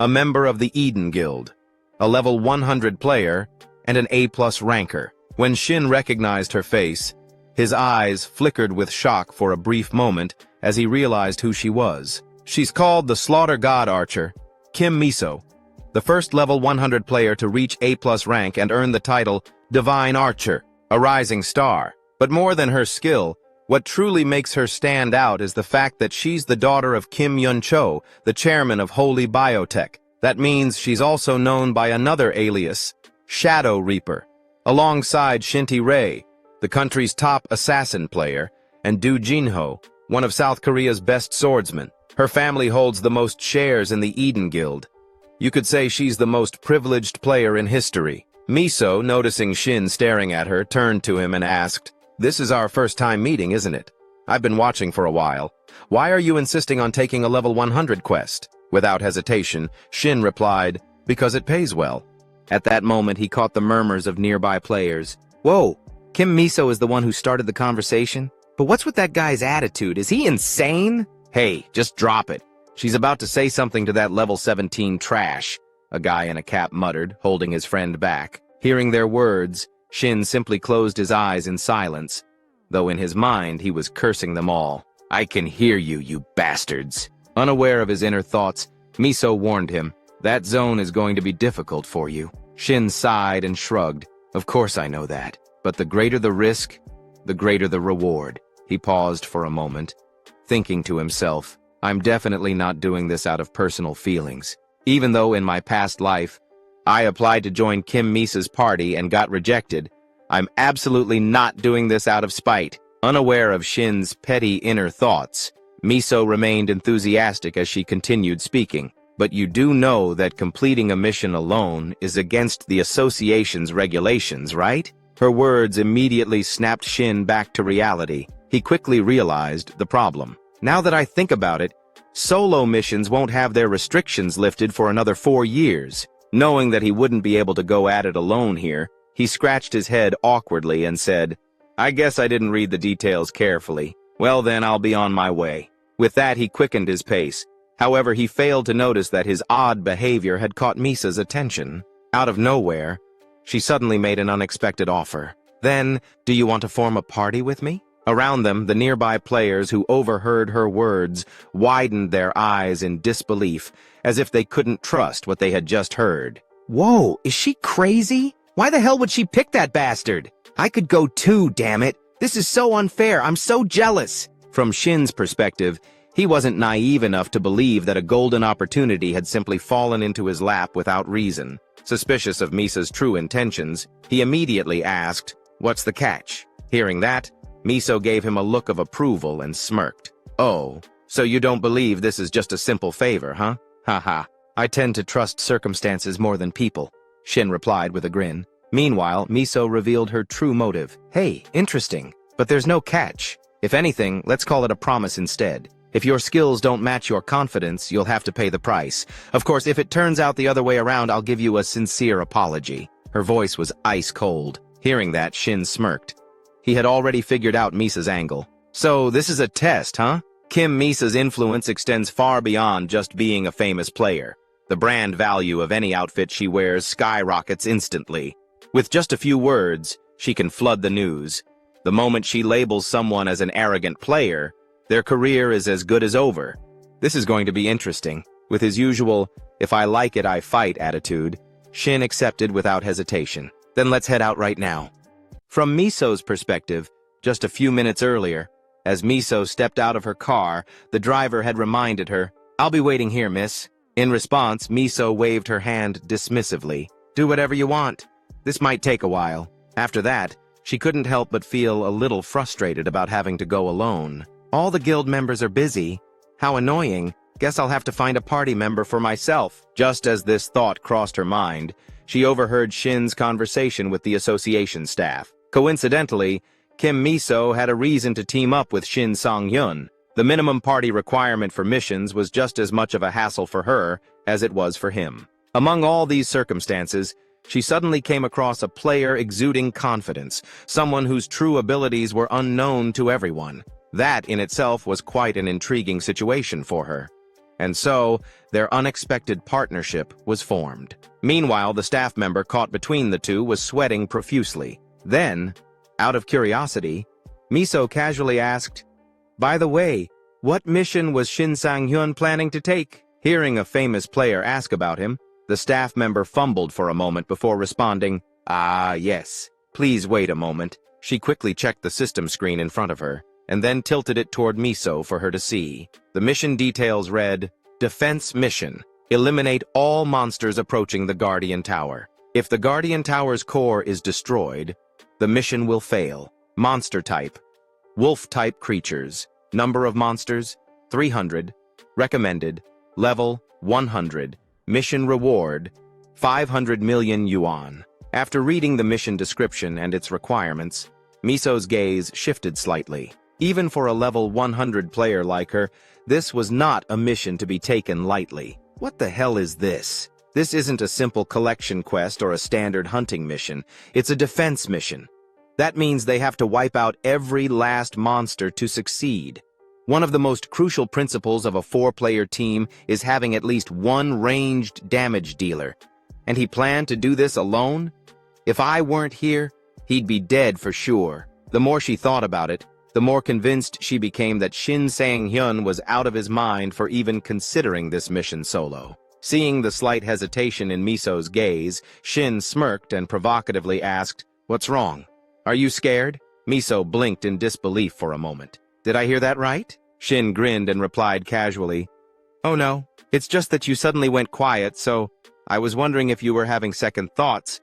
a member of the Eden Guild, a level 100 player, and an A+ ranker. When Shin recognized her face, his eyes flickered with shock for a brief moment as he realized who she was. She's called the Slaughter God Archer, Kim Miso, the first level 100 player to reach A+ rank and earn the title Divine Archer, a rising star. But more than her skill, what truly makes her stand out is the fact that she's the daughter of Kim Yun-cho, the chairman of Holy Biotech. That means she's also known by another alias, Shadow Reaper, alongside Shinty Rei, the country's top assassin player, and Do Jinho, one of South Korea's best swordsmen. Her family holds the most shares in the Eden Guild. You could say she's the most privileged player in history. Miso, noticing Shin staring at her, turned to him and asked, "This is our first time meeting, isn't it? I've been watching for a while. Why are you insisting on taking a level 100 quest?" Without hesitation, Shin replied, "Because it pays well." At that moment, he caught the murmurs of nearby players. "Whoa, Kim Miso is the one who started the conversation? But what's with that guy's attitude? Is he insane?" "Hey, just drop it. She's about to say something to that level 17 trash," a guy in a cap muttered, holding his friend back. Hearing their words, Shin simply closed his eyes in silence, though in his mind he was cursing them all. "I can hear you, you bastards." Unaware of his inner thoughts, Miso warned him, "That zone is going to be difficult for you." Shin sighed and shrugged. "Of course I know that, but the greater the risk, the greater the reward." He paused for a moment, thinking to himself, "I'm definitely not doing this out of personal feelings. Even though in my past life, I applied to join Kim Misa's party and got rejected, I'm absolutely not doing this out of spite." Unaware of Shin's petty inner thoughts, Miso remained enthusiastic as she continued speaking. But you do know that completing a mission alone is against the association's regulations, right? Her words immediately snapped Shin back to reality. He quickly realized the problem. Now that I think about it, solo missions won't have their restrictions lifted for another 4 years. Knowing that he wouldn't be able to go at it alone here, he scratched his head awkwardly and said, "I guess I didn't read the details carefully. Well then, I'll be on my way." With that, he quickened his pace. However, he failed to notice that his odd behavior had caught Misa's attention. Out of nowhere, she suddenly made an unexpected offer. "Then, do you want to form a party with me?" Around them, the nearby players who overheard her words widened their eyes in disbelief, as if they couldn't trust what they had just heard. "Whoa, is she crazy? Why the hell would she pick that bastard? I could go too, damn it. This is so unfair, I'm so jealous." From Shin's perspective, he wasn't naive enough to believe that a golden opportunity had simply fallen into his lap without reason. Suspicious of Misa's true intentions, he immediately asked, "What's the catch?" Hearing that, Miso gave him a look of approval and smirked. "Oh, so you don't believe this is just a simple favor, huh? Haha, I tend to trust circumstances more than people," Shin replied with a grin. Meanwhile, Miso revealed her true motive. "Hey, interesting, but there's no catch. If anything, let's call it a promise instead. If your skills don't match your confidence, you'll have to pay the price. Of course, if it turns out the other way around, I'll give you a sincere apology." Her voice was ice cold. Hearing that, Shin smirked. He had already figured out Misa's angle. "So, this is a test, huh?" Kim Misa's influence extends far beyond just being a famous player. The brand value of any outfit she wears skyrockets instantly. With just a few words, she can flood the news. The moment she labels someone as an arrogant player, their career is as good as over. This is going to be interesting. With his usual, "if I like it, I fight" attitude, Shin accepted without hesitation. "Then let's head out right now." From Miso's perspective, just a few minutes earlier, as Miso stepped out of her car, the driver had reminded her, "I'll be waiting here, miss." In response, Miso waved her hand dismissively. "Do whatever you want. This might take a while." After that, she couldn't help but feel a little frustrated about having to go alone. All the guild members are busy. How annoying. Guess I'll have to find a party member for myself. Just as this thought crossed her mind, she overheard Shin's conversation with the association staff. Coincidentally, Kim Miso had a reason to team up with Shin Sang-hyun. The minimum party requirement for missions was just as much of a hassle for her as it was for him. Among all these circumstances, she suddenly came across a player exuding confidence, someone whose true abilities were unknown to everyone. That in itself was quite an intriguing situation for her. And so, their unexpected partnership was formed. Meanwhile, the staff member caught between the two was sweating profusely. Then, out of curiosity, Miso casually asked, "By the way, what mission was Shin Sang-hyun planning to take?" Hearing a famous player ask about him, the staff member fumbled for a moment before responding, "Ah, yes. Please wait a moment." She quickly checked the system screen in front of her, and then tilted it toward Miso for her to see. The mission details read, "Defense Mission. Eliminate all monsters approaching the Guardian Tower. If the Guardian Tower's core is destroyed, the mission will fail. Monster type: wolf-type creatures. Number of monsters: 300. Recommended: level 100. Mission reward: 500 million yuan." After reading the mission description and its requirements, Miso's gaze shifted slightly. Even for a level 100 player like her, this was not a mission to be taken lightly. What the hell is this? This isn't a simple collection quest or a standard hunting mission. It's a defense mission. That means they have to wipe out every last monster to succeed. One of the most crucial principles of a 4-player team is having at least one ranged damage dealer. And he planned to do this alone? If I weren't here, he'd be dead for sure. The more she thought about it, the more convinced she became that Shin Sang-hyun was out of his mind for even considering this mission solo. Seeing the slight hesitation in Miso's gaze, Shin smirked and provocatively asked, "What's wrong? Are you scared?" Miso blinked in disbelief for a moment. "Did I hear that right?" Shin grinned and replied casually, "Oh no, it's just that you suddenly went quiet, so I was wondering if you were having second thoughts.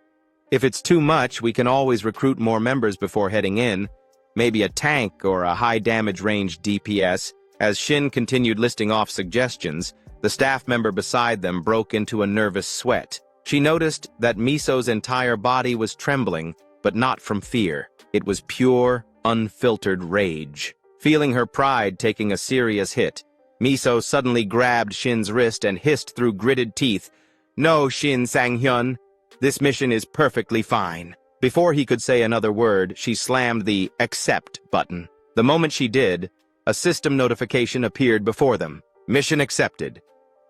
If it's too much, we can always recruit more members before heading in. Maybe a tank or a high damage range DPS. As Shin continued listing off suggestions, the staff member beside them broke into a nervous sweat. She noticed that Miso's entire body was trembling, but not from fear. It was pure, unfiltered rage. Feeling her pride taking a serious hit, Miso suddenly grabbed Shin's wrist and hissed through gritted teeth, "No, Shin Sang-hyun, this mission is perfectly fine." Before he could say another word, she slammed the accept button. The moment she did, a system notification appeared before them. Mission accepted.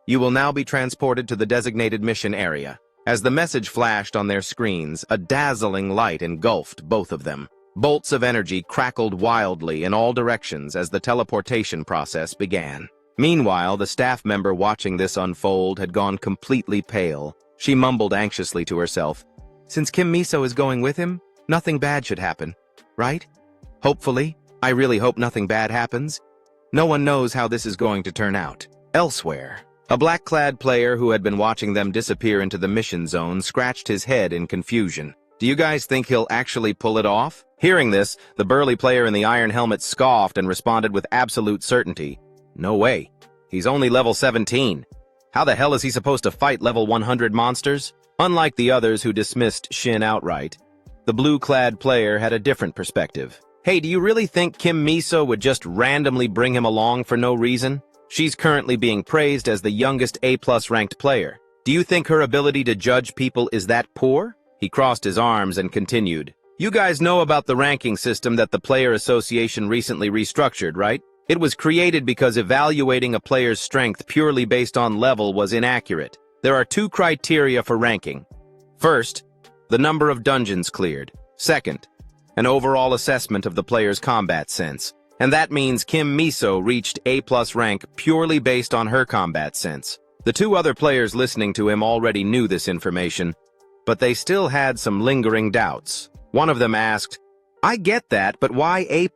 You will now be transported to the designated mission area. As the message flashed on their screens, a dazzling light engulfed both of them. Bolts of energy crackled wildly in all directions as the teleportation process began. Meanwhile, the staff member watching this unfold had gone completely pale. She mumbled anxiously to herself, "Since Kim Miso is going with him, nothing bad should happen, right? Hopefully. I really hope nothing bad happens. No one knows how this is going to turn out." Elsewhere, a black-clad player who had been watching them disappear into the mission zone scratched his head in confusion. "Do you guys think he'll actually pull it off?" Hearing this, the burly player in the iron helmet scoffed and responded with absolute certainty, "No way. He's only level 17. How the hell is he supposed to fight level 100 monsters?" Unlike the others who dismissed Shin outright, the blue-clad player had a different perspective. "Hey, do you really think Kim Miso would just randomly bring him along for no reason? She's currently being praised as the youngest A+ ranked player. Do you think her ability to judge people is that poor?" He crossed his arms and continued, "You guys know about the ranking system that the Player Association recently restructured, right? It was created because evaluating a player's strength purely based on level was inaccurate. There are 2 criteria for ranking. First, the number of dungeons cleared. Second, an overall assessment of the player's combat sense. And that means Kim Miso reached A+ rank purely based on her combat sense. The 2 other players listening to him already knew this information, but they still had some lingering doubts. One of them asked, "I get that, but why A+?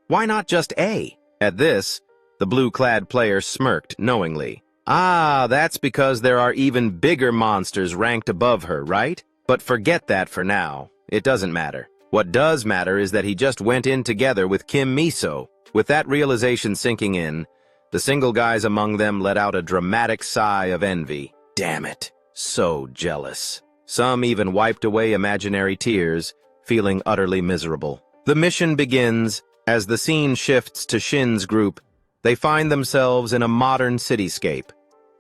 Why not just A?" At this, the blue-clad player smirked knowingly. "Ah, that's because there are even bigger monsters ranked above her, right? But forget that for now. It doesn't matter. What does matter is that he just went in together with Kim Miso." With that realization sinking in, the single guys among them let out a dramatic sigh of envy. Damn it. So jealous. Some even wiped away imaginary tears, feeling utterly miserable. The mission begins. As the scene shifts to Shin's group, they find themselves in a modern cityscape,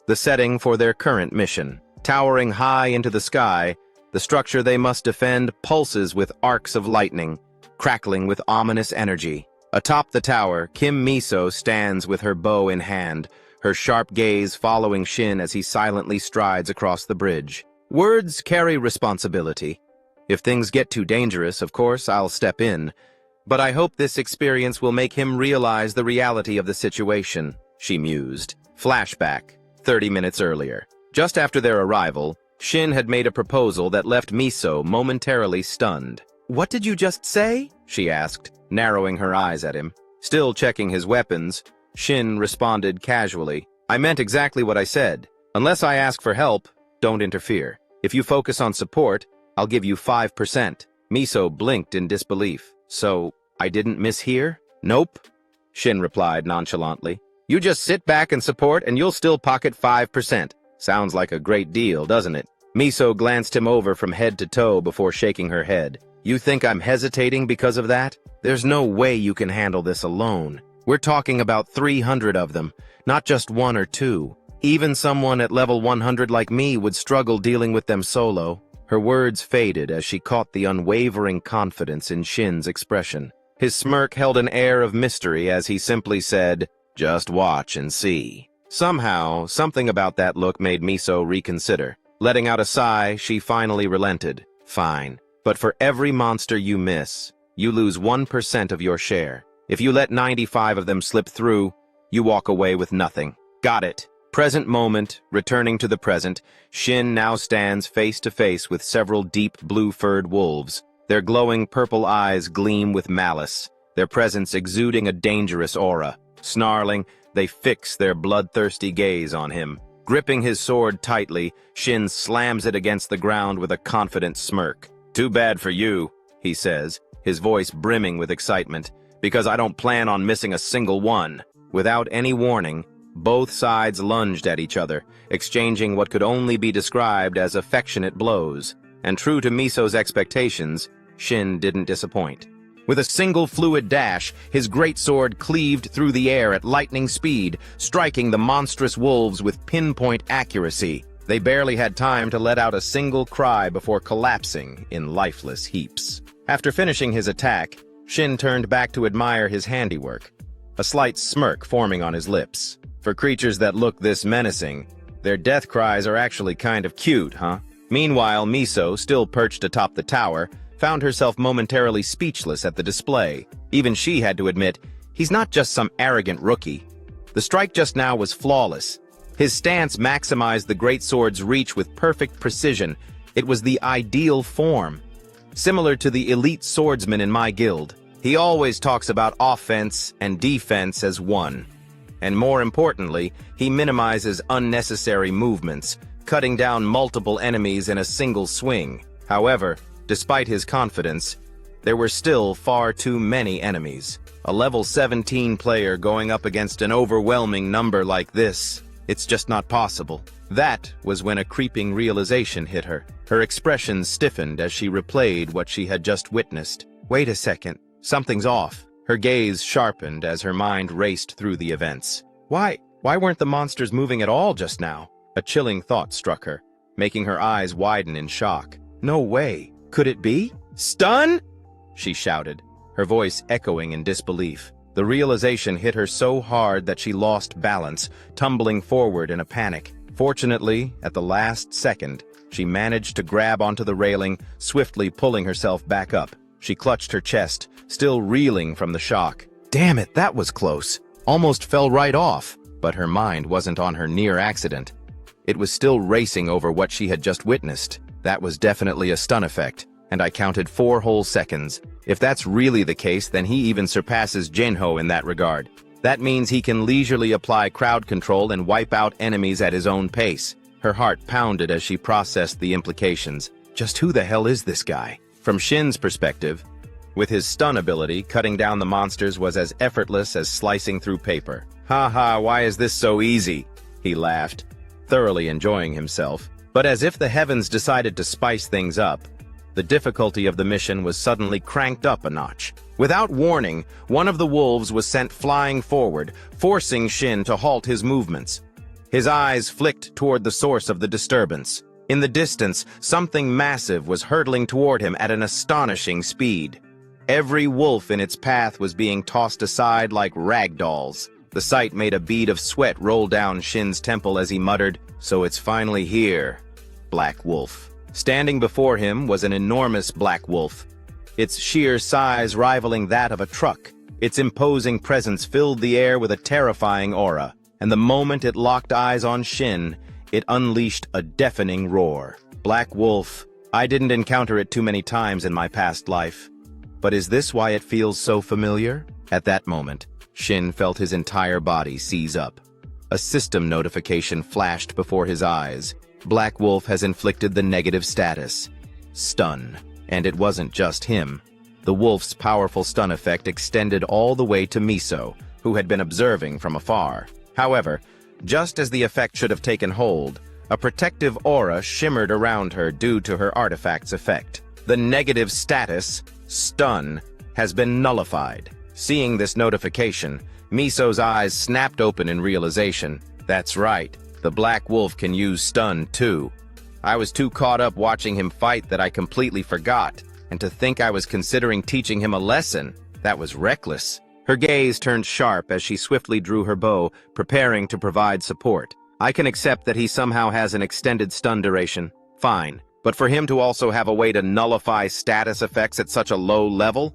the setting for their current mission. Towering high into the sky, the structure they must defend pulses with arcs of lightning, crackling with ominous energy. Atop the tower, Kim Miso stands with her bow in hand, her sharp gaze following Shin as he silently strides across the bridge. Words carry responsibility. If things get too dangerous, of course, I'll step in. But I hope this experience will make him realize the reality of the situation, she mused. Flashback, 30 minutes earlier. Just after their arrival, Shin had made a proposal that left Miso momentarily stunned. "What did you just say?" she asked, narrowing her eyes at him. Still checking his weapons, Shin responded casually, "I meant exactly what I said. Unless I ask for help, don't interfere. If you focus on support, I'll give you 5%. Miso blinked in disbelief. "So, I didn't mishear?" "Nope," Shin replied nonchalantly. "You just sit back and support and you'll still pocket 5%. Sounds like a great deal, doesn't it?" Miso glanced him over from head to toe before shaking her head. "You think I'm hesitating because of that? There's no way you can handle this alone. We're talking about 300 of them, not just 1 or 2. Even someone at level 100 like me would struggle dealing with them solo." Her words faded as she caught the unwavering confidence in Shin's expression. His smirk held an air of mystery as he simply said, "Just watch and see." Somehow, something about that look made Miso reconsider. Letting out a sigh, she finally relented. "Fine, but for every monster you miss, you lose 1% of your share. If you let 95 of them slip through, you walk away with nothing." "Got it." Present moment, returning to the present, Shin now stands face to face with several deep blue-furred wolves. Their glowing purple eyes gleam with malice, their presence exuding a dangerous aura. Snarling, they fix their bloodthirsty gaze on him. Gripping his sword tightly, Shin slams it against the ground with a confident smirk. "Too bad for you," he says, his voice brimming with excitement, "because I don't plan on missing a single one." Without any warning, both sides lunged at each other, exchanging what could only be described as affectionate blows. And true to Miso's expectations, Shin didn't disappoint. With a single fluid dash, his greatsword cleaved through the air at lightning speed, striking the monstrous wolves with pinpoint accuracy. They barely had time to let out a single cry before collapsing in lifeless heaps. After finishing his attack, Shin turned back to admire his handiwork, a slight smirk forming on his lips. For creatures that look this menacing, their death cries are actually kind of cute, huh? Meanwhile, Miso, still perched atop the tower, found herself momentarily speechless at the display. Even she had to admit, he's not just some arrogant rookie. The strike just now was flawless. His stance maximized the greatsword's reach with perfect precision. It was the ideal form. Similar to the elite swordsman in my guild, he always talks about offense and defense as one. And more importantly, he minimizes unnecessary movements, cutting down multiple enemies in a single swing. However, despite his confidence, there were still far too many enemies. A level 17 player going up against an overwhelming number like this, it's just not possible. That was when a creeping realization hit her. Her expression stiffened as she replayed what she had just witnessed. Wait a second, something's off. Her gaze sharpened as her mind raced through the events. Why weren't the monsters moving at all just now? A chilling thought struck her, making her eyes widen in shock. No way. Could it be? Stun? She shouted, her voice echoing in disbelief. The realization hit her so hard that she lost balance, tumbling forward in a panic. Fortunately, at the last second, she managed to grab onto the railing, swiftly pulling herself back up. She clutched her chest, still reeling from the shock. Damn it, that was close. Almost fell right off. But her mind wasn't on her near accident. It was still racing over what she had just witnessed. That was definitely a stun effect, and I counted 4 whole seconds. If that's really the case, then he even surpasses Jinho in that regard. That means he can leisurely apply crowd control and wipe out enemies at his own pace. Her heart pounded as she processed the implications. Just who the hell is this guy? From Shin's perspective, with his stun ability, cutting down the monsters was as effortless as slicing through paper. Haha, why is this so easy? He laughed, thoroughly enjoying himself. But as if the heavens decided to spice things up, the difficulty of the mission was suddenly cranked up a notch. Without warning, one of the wolves was sent flying forward, forcing Shin to halt his movements. His eyes flicked toward the source of the disturbance. In the distance, something massive was hurtling toward him at an astonishing speed. Every wolf in its path was being tossed aside like rag dolls. The sight made a bead of sweat roll down Shin's temple as he muttered, "So it's finally here." Black wolf. Standing before him was an enormous black wolf, its sheer size rivaling that of a truck. Its imposing presence filled the air with a terrifying aura, and the moment it locked eyes on Shin, it unleashed a deafening roar. Black wolf. I didn't encounter it too many times in my past life. But is this why it feels so familiar? At that moment, Shin felt his entire body seize up. A system notification flashed before his eyes. Black Wolf has inflicted the negative status, stun. And it wasn't just him. The wolf's powerful stun effect extended all the way to Miso, who had been observing from afar. However, just as the effect should have taken hold, a protective aura shimmered around her due to her artifact's effect. The negative status, stun, has been nullified. Seeing this notification, Miso's eyes snapped open in realization. That's right, the Black Wolf can use stun too. I was too caught up watching him fight that I completely forgot, and to think I was considering teaching him a lesson, that was reckless. Her gaze turned sharp as she swiftly drew her bow, preparing to provide support. I can accept that he somehow has an extended stun duration. Fine. But for him to also have a way to nullify status effects at such a low level?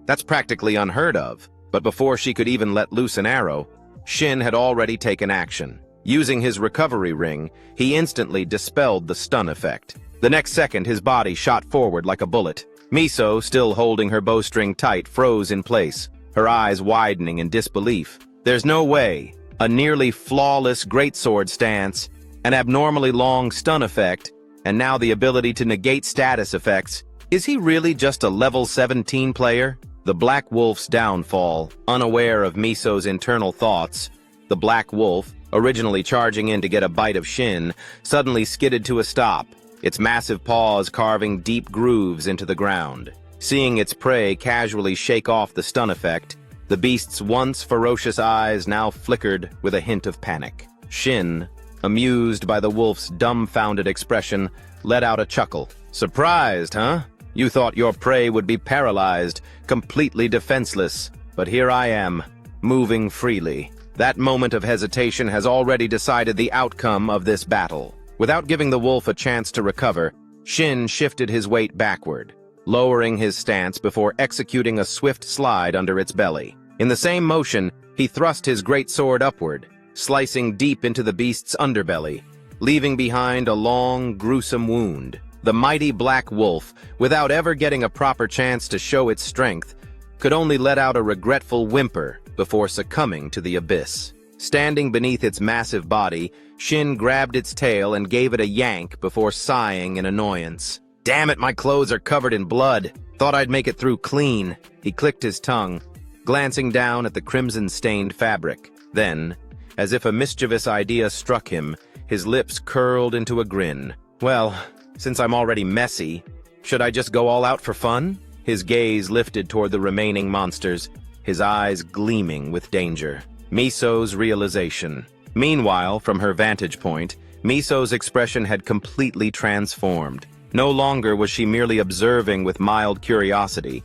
That's practically unheard of. But before she could even let loose an arrow, Shin had already taken action. Using his recovery ring, he instantly dispelled the stun effect. The next second, his body shot forward like a bullet. Miso, still holding her bowstring tight, froze in place, her eyes widening in disbelief. There's no way. A nearly flawless greatsword stance, an abnormally long stun effect, and now the ability to negate status effects. Is he really just a level 17 player? The Black Wolf's downfall, unaware of Miso's internal thoughts, The black wolf, originally charging in to get a bite of Shin, suddenly skidded to a stop, its massive paws carving deep grooves into the ground. Seeing its prey casually shake off the stun effect, the beast's once ferocious eyes now flickered with a hint of panic. Shin, amused by the wolf's dumbfounded expression, let out a chuckle. "Surprised, huh? You thought your prey would be paralyzed, completely defenseless. But here I am, moving freely. That moment of hesitation has already decided the outcome of this battle." Without giving the wolf a chance to recover, Shin shifted his weight backward, lowering his stance before executing a swift slide under its belly. In the same motion, he thrust his great sword upward, slicing deep into the beast's underbelly, leaving behind a long, gruesome wound. The mighty black wolf, without ever getting a proper chance to show its strength, could only let out a regretful whimper before succumbing to the abyss. Standing beneath its massive body, Shin grabbed its tail and gave it a yank before sighing in annoyance. "Damn it, my clothes are covered in blood. Thought I'd make it through clean." He clicked his tongue, glancing down at the crimson-stained fabric. Then, as if a mischievous idea struck him, his lips curled into a grin. "Well, since I'm already messy, should I just go all out for fun?" His gaze lifted toward the remaining monsters, his eyes gleaming with danger. Miso's realization. Meanwhile, from her vantage point, Miso's expression had completely transformed. No longer was she merely observing with mild curiosity.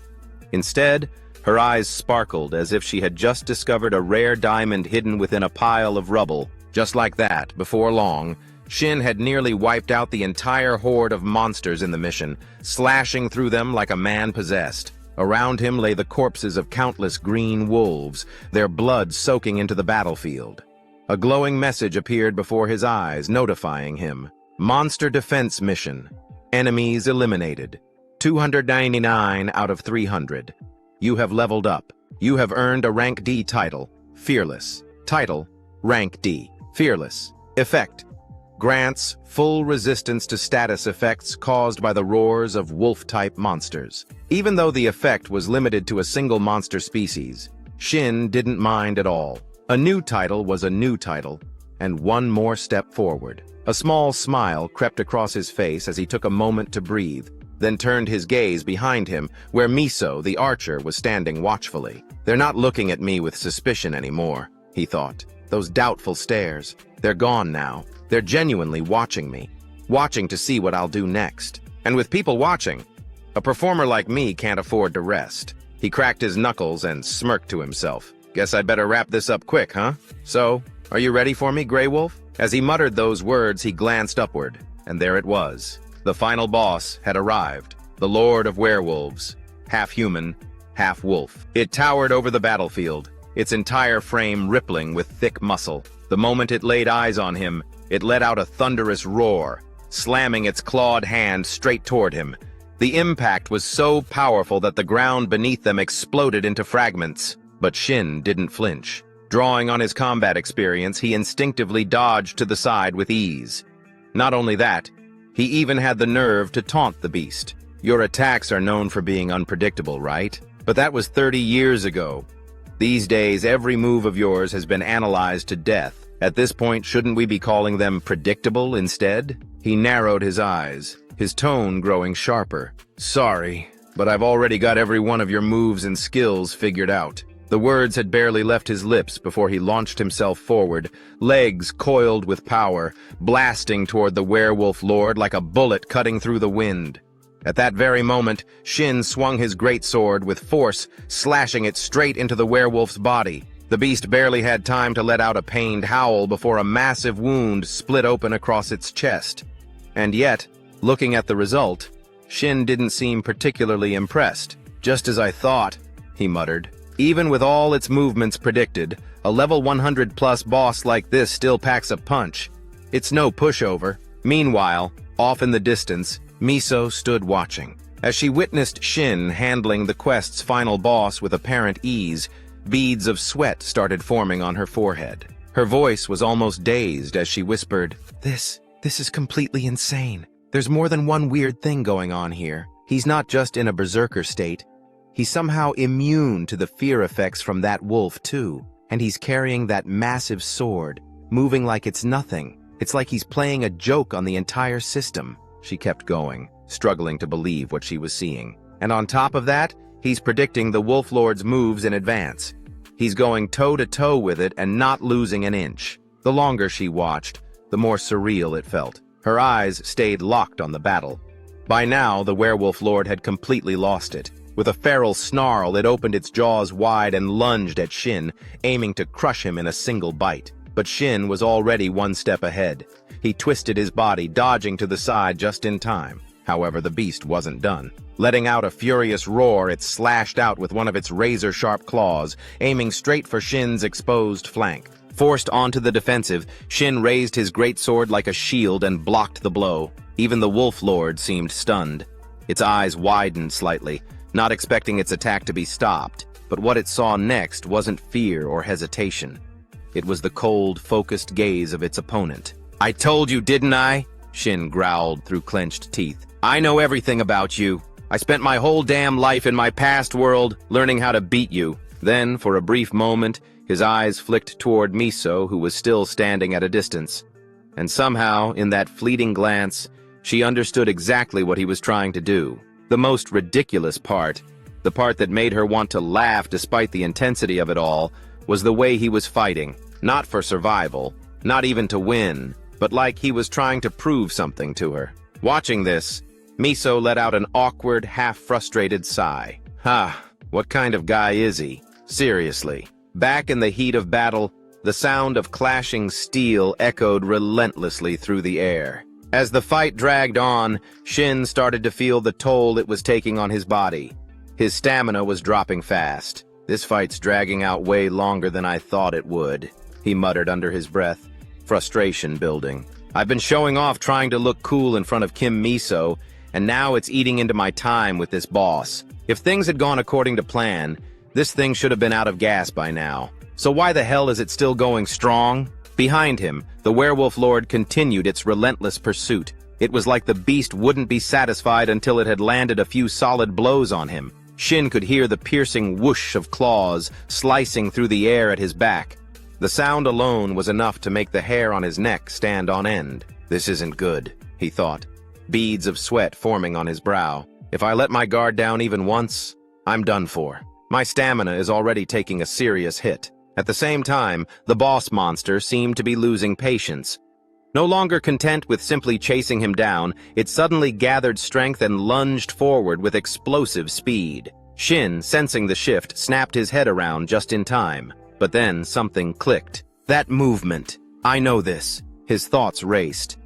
Instead, her eyes sparkled as if she had just discovered a rare diamond hidden within a pile of rubble. Just like that, before long, Shin had nearly wiped out the entire horde of monsters in the mission, slashing through them like a man possessed. Around him lay the corpses of countless green wolves, their blood soaking into the battlefield. A glowing message appeared before his eyes, notifying him. Monster Defense Mission. Enemies eliminated. 299 out of 300. You have leveled up. You have earned a Rank D title. Fearless. Title, Rank D. Fearless. Effect. Grants full resistance to status effects caused by the roars of wolf-type monsters. Even though the effect was limited to a single monster species, Shin didn't mind at all. A new title was a new title, and one more step forward. A small smile crept across his face as he took a moment to breathe, then turned his gaze behind him, where Miso, the archer, was standing watchfully. "They're not looking at me with suspicion anymore," he thought. "Those doubtful stares, they're gone now. They're genuinely watching me, watching to see what I'll do next. And with people watching, a performer like me can't afford to rest." He cracked his knuckles and smirked to himself. "Guess I'd better wrap this up quick, huh? So, are you ready for me, Grey Wolf?" As he muttered those words, he glanced upward, and there it was. The final boss had arrived, the Lord of Werewolves, half human, half wolf. It towered over the battlefield, its entire frame rippling with thick muscle. The moment it laid eyes on him, it let out a thunderous roar, slamming its clawed hand straight toward him. The impact was so powerful that the ground beneath them exploded into fragments. But Shin didn't flinch. Drawing on his combat experience, he instinctively dodged to the side with ease. Not only that, he even had the nerve to taunt the beast. "Your attacks are known for being unpredictable, right? But that was 30 years ago. These days, every move of yours has been analyzed to death. At this point, shouldn't we be calling them predictable instead?" He narrowed his eyes, his tone growing sharper. "Sorry, but I've already got every one of your moves and skills figured out." The words had barely left his lips before he launched himself forward, legs coiled with power, blasting toward the werewolf lord like a bullet cutting through the wind. At that very moment, Shin swung his greatsword with force, slashing it straight into the werewolf's body. The beast barely had time to let out a pained howl before a massive wound split open across its chest. And yet, looking at the result, Shin didn't seem particularly impressed. "Just as I thought," he muttered. "Even with all its movements predicted, a level 100+ boss like this still packs a punch. It's no pushover." Meanwhile, off in the distance, Miso stood watching. As she witnessed Shin handling the quest's final boss with apparent ease, beads of sweat started forming on her forehead. Her voice was almost dazed as she whispered, This is completely insane. There's more than one weird thing going on here. He's not just in a berserker state. He's somehow immune to the fear effects from that wolf, too. And he's carrying that massive sword, moving like it's nothing. It's like he's playing a joke on the entire system. She kept going, struggling to believe what she was seeing. And on top of that, he's predicting the Wolf Lord's moves in advance. He's going toe-to-toe with it and not losing an inch. The longer she watched, the more surreal it felt. Her eyes stayed locked on the battle. By now, the Werewolf Lord had completely lost it. With a feral snarl, it opened its jaws wide and lunged at Shin, aiming to crush him in a single bite. But Shin was already one step ahead. He twisted his body, dodging to the side just in time. However, the beast wasn't done. Letting out a furious roar, it slashed out with one of its razor-sharp claws, aiming straight for Shin's exposed flank. Forced onto the defensive, Shin raised his great sword like a shield and blocked the blow. Even the Wolf Lord seemed stunned. Its eyes widened slightly, not expecting its attack to be stopped. But what it saw next wasn't fear or hesitation. It was the cold, focused gaze of its opponent. "I told you, didn't I?" Shin growled through clenched teeth. "I know everything about you. I spent my whole damn life in my past world learning how to beat you." Then, for a brief moment, his eyes flicked toward Miso, who was still standing at a distance. And somehow, in that fleeting glance, she understood exactly what he was trying to do. The most ridiculous part, the part that made her want to laugh despite the intensity of it all, was the way he was fighting. Not for survival, not even to win, but like he was trying to prove something to her. Watching this, Miso let out an awkward, half-frustrated sigh. What kind of guy is he? Seriously. Back in the heat of battle, the sound of clashing steel echoed relentlessly through the air. As the fight dragged on, Shin started to feel the toll it was taking on his body. His stamina was dropping fast. "This fight's dragging out way longer than I thought it would," he muttered under his breath, frustration building. "I've been showing off trying to look cool in front of Kim Miso, and now it's eating into my time with this boss. If things had gone according to plan, this thing should have been out of gas by now. So why the hell is it still going strong?" Behind him, the Werewolf Lord continued its relentless pursuit. It was like the beast wouldn't be satisfied until it had landed a few solid blows on him. Shin could hear the piercing whoosh of claws slicing through the air at his back. The sound alone was enough to make the hair on his neck stand on end. "This isn't good," he thought, beads of sweat forming on his brow. "If I let my guard down even once, I'm done for. My stamina is already taking a serious hit." At the same time, the boss monster seemed to be losing patience. No longer content with simply chasing him down, it suddenly gathered strength and lunged forward with explosive speed. Shin, sensing the shift, snapped his head around just in time. But then something clicked. "That movement. I know this." His thoughts raced.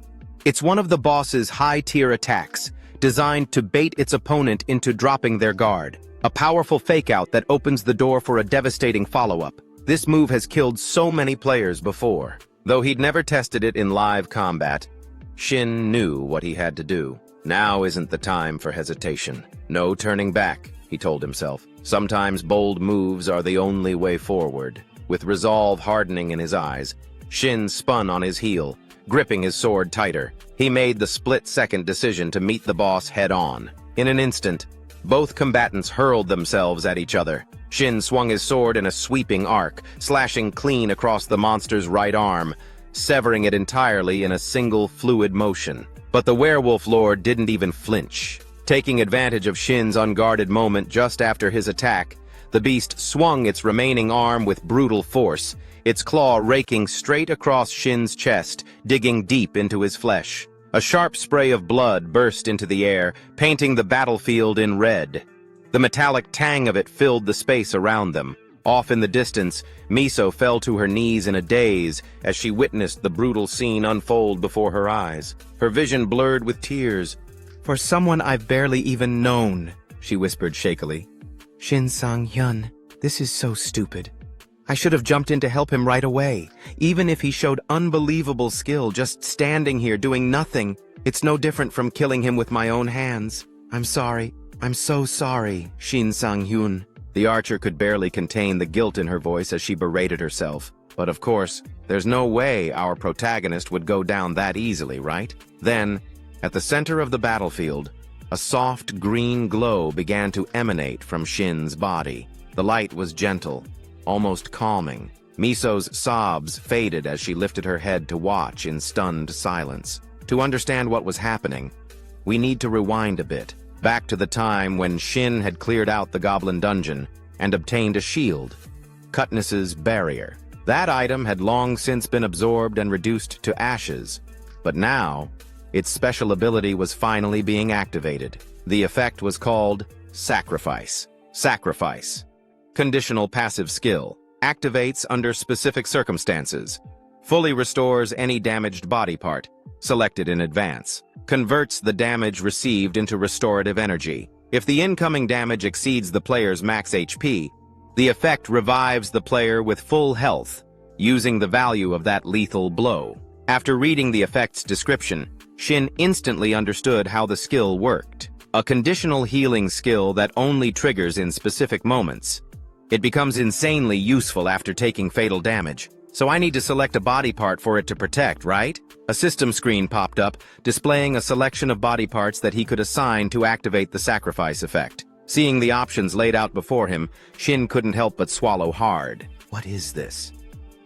It's one of the boss's high-tier attacks, designed to bait its opponent into dropping their guard. A powerful fake-out that opens the door for a devastating follow-up. This move has killed so many players before. Though he'd never tested it in live combat, Shin knew what he had to do. Now isn't the time for hesitation. No turning back, he told himself. Sometimes bold moves are the only way forward. With resolve hardening in his eyes, Shin spun on his heel, gripping his sword tighter. He made the split-second decision to meet the boss head-on. In an instant, both combatants hurled themselves at each other. Shin swung his sword in a sweeping arc, slashing clean across the monster's right arm, severing it entirely in a single fluid motion. But the Werewolf Lord didn't even flinch. Taking advantage of Shin's unguarded moment just after his attack, the beast swung its remaining arm with brutal force, its claw raking straight across Shin's chest, digging deep into his flesh. A sharp spray of blood burst into the air, painting the battlefield in red. The metallic tang of it filled the space around them. Off in the distance, Miso fell to her knees in a daze as she witnessed the brutal scene unfold before her eyes. Her vision blurred with tears. "For someone I've barely even known," she whispered shakily. "Shin Sang-hyun, this is so stupid. I should have jumped in to help him right away. Even if he showed unbelievable skill just standing here doing nothing, it's no different from killing him with my own hands. I'm sorry. I'm so sorry, Shin Sang-hyun." The archer could barely contain the guilt in her voice as she berated herself. But of course, there's no way our protagonist would go down that easily, right? Then, at the center of the battlefield, a soft green glow began to emanate from Shin's body. The light was gentle, almost calming, Miso's sobs faded as she lifted her head to watch in stunned silence. To understand what was happening, we need to rewind a bit, back to the time when Shin had cleared out the goblin dungeon and obtained a shield, Cutness's barrier. That item had long since been absorbed and reduced to ashes, but now, its special ability was finally being activated. The effect was called Sacrifice. Sacrifice. Conditional passive skill. Activates under specific circumstances. Fully restores any damaged body part, selected in advance. Converts the damage received into restorative energy. If the incoming damage exceeds the player's max HP, the effect revives the player with full health, using the value of that lethal blow. After reading the effect's description, Shin instantly understood how the skill worked. A conditional healing skill that only triggers in specific moments. It becomes insanely useful after taking fatal damage, so I need to select a body part for it to protect, right? A system screen popped up, displaying a selection of body parts that he could assign to activate the sacrifice effect. Seeing the options laid out before him, Shin couldn't help but swallow hard. What is this?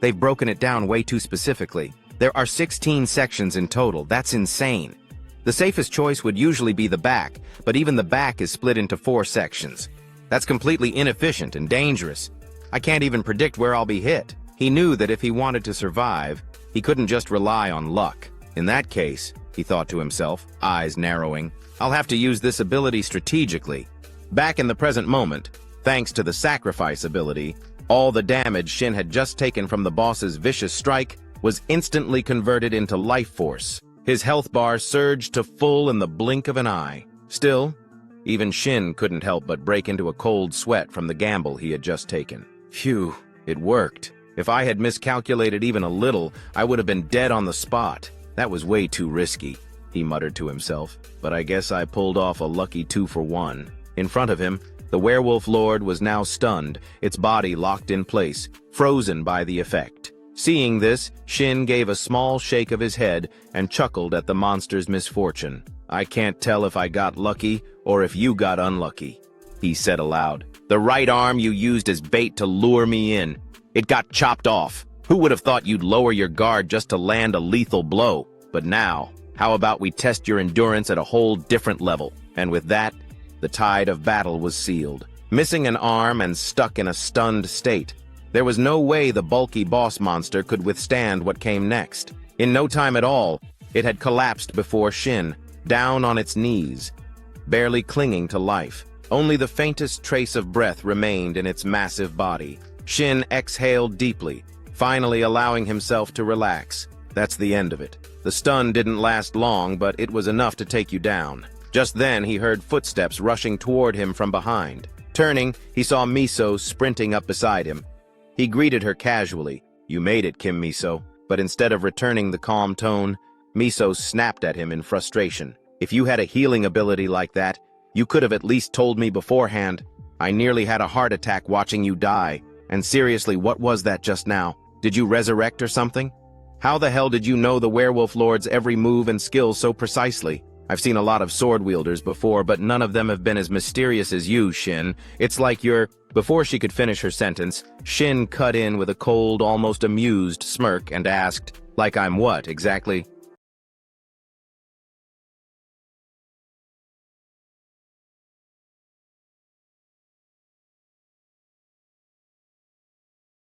They've broken it down way too specifically. There are 16 sections in total. That's insane. The safest choice would usually be the back, but even the back is split into 4 sections. That's completely inefficient and dangerous. I can't even predict where I'll be hit. He knew that if he wanted to survive, he couldn't just rely on luck. In that case, he thought to himself, eyes narrowing, I'll have to use this ability strategically. Back in the present moment, thanks to the sacrifice ability, all the damage Shin had just taken from the boss's vicious strike was instantly converted into life force. His health bar surged to full in the blink of an eye. Still, even Shin couldn't help but break into a cold sweat from the gamble he had just taken. Phew, it worked. If I had miscalculated even a little, I would have been dead on the spot. That was way too risky, he muttered to himself, but I guess I pulled off a lucky 2-for-1. In front of him, the werewolf lord was now stunned, its body locked in place, frozen by the effect. Seeing this, Shin gave a small shake of his head and chuckled at the monster's misfortune. I can't tell if I got lucky or if you got unlucky, he said aloud. The right arm you used as bait to lure me in. It got chopped off. Who would have thought you'd lower your guard just to land a lethal blow? But now, how about we test your endurance at a whole different level? And with that, the tide of battle was sealed. Missing an arm and stuck in a stunned state, there was no way the bulky boss monster could withstand what came next. In no time at all, it had collapsed before Shin, down on its knees, barely clinging to life. Only the faintest trace of breath remained in its massive body. Shin exhaled deeply, finally allowing himself to relax. That's the end of it. The stun didn't last long, but it was enough to take you down. Just then, he heard footsteps rushing toward him from behind. Turning, he saw Miso sprinting up beside him. He greeted her casually. You made it, Kim Miso. But instead of returning the calm tone, Miso snapped at him in frustration. If you had a healing ability like that, you could have at least told me beforehand. I nearly had a heart attack watching you die. And seriously, what was that just now? Did you resurrect or something? How the hell did you know the werewolf lord's every move and skill so precisely? I've seen a lot of sword wielders before, but none of them have been as mysterious as you, Shin. It's like you're... Before she could finish her sentence, Shin cut in with a cold, almost amused smirk and asked, like I'm what, exactly?